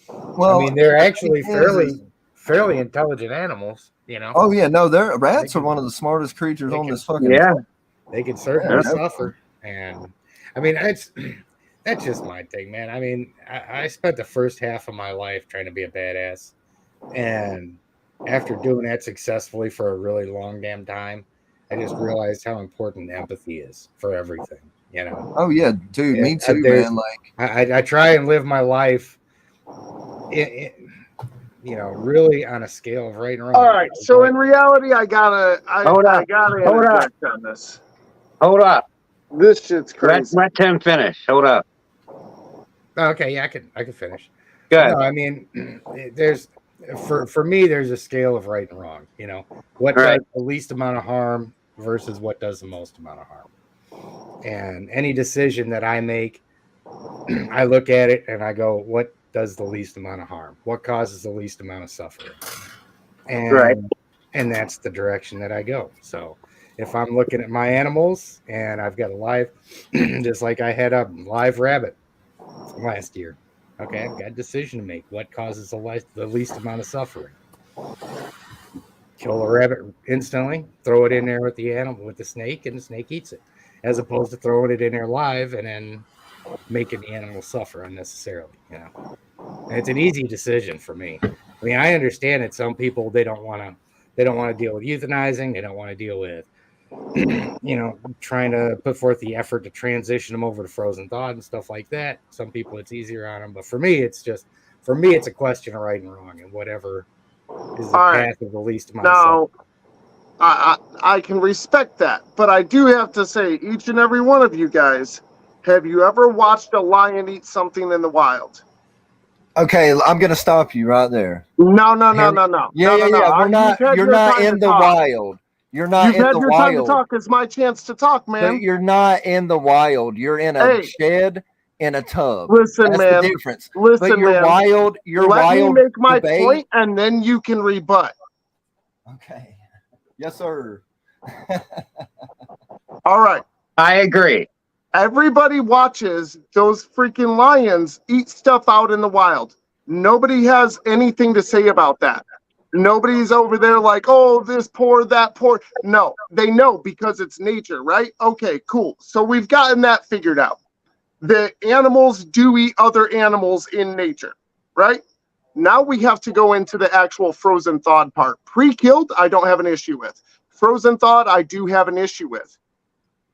Well, I mean, they're actually fairly intelligent animals. Oh yeah, no, rats are one of the smartest creatures on this fucking. Yeah, they can certainly suffer, and I mean that's just my thing, man. I mean, I spent the first half of my life trying to be a badass, and after doing that successfully for a really long damn time, I just realized how important empathy is for everything. Oh yeah, dude, me too, man. Like I try and live my life, really on a scale of right and wrong. All right, so in reality, I gotta interject on this. Hold up, this shit's crazy. Let Tim finish. Hold up. Okay, yeah, I can finish. Good. No, I mean, there's for me, there's a scale of right and wrong. What does the least amount of harm versus what does the most amount of harm. And any decision that I make, I look at it and I go, what does the least amount of harm? What causes the least amount of suffering? And that's the direction that I go. So if I'm looking at my animals and I've got a live, just like I had a live rabbit last year. Okay, I've got a decision to make. What causes the least amount of suffering? Kill the rabbit instantly, throw it in there with the animal, with the snake, and the snake eats it. As opposed to throwing it in there live and then making the animal suffer unnecessarily. And it's an easy decision for me. I mean, I understand that some people they don't want to deal with euthanizing. They don't want to deal with trying to put forth the effort to transition them over to frozen thawed and stuff like that. Some people it's easier on them, but for me it's a question of right and wrong, and whatever is the path of the least amount of suffering. I can respect that, but I do have to say, each and every one of you guys, have you ever watched a lion eat something in the wild? Okay, I'm going to stop you right there. No. Yeah. You're not in the wild. You're not in the wild. You've had your time to talk. It's my chance to talk, man. But you're not in the wild. You're in a shed in a tub. Listen, That's man. the difference. Listen, but you're man. wild. Let me make my point, and then you can rebut. Okay. Yes, sir. All right. I agree. Everybody watches those freaking lions eat stuff out in the wild. Nobody has anything to say about that. Nobody's over there like, oh, this poor, that poor. No, they know because it's nature, right? Okay, cool. So we've gotten that figured out. The animals do eat other animals in nature, right? Now we have to go into the actual frozen thawed part. Pre-killed, I don't have an issue with. frozen thawed, I do have an issue with.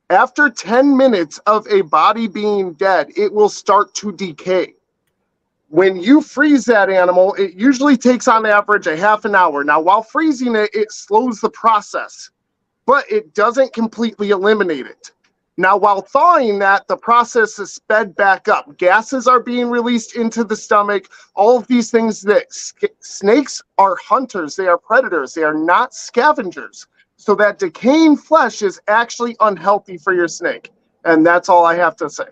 After 10 minutes of a body being dead, it will start to decay. When you freeze that animal, it usually takes on average a half an hour. Now, while freezing it, it slows the process, but it doesn't completely eliminate it. Now, while thawing that, the process is sped back up. Gases are being released into the stomach. All of these things that snakes are hunters. They are predators. They are not scavengers. So that decaying flesh is actually unhealthy for your snake. And that's all I have to say.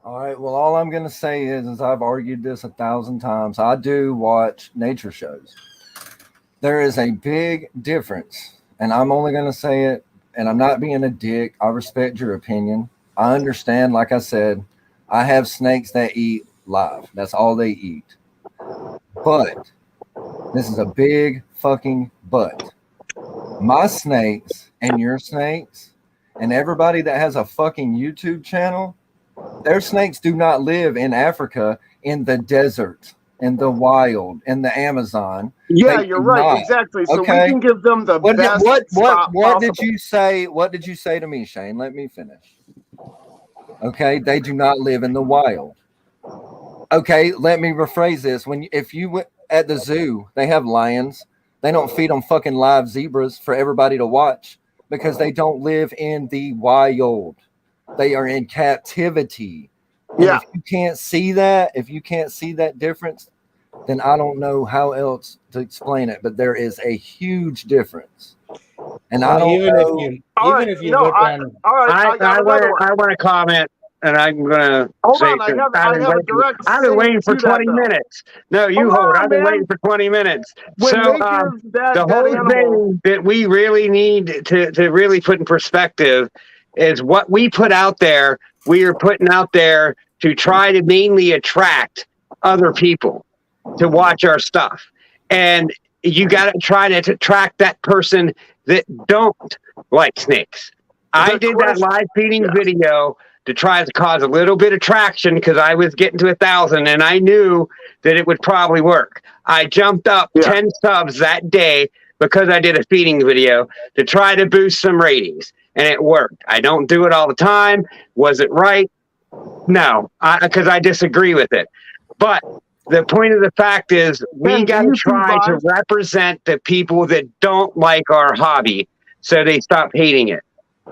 All right. Well, all I'm going to say is I've argued this 1,000 times. I do watch nature shows. There is a big difference, and I'm only going to say it, and I'm not being a dick. I respect your opinion. I understand, like I said, I have snakes that eat live. That's all they eat. But this is a big fucking but. My snakes and your snakes and everybody that has a fucking YouTube channel, their snakes do not live in Africa, in the desert, in the wild, in the Amazon. Yeah, you're right. Not. Exactly. So okay. We can give them the best what did you say? What did you say to me, Shane? Let me finish. Okay, they do not live in the wild. Okay, let me rephrase this. If you went at the zoo, they have lions. They don't feed them fucking live zebras for everybody to watch because they don't live in the wild. They are in captivity. And yeah. If you can't see that difference, then I don't know how else to explain it. But there is a huge difference. And I don't know. If you look on, I want to comment, and I'm gonna say I've been waiting for 20 minutes. No, you hold. I've been waiting for 20 minutes. The whole thing that we really need to really put in perspective is what we put out there. We are putting out there to try to mainly attract other people to watch our stuff, and you got to try to attract that person that don't like snakes. I did that live feeding video to try to cause a little bit of traction because I was getting to 1,000 and I knew that it would probably work. I jumped up 10 subs that day because I did a feeding video to try to boost some ratings, and it worked. I don't do it all the time. Was it right? No, because I disagree with it. But the point of the fact is we got to try to represent the people that don't like our hobby so they stop hating it.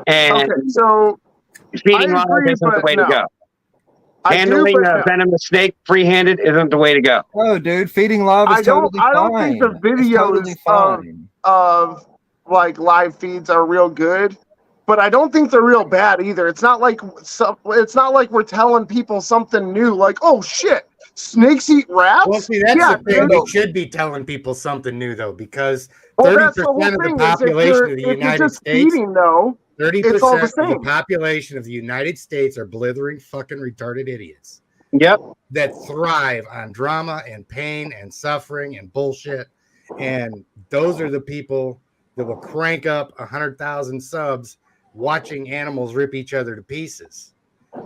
And so feeding live isn't the way to go. Handling a venomous snake free-handed isn't the way to go. Oh, dude, feeding live is totally fine. I don't think the videos of like live feeds are real good, but I don't think they're real bad either. It's not like we're telling people something new, like, oh shit, snakes eat rats. Well, see, that's the thing. We should be telling people something new though, because 30% of the population of the United States. 30% of the population of the United States are blithering fucking retarded idiots. Yep. That thrive on drama and pain and suffering and bullshit. And those are the people that will crank up 100,000 subs watching animals rip each other to pieces.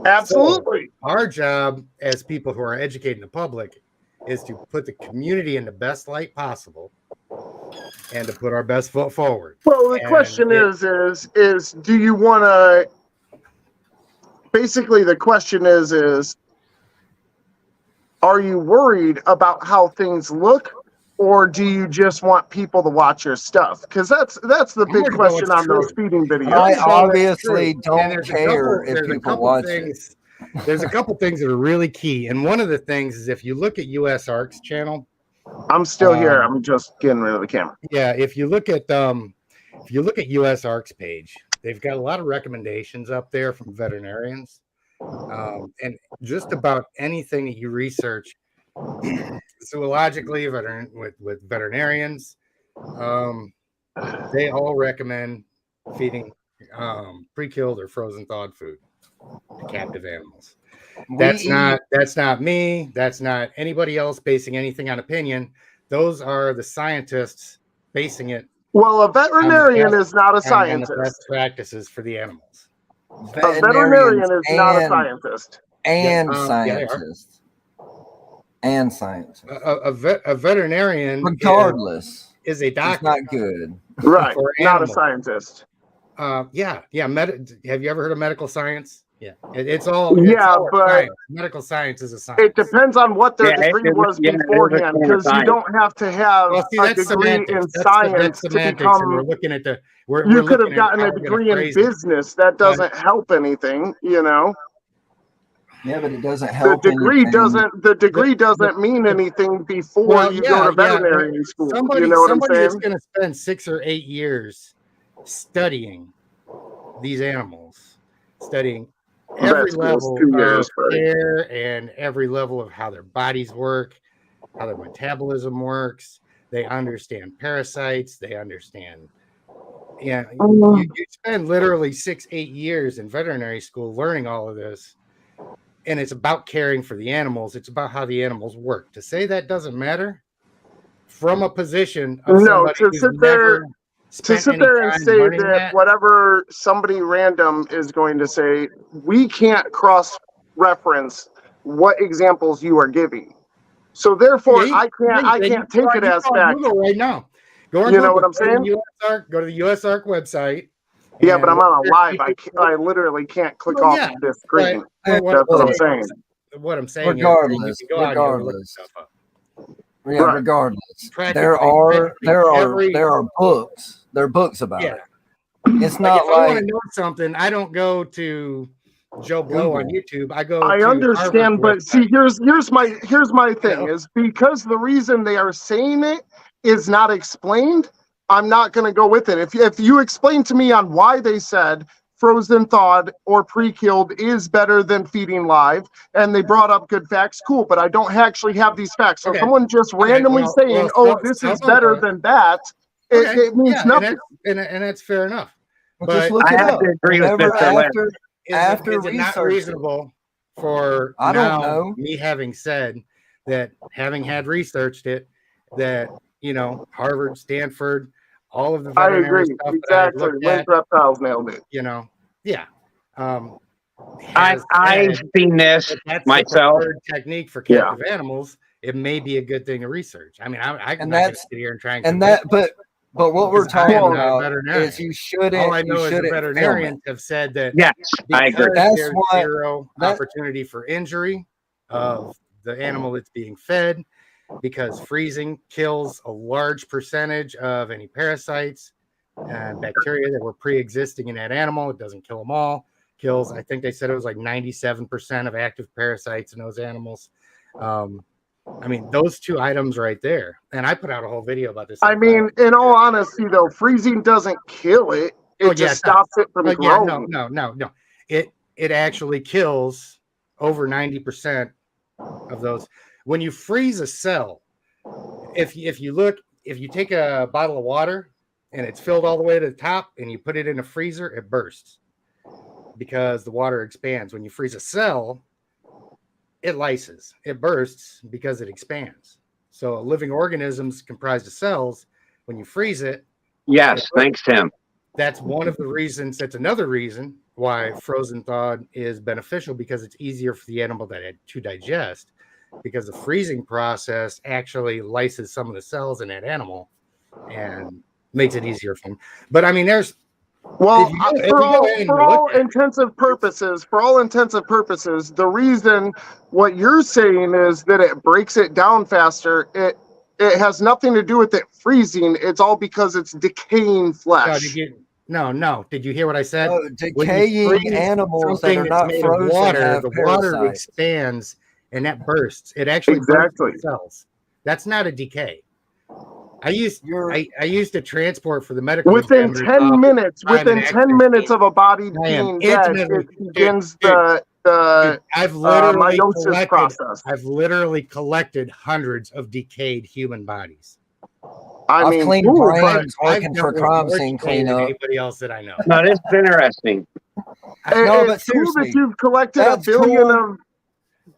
Absolutely. So our job as people who are educating the public is to put the community in the best light possible and to put our best foot forward. Well, the question is do you want to, basically the question is are you worried about how things look, or do you just want people to watch your stuff? Because that's the big question on those feeding videos. I obviously don't care if people watch it. There's a couple things that are really key, and one of the things is if you look at US Arc's channel. I'm still here. I'm just getting rid of the camera. Yeah, if you look at US Arc's page, they've got a lot of recommendations up there from veterinarians, and just about anything that you research zoologically with veterinarians, they all recommend feeding pre-killed or frozen thawed food to captive animals. That's not me. That's not anybody else basing anything on opinion. Those are the scientists basing it. Well, a veterinarian is not a scientist. And the best practices for the animals. A veterinarian is not a scientist. And scientist. And scientist. A veterinarian, regardless, is a doctor. It's not good. Right. for Not a animals. scientist. Have you ever heard of medical science? Yeah, it's Yeah, all but science. Medical science is a science. it depends on what their degree was it is a beforehand, form of because you science. don't have to have Well, see, a that's degree semantics. in That's science to semantics, and we're become. looking at the. We're You could looking have at gotten how a we're gonna degree in phrase it. business. That doesn't help anything, you know. Yeah, but it doesn't The help degree anything. doesn't. The degree doesn't mean anything before Well, you go to yeah. veterinary school. Somebody, You know what I'm somebody that's saying? going to spend 6 or 8 years studying these animals, studying every Vet school's level 2 of years, buddy. care and every level of how their bodies work, how their metabolism works. They understand parasites. They understand. Yeah, you spend literally 6-8 years in veterinary school learning all of this, and it's about caring for the animals. It's about how the animals work. To say that doesn't matter from a position of No, somebody to who's sit there never to spent sit any there and time say learning that that. whatever somebody random is going to say, we can't cross reference what examples you are giving. So therefore, Yeah, I can't take it as go on fact. Google right now. Go on You know Google. what I'm saying? Go to the USARC website. Yeah, but and I'm on a look live. at I literally can't click Well, off yeah, this screen. But That's what I'm saying. What I'm saying Regardless, is, you can go out and go look stuff up. Yeah, Right. regardless, Practically there are books. There are books about Yeah. it. It's Like not if I want like to know something, I don't go to Joe Blow on Google. YouTube. I go. I to understand, Harvard's but see, website. here's my thing know? is because the reason they are saying it is not explained. I'm not going to go with it. If you explain to me on why they said frozen, thawed, or pre-killed is better than feeding live, and they brought up good facts, cool. But I don't actually have these facts. So Okay. someone just randomly saying, "Oh, this is better than that," it means nothing. And that's fair enough. Well, just But look I it have up. to agree with Whenever Mr. Lynn. after is it not research, reasonable for I don't know. me having said that, having had researched it, that Harvard, Stanford, all of the I veterinary agree. stuff that I've Exactly. looked Lynn at, Reptiles nailed it. yeah. I've seen this that's myself. the preferred technique for captive animals. It may be a good thing to research. I mean, I'm not going to sit here and try and that, but what we're talking about is you shouldn't. All I know is the film veterinarians it. have said that Yes, I agree. because That's there's why- zero opportunity for injury of the animal that's being fed, because freezing kills a large percentage of any parasites and bacteria that were pre-existing in that animal. It doesn't kill them all. Kills, I think they said it was like 97% of active parasites in those animals. I mean, those two items right there. And I put out a whole video about this. I mean, in all honesty, though, freezing doesn't kill it. It just stops it from growing. No. It actually kills over 90% of those. When you freeze a cell, if you take a bottle of water and it's filled all the way to the top and you put it in a freezer, it bursts because the water expands. When you freeze a cell, it lyses. It bursts because it expands. So a living organism's comprised of cells. When you freeze it, yes, thanks, Tim. That's one of the reasons. That's another reason why frozen thawed is beneficial, because it's easier for the animal to digest, because the freezing process actually lyses some of the cells in that animal and makes it easier for them. But I mean, there's for all intensive purposes, the reason what you're saying is that it breaks it down faster. It has nothing to do with it freezing. It's all because it's decaying flesh. No. Did you hear what I said? Decaying animals that are not frozen have the water expands and that bursts. It actually bursts cells. That's not a decay. I used to transport for the medical within 10 minutes. Within 10 minutes of a body being dead, it begins the meiosis process. I've literally collected hundreds of decayed human bodies. I've cleaned brains working for crime scene cleanup. Anybody else that I know? No, this is interesting. No, but seriously, cool that you've collected a billion of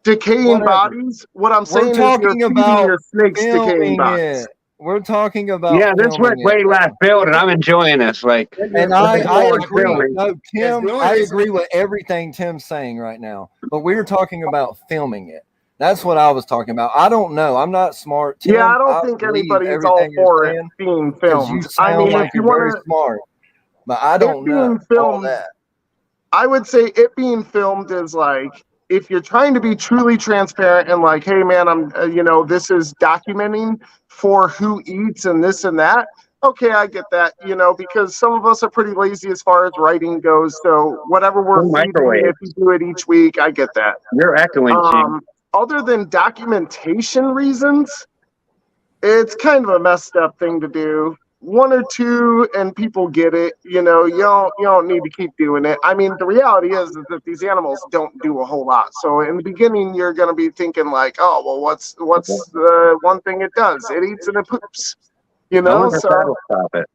decaying bodies. What I'm saying is you're feeding your snakes decaying bodies. We're talking about this went way left field, and I'm enjoying this. And I agree. No, Tim, I agree with everything Tim's saying right now. But we're talking about filming it. That's what I was talking about. I don't know. I'm not smart. Tim, Yeah, I don't think believe anybody's all everything you're for it saying, being 'cause you filmed. I sound mean, like if you you're very want to, smart, but I it don't know being all filmed, that. I would say it being filmed is like, if you're trying to be truly transparent and like, hey man, I'm, this is documenting for who eats and this and that. Okay, I get that, because some of us are pretty lazy as far as writing goes. So whatever we're Full feeding, microwave. if you do it each week, I get that. You're echoing, Shane. Other than documentation reasons, it's kind of a messed up thing to do. One or two and people get it. You don't need to keep doing it. I mean, the reality is that these animals don't do a whole lot. So in the beginning, you're going to be thinking like, oh, well, what's the one thing it does? It eats and it poops. I wonder if So that'll stop it.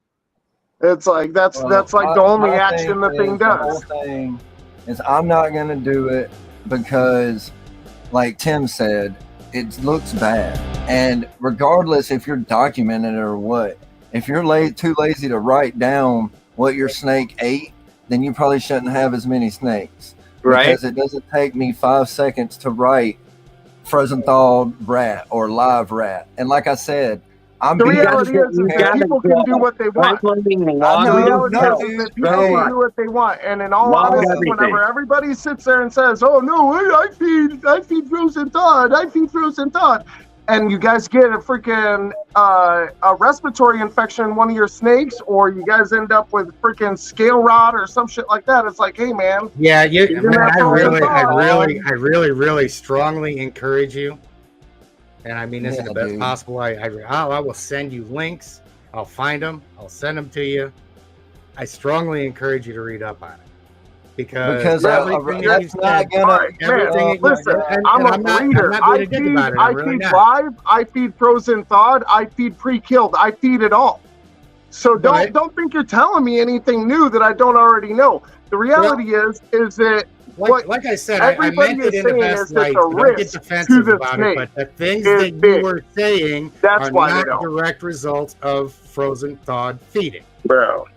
it's like that's like the only action the thing The whole does. thing is I'm not going to do it because, like Tim said, it looks bad. And regardless if you're documenting it or what, if you're too lazy to write down what your snake ate, then you probably shouldn't have as many snakes. Right. Because it doesn't take me 5 seconds to write frozen thawed rat or live rat. And like I said, The reality is that people can do what they want. The reality is that people can do what they want. And in all honesty, whenever everybody sits there and says, oh no, I feed frozen thawed, and you guys get a freaking a respiratory infection in one of your snakes, or you guys end up with freaking scale rot or some shit like that, it's like, hey man. Yeah, I really strongly encourage you. And I mean this in the best possible way. I will send you links. I'll find them. I'll send them to you. I strongly encourage you to read up on it because everything that you said, listen, I'm a breeder. I feed live. I feed frozen thawed. I feed pre-killed. I feed it all. So don't think you're telling me anything new that I don't already know. The reality is that. Like I said, I meant it in the best light. Don't get defensive about it, but the things that you were saying are not direct results of frozen thawed feeding. Bro.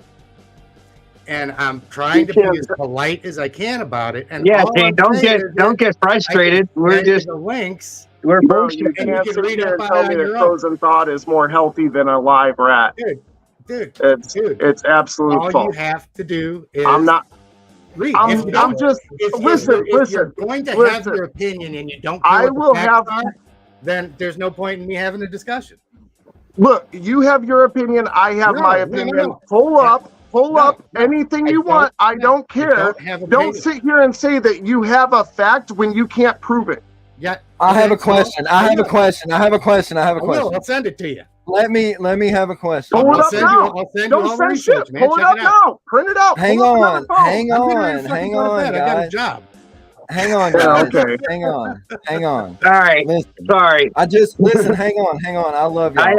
And I'm trying to be as polite as I can about it. And yeah, Jane, don't get frustrated. We're just the links. We're bullshit. You can't sit here and tell me that frozen thawed is more healthy than a live rat. Dude, it's absolute all false. You have to do is read. If you're going to have your opinion and you don't care what the facts are, then there's no point in me having a discussion. Look, you have your opinion. I have my opinion. No. Pull up anything you want. I don't care. Don't sit here and say that you have a fact when you can't prove it. Yeah. I have a question. I have a question. I'll send it to you. Let me have a question. Pull it up now. Don't send shit. Pull it up now. Print it out. Hang on, guys. Hang on, guys. Okay. Hang on. All right. Sorry. Listen. Hang on. I love you. I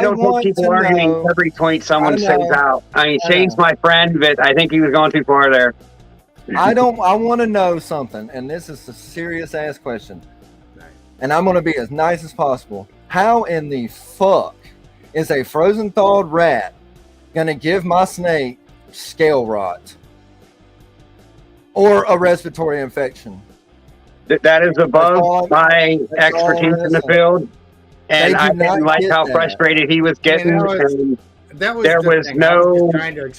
don't think people are arguing every point someone says out. I mean, Shane's my friend, but I think he was going too far there. I want to know something, and this is a serious ass question, and I'm going to be as nice as possible. How in the fuck is a frozen thawed rat going to give my snake scale rot or a respiratory infection? That is above my expertise in the field, and I didn't like how frustrated he was getting. There was no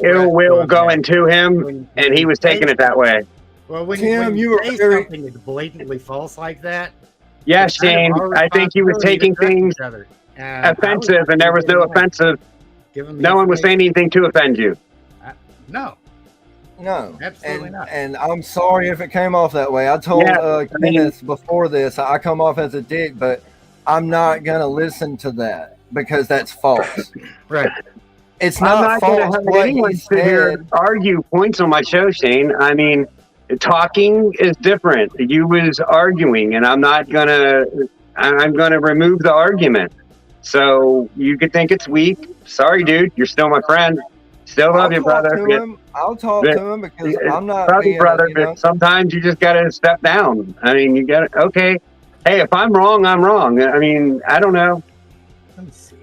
ill will going to him, and he was taking it that way. Well, when you say something that's blatantly false like that, yes, Shane, I think he was taking things offensive, and there was no offensive. No one was saying anything to offend you. No, absolutely not. And I'm sorry if it came off that way. I told Kenneth before this I come off as a dick, but I'm not gonna listen to that because that's false. Right. It's not false. I'm not gonna have anyone sit here argue points on my show, Shane. I mean, talking is different. You was arguing, and I'm gonna remove the argument. So you could think it's weak. Sorry, dude. You're still my friend. Still love you, brother. I'll talk to him because I'm not brother. But sometimes you just gotta step down. I mean, you gotta. Okay. Hey, if I'm wrong, I'm wrong. I mean, I don't know. Let me see.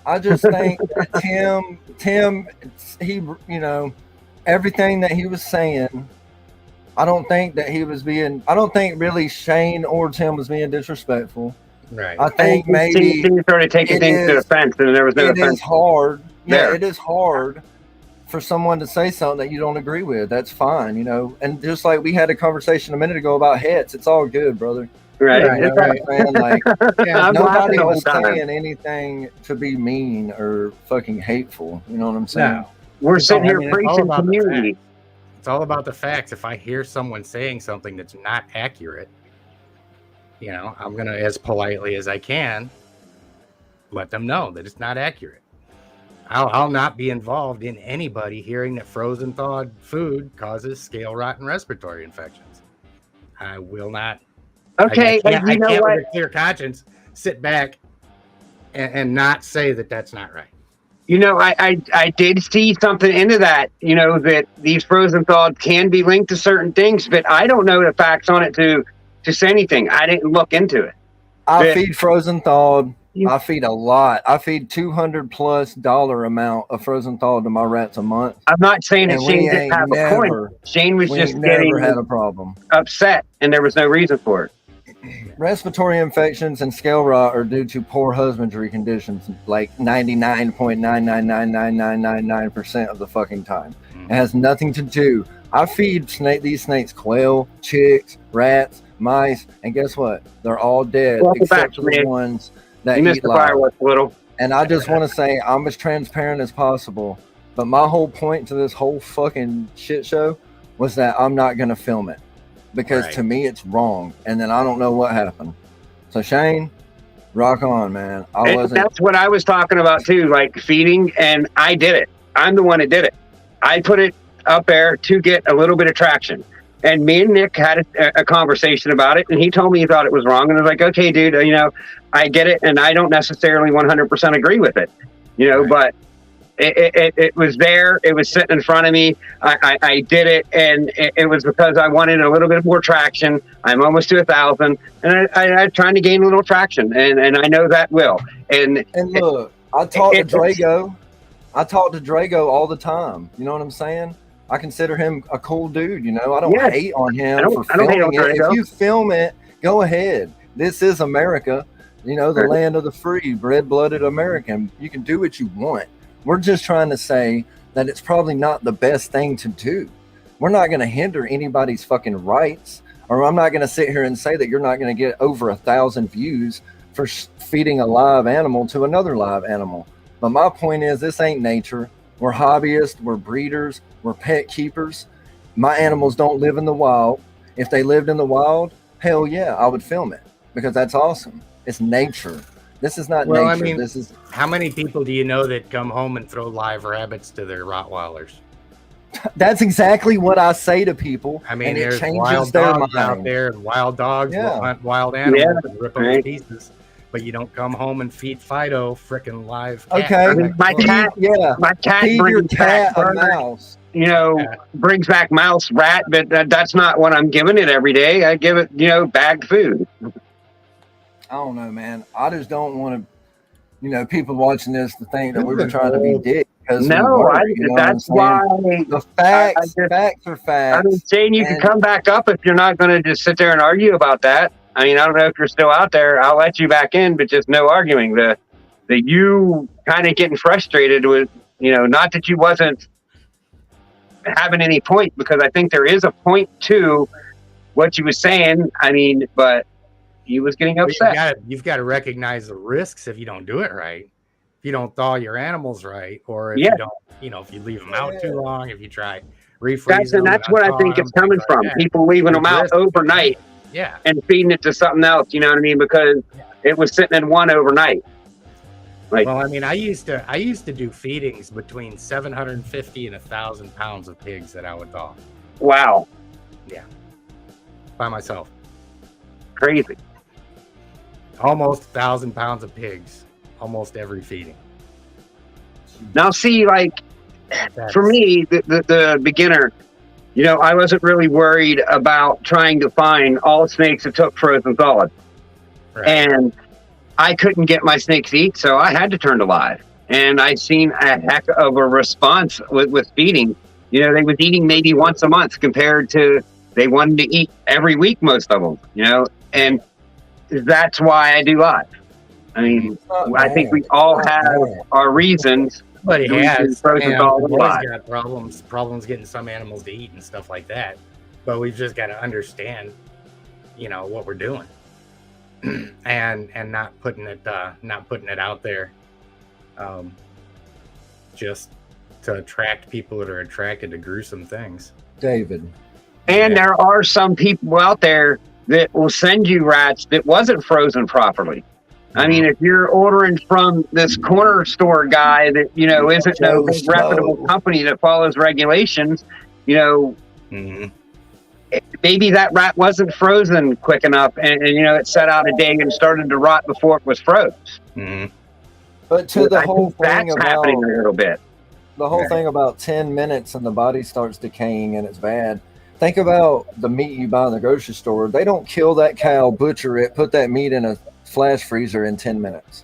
I just think that Tim, he, everything that he was saying I don't think that he was being. I don't think really Shane or Tim was being disrespectful. Right. I think maybe he started taking things to offense, and there was no it offense. is hard. Yeah, there. it is hard for someone to say something that you don't agree with. That's fine, you know. And just like we had a conversation a minute ago about hets, it's all good, brother. Right. You know what I'm saying? Like, Yeah, I'm nobody laughing the was whole time. saying anything to be mean or fucking hateful. You know what I'm saying? No. We're It's sitting all- I here mean, it's all preaching about the community. It's all about the facts. If I hear someone saying something that's not accurate, you know, I'm gonna, as politely as I can, let them know that it's not accurate. I'll not be involved in anybody hearing that frozen thawed food causes scale rot and respiratory infections. I will not. Okay, I and you know can't what? with a clear conscience sit back and not say that that's not right. You know, I did see something into that, you know, that these frozen thawed can be linked to certain things, but I don't know the facts on it to say anything. I didn't look into it. I But- feed frozen thawed. You- I feed a lot. I feed $200+ amount of frozen thawed to my rats a month. I'm not saying that And Shane we didn't ain't have a point. never, Shane was we just ain't never getting had a problem. upset, and there was no reason for it. Respiratory infections and scale rot are due to poor husbandry conditions, like 99.9999999% of the fucking time. It has nothing to do. I feed these snakes quail, chicks, rats, mice, and guess what? They're all dead Welcome except back, for the man. ones that You missed eat the live. fireworks a little. And I just want to say I'm as transparent as possible. But my whole point to this whole fucking shit show was that I'm not going to film it because Right. to me it's wrong. And then I don't know what happened. So Shane, rock on, man. And that's what I was talking about too, like feeding, and I did it. I'm the one that did it. I put it up there to get a little bit of traction. And me and Nick had a conversation about it, and he told me he thought it was wrong. And I was like, okay, dude, you know, I get it, and I don't necessarily 100% agree with it, you know, Right. but it was there. It was sitting in front of me. I did it, and it was because I wanted a little bit more traction. I'm almost to 1,000, and I'm trying to gain a little traction, and I know that will. And look, I talk to it- Drago. I talk to Drago all the time. You know what I'm saying? I consider him a cool dude. You know, I don't Yes. hate on him I don't- for I don't hate filming on it. Drago. If you film it, go ahead. This is America. You know, the Sure. land of the free, red-blooded American. You can do what you want. We're just trying to say that it's probably not the best thing to do. We're not going to hinder anybody's fucking rights, or I'm not going to sit here and say that you're not going to get over 1,000 views for feeding a live animal to another live animal. But my point is, this ain't nature. We're hobbyists, we're breeders, we're pet keepers. My animals don't live in the wild. If they lived in the wild, hell yeah, I would film it because that's awesome. It's nature. This is not Well, I nature. mean, This is How many people do you know that come home and throw live rabbits to their Rottweilers? that's exactly what I say to people. I mean, and it there's changes wild their dogs out mind. there, and wild dogs Yeah. will hunt wild animals and rip them right. to pieces. But you don't come home and feed Fido frickin' live cat. Okay. I mean, my Feed- cat, yeah. my cat Feed your brings back cat a bird, mouse. you know, Yeah. brings back mouse, rat, but that's not what I'm giving it every day. I give it, you know, bagged food. I don't know, man. I just don't want to, you know, people watching this to think that we were trying to be dick. Because No, what that's I'm saying? why. The facts, I just- facts are I facts. mean, Shane, you can And- come back up if you're not going to just sit there and argue about that. I mean, I don't know if you're still out there. I'll let you back in, but just no arguing. The you kind of getting frustrated with, you know, not that you wasn't having any point, because I think there is a point to what you was saying. I mean, but you was getting But upset. you've got to recognize the risks if you don't do it right. If you don't thaw your animals right, or if Yeah. you don't, you know, if you leave them out too long, if you try refreezing them, That's what I unthaw think them, it's coming things like from. that. People leaving them out Risk. overnight Yeah. and feeding it to something else. You know what I mean? Because it was sitting in one overnight. Like, Well, I mean, I used to do feedings between 750 and 1,000 pounds of pigs that I would thaw wow, by myself. crazy. Almost 1,000 pounds of pigs, almost every feeding. Now, see, like, That's- for me, the beginner, you know, I wasn't really worried about trying to find all snakes that took frozen solid. right. And I couldn't get my snakes to eat, so I had to turn to live. And I seen a heck of a response with feeding. You know, they was eating maybe once a month compared to they wanted to eat every week, most of them, you know, and that's why I do live. I mean, I think we all have our reasons. But it has. We've always got problems getting some animals to eat and stuff like that. But we've just got to understand, you know, what we're doing, and not putting it out there, just to attract people that are attracted to gruesome things. David. And there are some people out there that will send you rats that wasn't frozen properly. I mean, if you're ordering from this corner store guy that, you know, isn't no reputable company that follows regulations, you know, maybe that rat wasn't frozen quick enough and, you know, it sat out a day and started to rot before it was froze. But to the whole thing that's about happening a little bit. The whole thing about 10 minutes and the body starts decaying and it's bad. Think about the meat you buy in the grocery store. They don't kill that cow, butcher it, put that meat in a flash freezer in 10 minutes.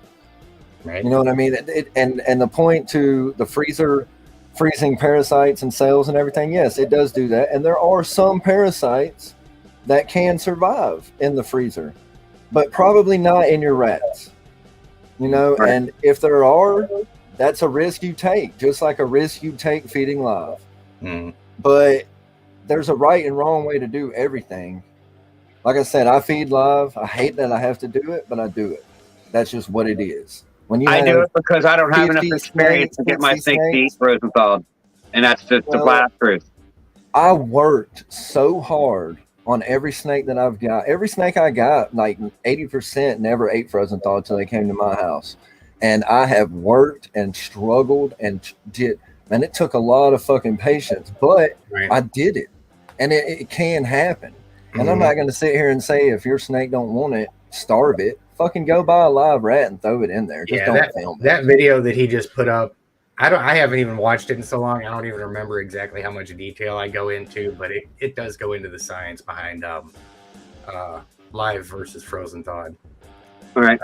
Right. You know what I mean? And the point to the freezing parasites and cells and everything, yes, it does do that. And there are some parasites that can survive in the freezer, but probably not in your rats. You know, Right. And if there are, that's a risk you take, just like a risk you take feeding live. But there's a right and wrong way to do everything. Like I said, I feed live. I hate that I have to do it, but I do it. That's just what it is. When I do it because I don't have enough experience to get my snakes to eat frozen thawed. And that's just the flat truth. I worked so hard on every snake that I've got. Every snake I got, like 80% never ate frozen thawed until they came to my house. And I have worked and struggled and did, man, it took a lot of fucking patience, but I did it. And it can happen. And I'm not going to sit here and say, if your snake don't want it, starve it. Fucking go buy a live rat and throw it in there. Just don't film it. That video that he just put up, I haven't even watched it in so long. I don't even remember exactly how much detail I go into, but it does go into the science behind live versus frozen thawed. All right.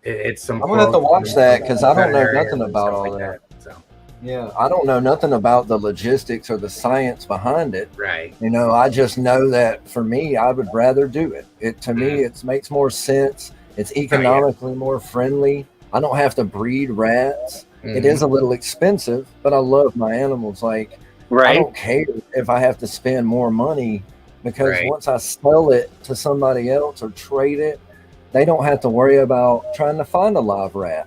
It's some. I'm gonna have to watch that because I don't know nothing about all that. So. Yeah, I don't know nothing about the logistics or the science behind it. Right. You know, I just know that for me, I would rather do it. To me, it makes more sense. It's economically more friendly. I don't have to breed rats. It is a little expensive, but I love my animals. Like, I don't care if I have to spend more money because once I sell it to somebody else or trade it, they don't have to worry about trying to find a live rat.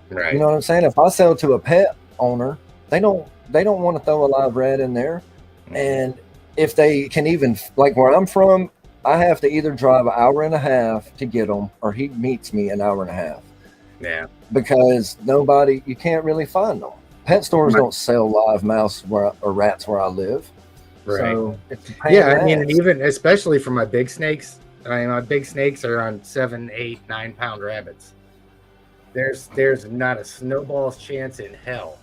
Right. You know what I'm saying? If I sell to a pet owner, they don't want to throw a live rat in there. And if they can even, like where I'm from, I have to either drive an hour and a half to get them or he meets me an hour and a half. Yeah. Because you can't really find them. Pet stores don't sell live mouse or rats where I live. Right. So it's I mean, even especially for my big snakes. I mean, my big snakes are on 7, 8, 9 pound rabbits. There's not a snowball's chance in hell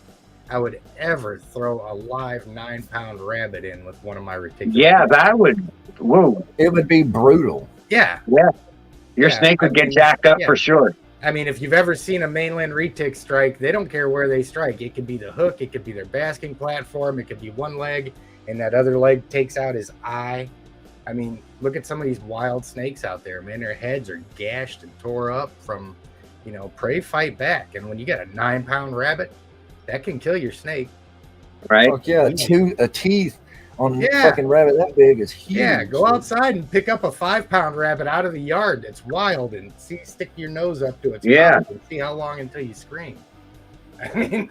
I would ever throw a live 9 pound rabbit in with one of my reticulars. Yeah, that would. Whoa. It would be brutal. Yeah. Yeah. Your snake would get jacked up for sure. I mean, if you've ever seen a mainland retic strike, they don't care where they strike. It could be the hook, it could be their basking platform, it could be one leg, and that other leg takes out his eye. I mean, look at some of these wild snakes out there, man. Their heads are gashed and tore up from, prey fight back. And when you got a 9 pound rabbit, that can kill your snake. Right? Fuck yeah, a teeth on a fucking rabbit that big is huge. Yeah, go outside and pick up a 5 pound rabbit out of the yard that's wild and stick your nose up to its mouth and see how long until you scream. I mean,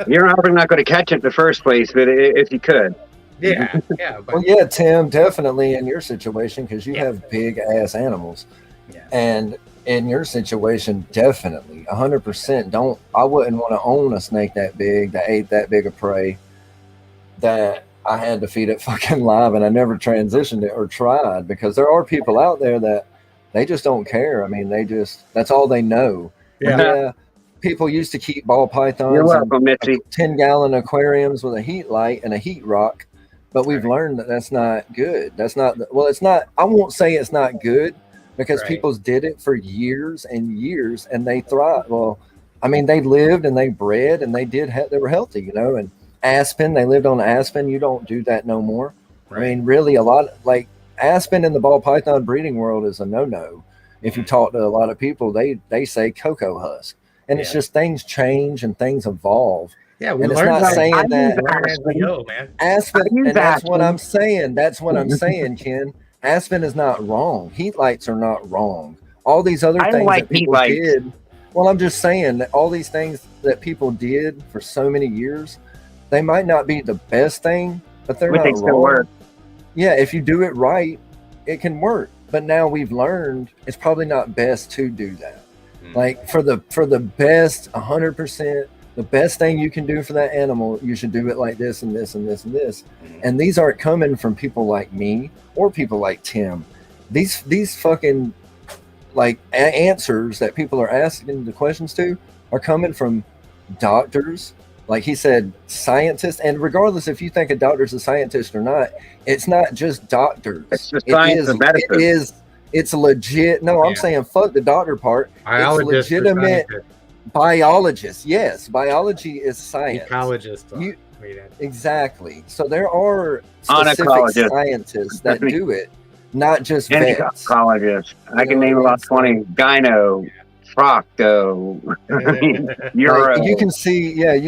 you're probably not going to catch it in the first place, but if you could. Yeah. Well, yeah, Tim, definitely in your situation because you have big ass animals. Yeah. And in your situation, definitely 100%. I wouldn't want to own a snake that big that ate that big of prey that I had to feed it fucking live, and I never transitioned it or tried because there are people out there that they just don't care. I mean, that's all they know. Yeah. People used to keep ball pythons. You're welcome, Mitzi. 10-gallon aquariums with a heat light and a heat rock. But we've learned that that's not good. It's not, I won't say it's not good because people did it for years and years and they thrived. Well, I mean, they lived and they bred and they were healthy, and aspen, they lived on aspen. You don't do that no more. Right. I mean, really a lot, like aspen in the ball python breeding world is a no-no. If you talk to a lot of people, they say cocoa husk, and it's just things change and things evolve. Yeah, we and it's learned not saying that as we go, man. aspen, and that's what I'm saying. That's what I'm saying, Ken. Aspen is not wrong. Heat lights are not wrong. All these other things that people did. Well, I'm just saying that all these things that people did for so many years, they might not be the best thing, but they're not wrong. Yeah, if you do it right, it can work. But now we've learned it's probably not best to do that. Like for the best 100%, the best thing you can do for that animal, you should do it like this and this and this and this. And these aren't coming from people like me or people like Tim. These fucking like answers that people are asking the questions to are coming from doctors. Like he said, scientists. And regardless if you think a doctor's a scientist or not, it's not just doctors. It's just science and medicine. It's legit. No, I'm saying fuck the doctor part. It's legitimate biologists. Yes, biology is science. Ecologists. Exactly. So there are specific scientists that do it, not just vets. Ecologists. I can name about 20. Gyno, Procto, Euro. Like, you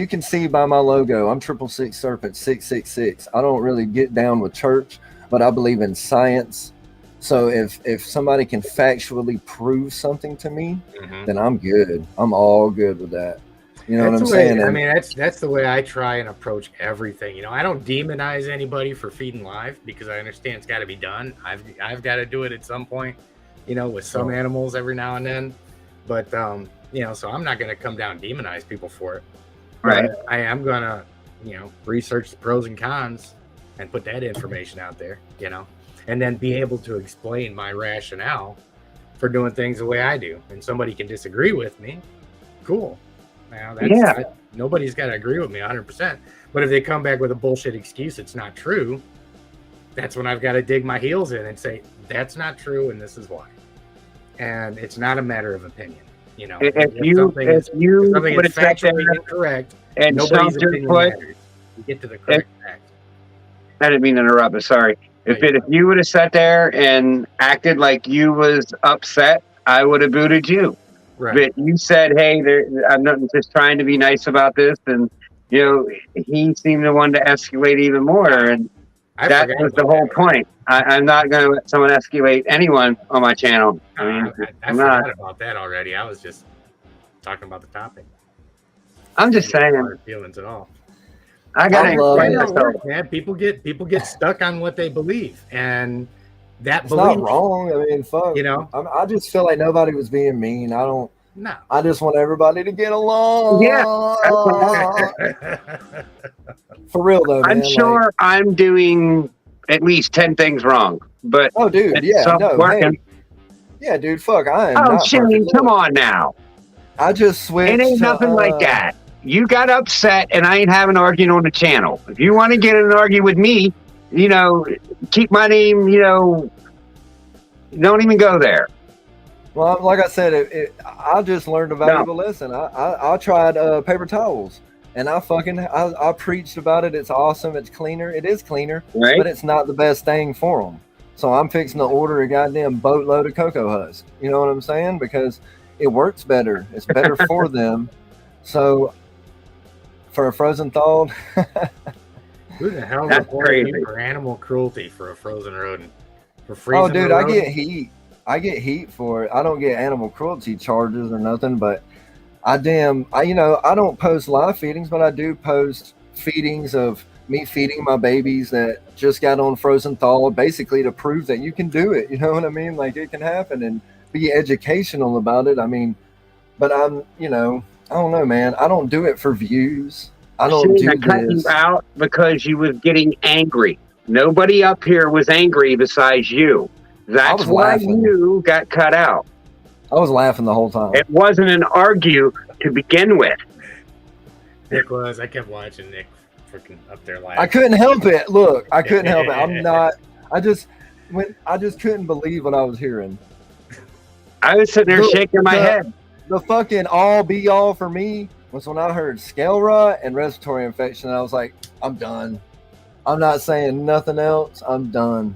can see by my logo, I'm 666 Serpent 666. I don't really get down with church, but I believe in science. So if somebody can factually prove something to me, then I'm good. I'm all good with that. You know what I'm saying? I mean, that's the way I try and approach everything. You know, I don't demonize anybody for feeding live because I understand it's got to be done. I've got to do it at some point, you know, with some animals every now and then. But, you know, so I'm not going to come down and demonize people for it. Right. But I am going to, you know, research the pros and cons and put that information out there, you know, and then be able to explain my rationale for doing things the way I do. And somebody can disagree with me. Cool. Now, nobody's got to agree with me 100%. But if they come back with a bullshit excuse, it's not true. That's when I've got to dig my heels in and say, that's not true. And this is why. And it's not a matter of opinion. You know, if something is factually incorrect, and nobody's opinion matters. You get to the correct fact. I didn't mean to interrupt, but sorry. If you would have sat there and acted like you was upset, I would have booted you. Right. But you said, "Hey, I'm not just trying to be nice about this," and you know he seemed to want to escalate even more, and that was the whole point. I'm not going to let someone escalate anyone on my channel. I mean, I forgot about that already. I was just talking about the topic. I'm just saying. Feelings at all. I got to man. People get stuck on what they believe, and it's not wrong. I mean, fuck. You know, I just feel like nobody was being mean. No. I just want everybody to get along. Yeah. For real though, man. I'm sure I'm doing at least 10 things wrong, but dude, working. Yeah, dude, fuck. I am. Oh, Shane, come on now. I just switched. It ain't nothing like that. You got upset, and I ain't having an argument on the channel. If you want to get in an argument with me, you know, keep my name, you know, don't even go there. Well, like I said, I just learned a valuable lesson. I tried paper towels, and I preached about it. It's awesome. It's cleaner. It is cleaner, right? But it's not the best thing for them. So I'm fixing to order a goddamn boatload of cocoa husk. You know what I'm saying? Because it works better. It's better for them. So for a frozen thawed. Who the hell reported you for animal cruelty for a frozen rodent? For freezing dude, I get heat. I get heat for it. I don't get animal cruelty charges or nothing, but I don't post live feedings, but I do post feedings of me feeding my babies that just got on frozen thaw, basically to prove that you can do it. You know what I mean? Like it can happen, and be educational about it. I mean, but I don't know, man. I don't do it for views. I don't do this. I cut you out because you was getting angry. Nobody up here was angry besides you. That's why you got cut out. I was laughing the whole time. It wasn't an argue to begin with. Nick was. I kept watching Nick freaking up there laughing. I couldn't help it. Look, I couldn't help it. I just couldn't believe what I was hearing. I was sitting there shaking my head. The fucking all be all for me was when I heard scale rot and respiratory infection. I was like, I'm done. I'm not saying nothing else. I'm done.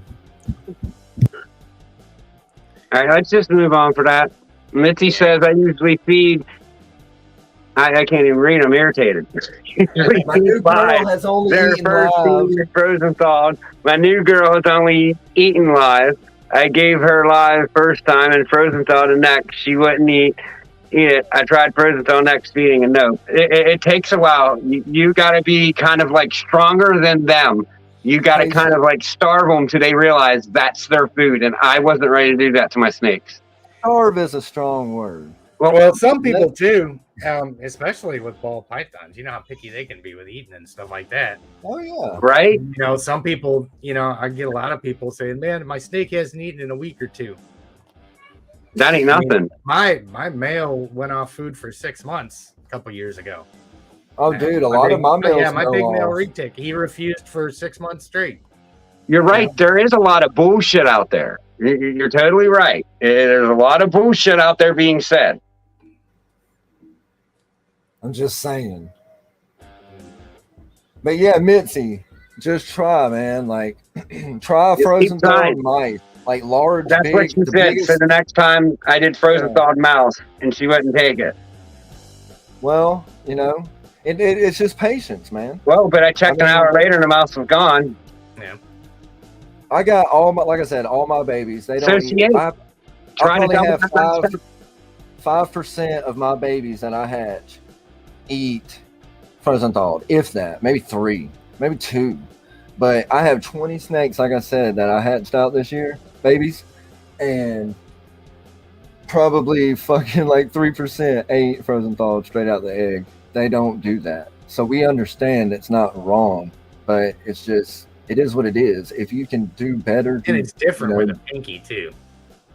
All right, let's just move on for that. Mitzi says I usually feed. I can't even read. I'm irritated. Usually My feed new girl live. has only Their eaten first live. feed is frozen thawed. My new girl has only eaten live. I gave her live first time and frozen thawed the next. She wouldn't eat it. I tried frozen thawed next feeding and no. It takes a while. You got to be kind of like stronger than them. You got to kind of like starve them till they realize that's their food. And I wasn't ready to do that to my snakes. Starve is a strong word. Well, some people too, especially with ball pythons. You know how picky they can be with eating and stuff like that. Oh yeah, right. You know, some people. You know, I get a lot of people saying, "Man, my snake hasn't eaten in a week or two." That ain't nothing. I mean, my male went off food for 6 months a couple years ago. Oh, dude, a lot of my males. Yeah, my big male retic. He refused for 6 months straight. You're right. There is a lot of bullshit out there. You're totally right. There's a lot of bullshit out there being said. I'm just saying. But yeah, Mitzi, just try, man. Like, try frozen thawed mice, like large. That's big, what she said. biggest... So the next time I did frozen thawed mouse, and she wouldn't take it. Well, you know, it's just patience, man. Well, but I checked an hour later, and the mouse was gone. Yeah. I got all my, like I said, all my babies. They don't. So she ate. I probably have 5% of my babies that I hatch eat frozen thawed, if that, maybe 3, maybe 2. But I have 20 snakes, like I said, that I hatched out this year, babies, and probably fucking like 3% ate frozen thawed straight out the egg. They don't do that. So we understand it's not wrong, but it's just, it is what it is. If you can do better. And it's different with a pinky too.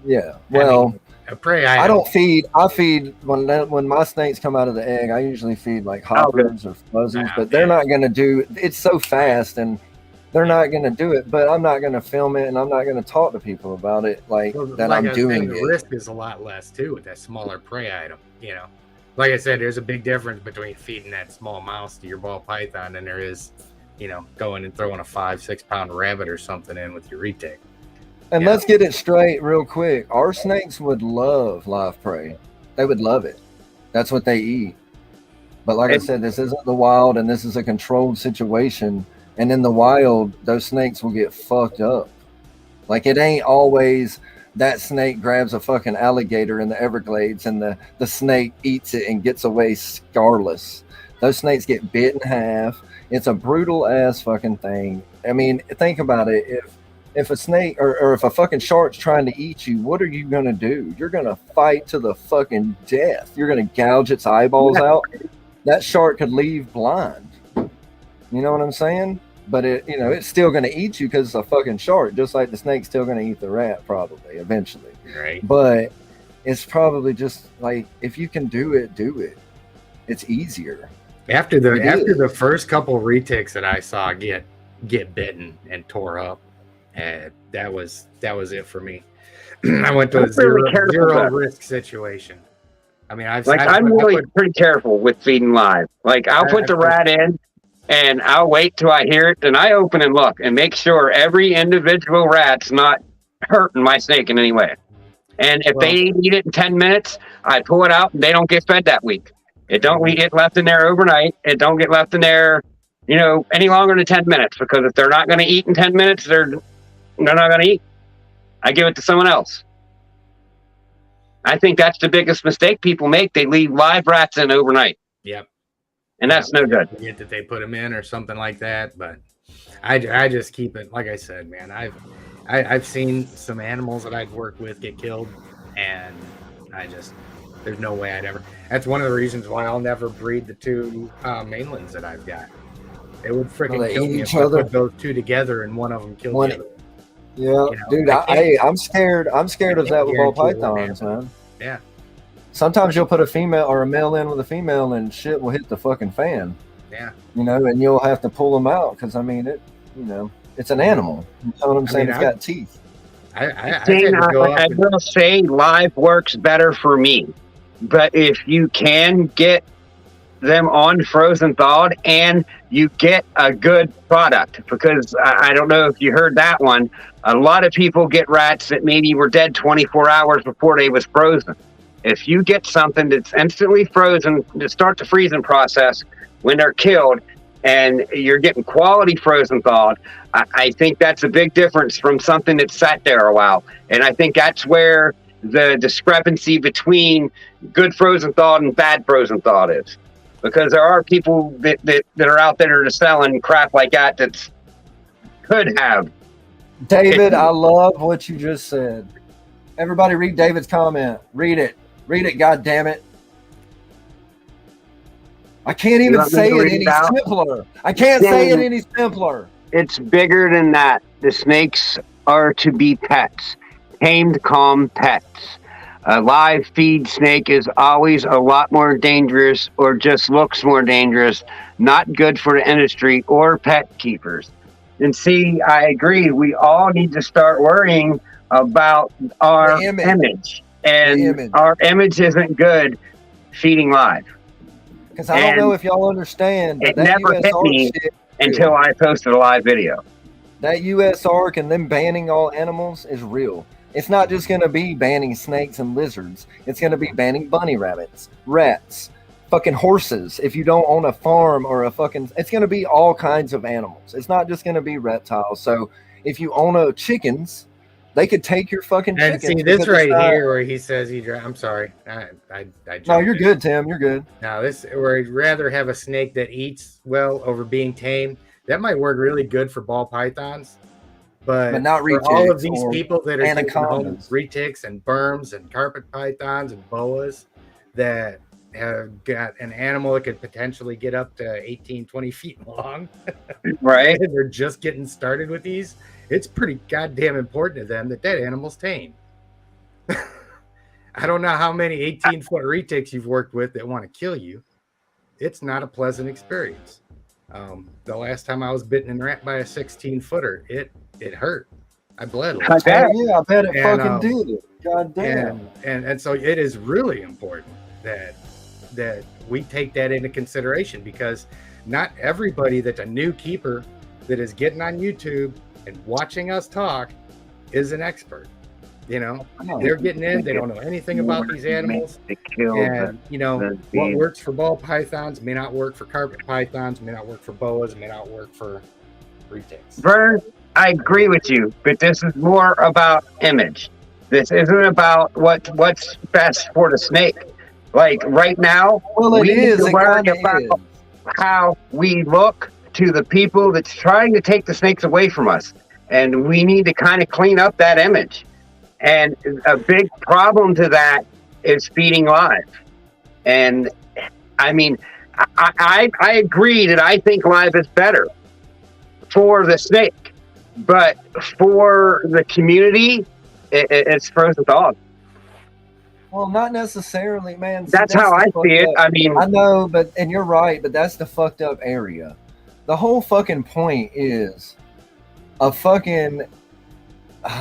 Yeah. Well, I mean, a prey I don't feed. I feed when my snakes come out of the egg. I usually feed like hoppers or fuzzies, but they're not going to do. It's so fast, and they're not going to do it. But I'm not going to film it, and I'm not going to talk to people about it like that. I'm doing it. The risk is a lot less too with that smaller prey item. You know, like I said, there's a big difference between feeding that small mouse to your ball python than there is, you know, going and throwing a 5-6 pound rabbit or something in with your retic. And let's get it straight real quick. Our snakes would love live prey. They would love it. That's what they eat. But like I said, this isn't the wild, and this is a controlled situation. And in the wild, those snakes will get fucked up. Like, it ain't always that snake grabs a fucking alligator in the Everglades and the snake eats it and gets away scarless. Those snakes get bit in half. It's a brutal ass fucking thing. I mean, think about it. If a snake or if a fucking shark's trying to eat you, what are you going to do? You're going to fight to the fucking death. You're going to gouge its eyeballs out. That shark could leave blind. You know what I'm saying? But it's still going to eat you because it's a fucking shark, just like the snake's still going to eat the rat probably eventually. Right. But it's probably just like, if you can do it, do it. It's easier. After the first couple retics that I saw get bitten and tore up, that was it for me. I went to a zero risk situation. I mean, I'm really pretty careful with feeding live. Like, I'll put the rat in, and I'll wait till I hear it, and I open and look and make sure every individual rat's not hurting my snake in any way. And if they eat it in 10 minutes, I pull it out, and they don't get fed that week. It don't get left in there overnight. It don't get left in there, any longer than 10 minutes, because if they're not going to eat in 10 minutes, they're not going to eat. I give it to someone else. I think that's the biggest mistake people make. They leave live rats in overnight. Yep. And that's no good. Forget that they put them in or something like that. But I just keep it, like I said, man, I've seen some animals that I've worked with get killed, and there's no way I'd ever. That's one of the reasons why I'll never breed the 2 mainlands that I've got. They would freaking kill me if I put those 2 together and one of them killed the other. Yeah, dude, I'm scared. I'm scared of that with ball pythons, man. Yeah. Sometimes you'll put a female or a male in with a female, and shit will hit the fucking fan. Yeah. And you'll have to pull them out because, I mean, it's an animal. You know what I'm saying? It's got teeth. I will say live works better for me. But if you can get them on frozen thawed, and you get a good product. Because I don't know if you heard that one. A lot of people get rats that maybe were dead 24 hours before they was frozen. If you get something that's instantly frozen to start the freezing process when they're killed, and you're getting quality frozen thawed, I think that's a big difference from something that sat there a while. And I think that's where the discrepancy between good frozen thawed and bad frozen thawed is. Because there are people that are out there that are selling crap like that that could have. David, I love what you just said. Everybody read David's comment. Read it. Read it, God damn it. I can't even say it any simpler. I can't say it any simpler. It's bigger than that. The snakes are to be pets. Tamed, calm pets. A live feed snake is always a lot more dangerous, or just looks more dangerous. Not good for the industry or pet keepers. And see, I agree. We all need to start worrying about our image. And our image isn't good feeding live. Because I don't know if y'all understand. It never hit me until I posted a live video. That US ARC and them banning all animals is real. It's not just going to be banning snakes and lizards. It's going to be banning bunny rabbits, rats, fucking horses. If you don't own a farm or it's going to be all kinds of animals. It's not just going to be reptiles. So if you own chickens, they could take your fucking chickens. And see this right here where he says I'm sorry. I no, you're good, Tim. You're good. Now this where I'd rather have a snake that eats well over being tamed. That might work really good for ball pythons. But not for all of these people that are anacondas, retics and berms and carpet pythons and boas that have got an animal that could potentially get up to 18, 20 feet long. Right. And they're just getting started with these. It's pretty goddamn important to them that animal's tame. I don't know how many 18-foot retics you've worked with that want to kill you. It's not a pleasant experience. The last time I was bitten and wrapped by a 16-footer, it hurt. I bled. I bet it fucking did. God damn. And so it is really important that we take that into consideration, because not everybody that's a new keeper that is getting on YouTube and watching us talk is an expert. You know, they're getting in, they don't know anything about these animals. And, you know, what works for ball pythons may not work for carpet pythons, may not work for boas, may not work for retics. Vern, I agree with you, but this is more about image. This isn't about what's best for the snake. Like right now, we need to worry about how we look to the people that's trying to take the snakes away from us. And we need to kind of clean up that image. And a big problem to that is feeding live. And I mean, I agree that I think live is better for the snake, but for the community, it's frozen thawed. Well, not necessarily, man. That's how I see it. I mean, I know, and you're right, but that's the fucked up area. The whole fucking point is a fucking,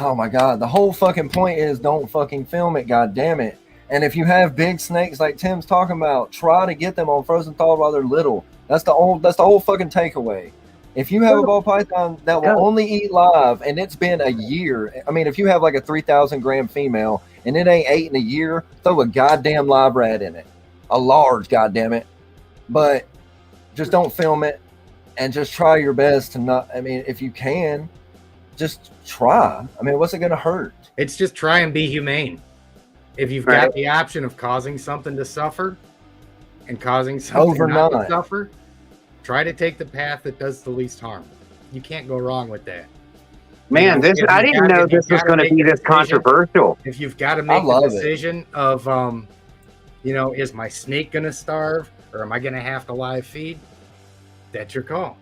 oh my God, the whole fucking point is don't fucking film it, God damn it. And if you have big snakes like Tim's talking about, try to get them on frozen thawed while they're little. That's the whole fucking takeaway. If you have a ball python that will only eat live and it's been a year, I mean, if you have like a 3,000 gram female and it ain't ate in a year, throw a goddamn live rat in it. A large, goddamn it. But just don't film it and just try your best to not, I mean, if you can, just try. I mean, what's it going to hurt? It's just try and be humane. If you've got the option of causing something to suffer and causing something not to suffer, try to take the path that does the least harm. You can't go wrong with that. Man, I didn't know this was going to be this controversial. If you've got to make the decision of, you know, is my snake going to starve or am I going to have to live feed? That's your call.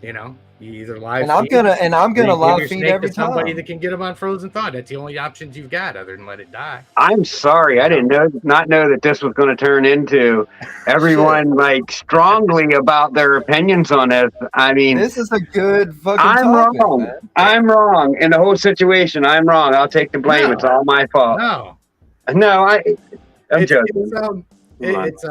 You know, you either live feed. I'm gonna live feed every time. Somebody that can get them on frozen thawed. That's the only options you've got, other than let it die. I'm sorry, I didn't not know that this was going to turn into everyone like strongly about their opinions on this. I mean, this is a good fucking. Wrong. Man. I'm wrong in the whole situation. I'm wrong. I'll take the blame. It's all my fault. No, I'm joking. It's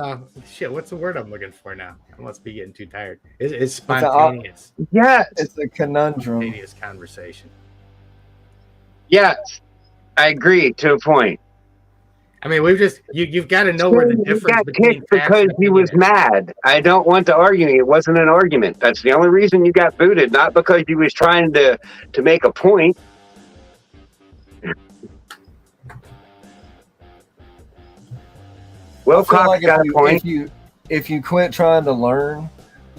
shit. What's the word I'm looking for now? I must be getting too tired. It's spontaneous. Yes. It's a conundrum. Spontaneous conversation. Yes. I agree to a point. I mean, we've just you've got to know where the difference got between kicked because he was mad. I don't want to argue. It wasn't an argument. That's the only reason you got booted, not because he was trying to make a point. Wilcox like got a point. If you quit trying to learn,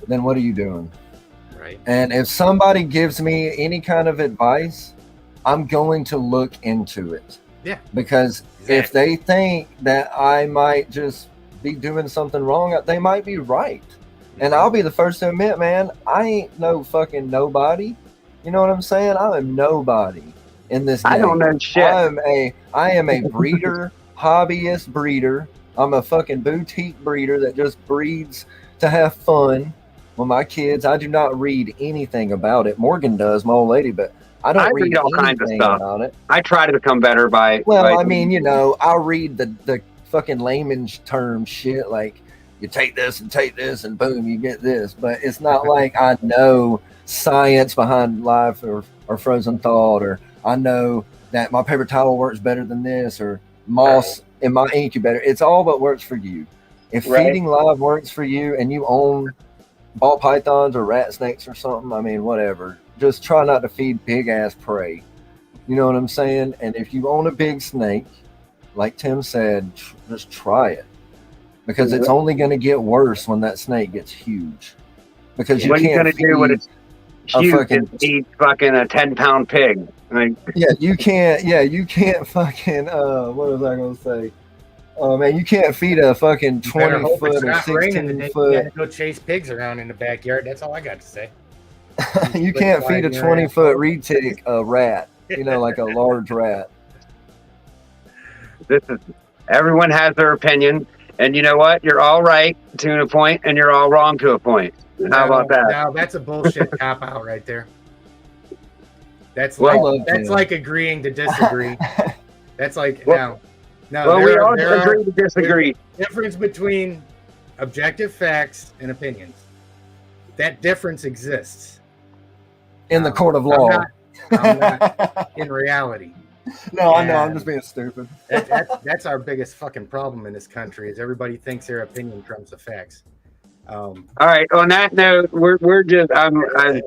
then what are you doing? Right. And if somebody gives me any kind of advice, I'm going to look into it. Yeah. Because if they think that I might just be doing something wrong, they might be right. And I'll be the first to admit, man, I ain't no fucking nobody. You know what I'm saying? I am nobody in this game. I don't know shit. I am a breeder, hobbyist breeder. I'm a fucking boutique breeder that just breeds to have fun with my kids. I do not read anything about it. Morgan does, my old lady, but I don't read all kinds of stuff about it. I try to become better by. I mean, you know, I'll read the fucking layman's term shit like you take this and boom, you get this. But it's not like I know science behind life or frozen thought, or I know that my paper towel works better than this, or moss in my incubator. It's all what works for you. If feeding live works for you and you own ball pythons or rat snakes or something, I mean, whatever. Just try not to feed big ass prey. You know what I'm saying? And if you own a big snake, like Tim said, just try it. Because it's only going to get worse when that snake gets huge. Because you can't feed when it's huge and eat fucking a 10-pound pig. Like, you can't fucking what was I gonna say? Oh man, you can't feed a fucking 20 foot or 16 foot. You gotta go chase pigs around in the backyard. That's all I got to say. You can't feed a 20-foot retic a rat, you know, like a large rat. Everyone has their opinion, and you know what? You're all right to a point, and you're all wrong to a point. How about that? Now that's a bullshit cop out right there. That's like agreeing to disagree. That's like we all agree to disagree. Difference between objective facts and opinions. That difference exists in the court of law. I'm not in reality. No, I know. I'm just being stupid. That's our biggest fucking problem in this country. Is everybody thinks their opinion trumps the facts. All right. On that note, we're just I'm going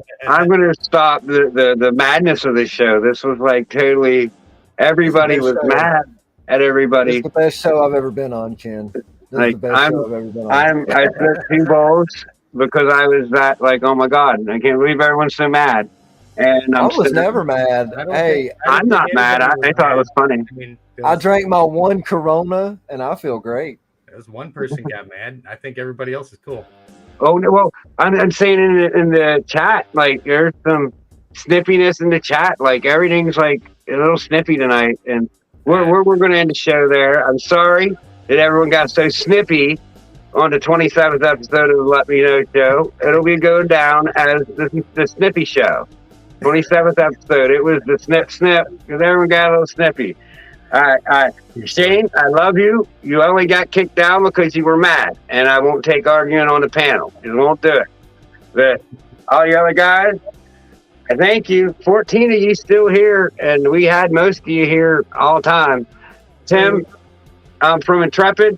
to stop the madness of this show. This was like totally everybody was mad at everybody. It's the best show I've ever been on, Ken. This is the best show I've ever been on. I took 2 bowls because I was that like, oh my god, I can't believe everyone's so mad. And I was never mad. I'm not mad. I thought it was funny. I drank my 1 Corona and I feel great. As one person got mad, I think everybody else is cool. Oh no! Well, I'm saying in the chat, like there's some snippiness in the chat. Like everything's like a little snippy tonight, and we're going to end the show there. I'm sorry that everyone got so snippy on the 27th episode of the Let Me Know show. It'll be going down as the snippy show. 27th episode. It was the snip because everyone got a little snippy. All right. Shane, I love you. You only got kicked down because you were mad, and I won't take arguing on the panel. You won't do it. But all the other guys, I thank you. 14 of you still here, and we had most of you here all the time. Tim, from Intrepid,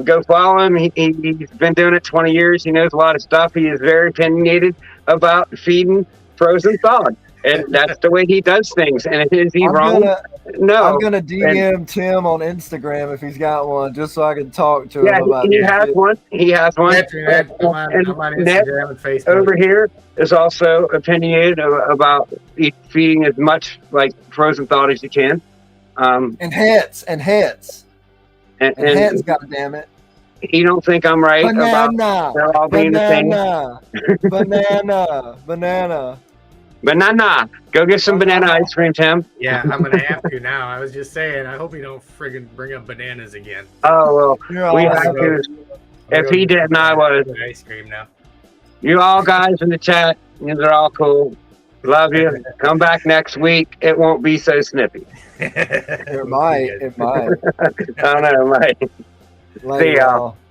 go follow him. He's been doing it 20 years. He knows a lot of stuff. He is very opinionated about feeding frozen thawed. And that's the way he does things. And is he wrong? No. I'm going to DM Tim on Instagram if he's got one, just so I can talk to him about it. He has one. He has one. I'm on Instagram and Facebook. Over here is also opinionated about feeding as much like frozen thawed as you can. And heads. And heads, goddammit. You don't think I'm right about they're all being the same? Banana. Go get some banana ice cream, Tim. Yeah, I'm going to have to now. I was just saying, I hope you don't friggin' bring up bananas again. Oh, well, we have to. If he didn't, I was. Ice cream now. You all guys in the chat, they're all cool. Love you. Come back next week. It won't be so snippy. It might. I don't know, it might. Later, See ya. y'all.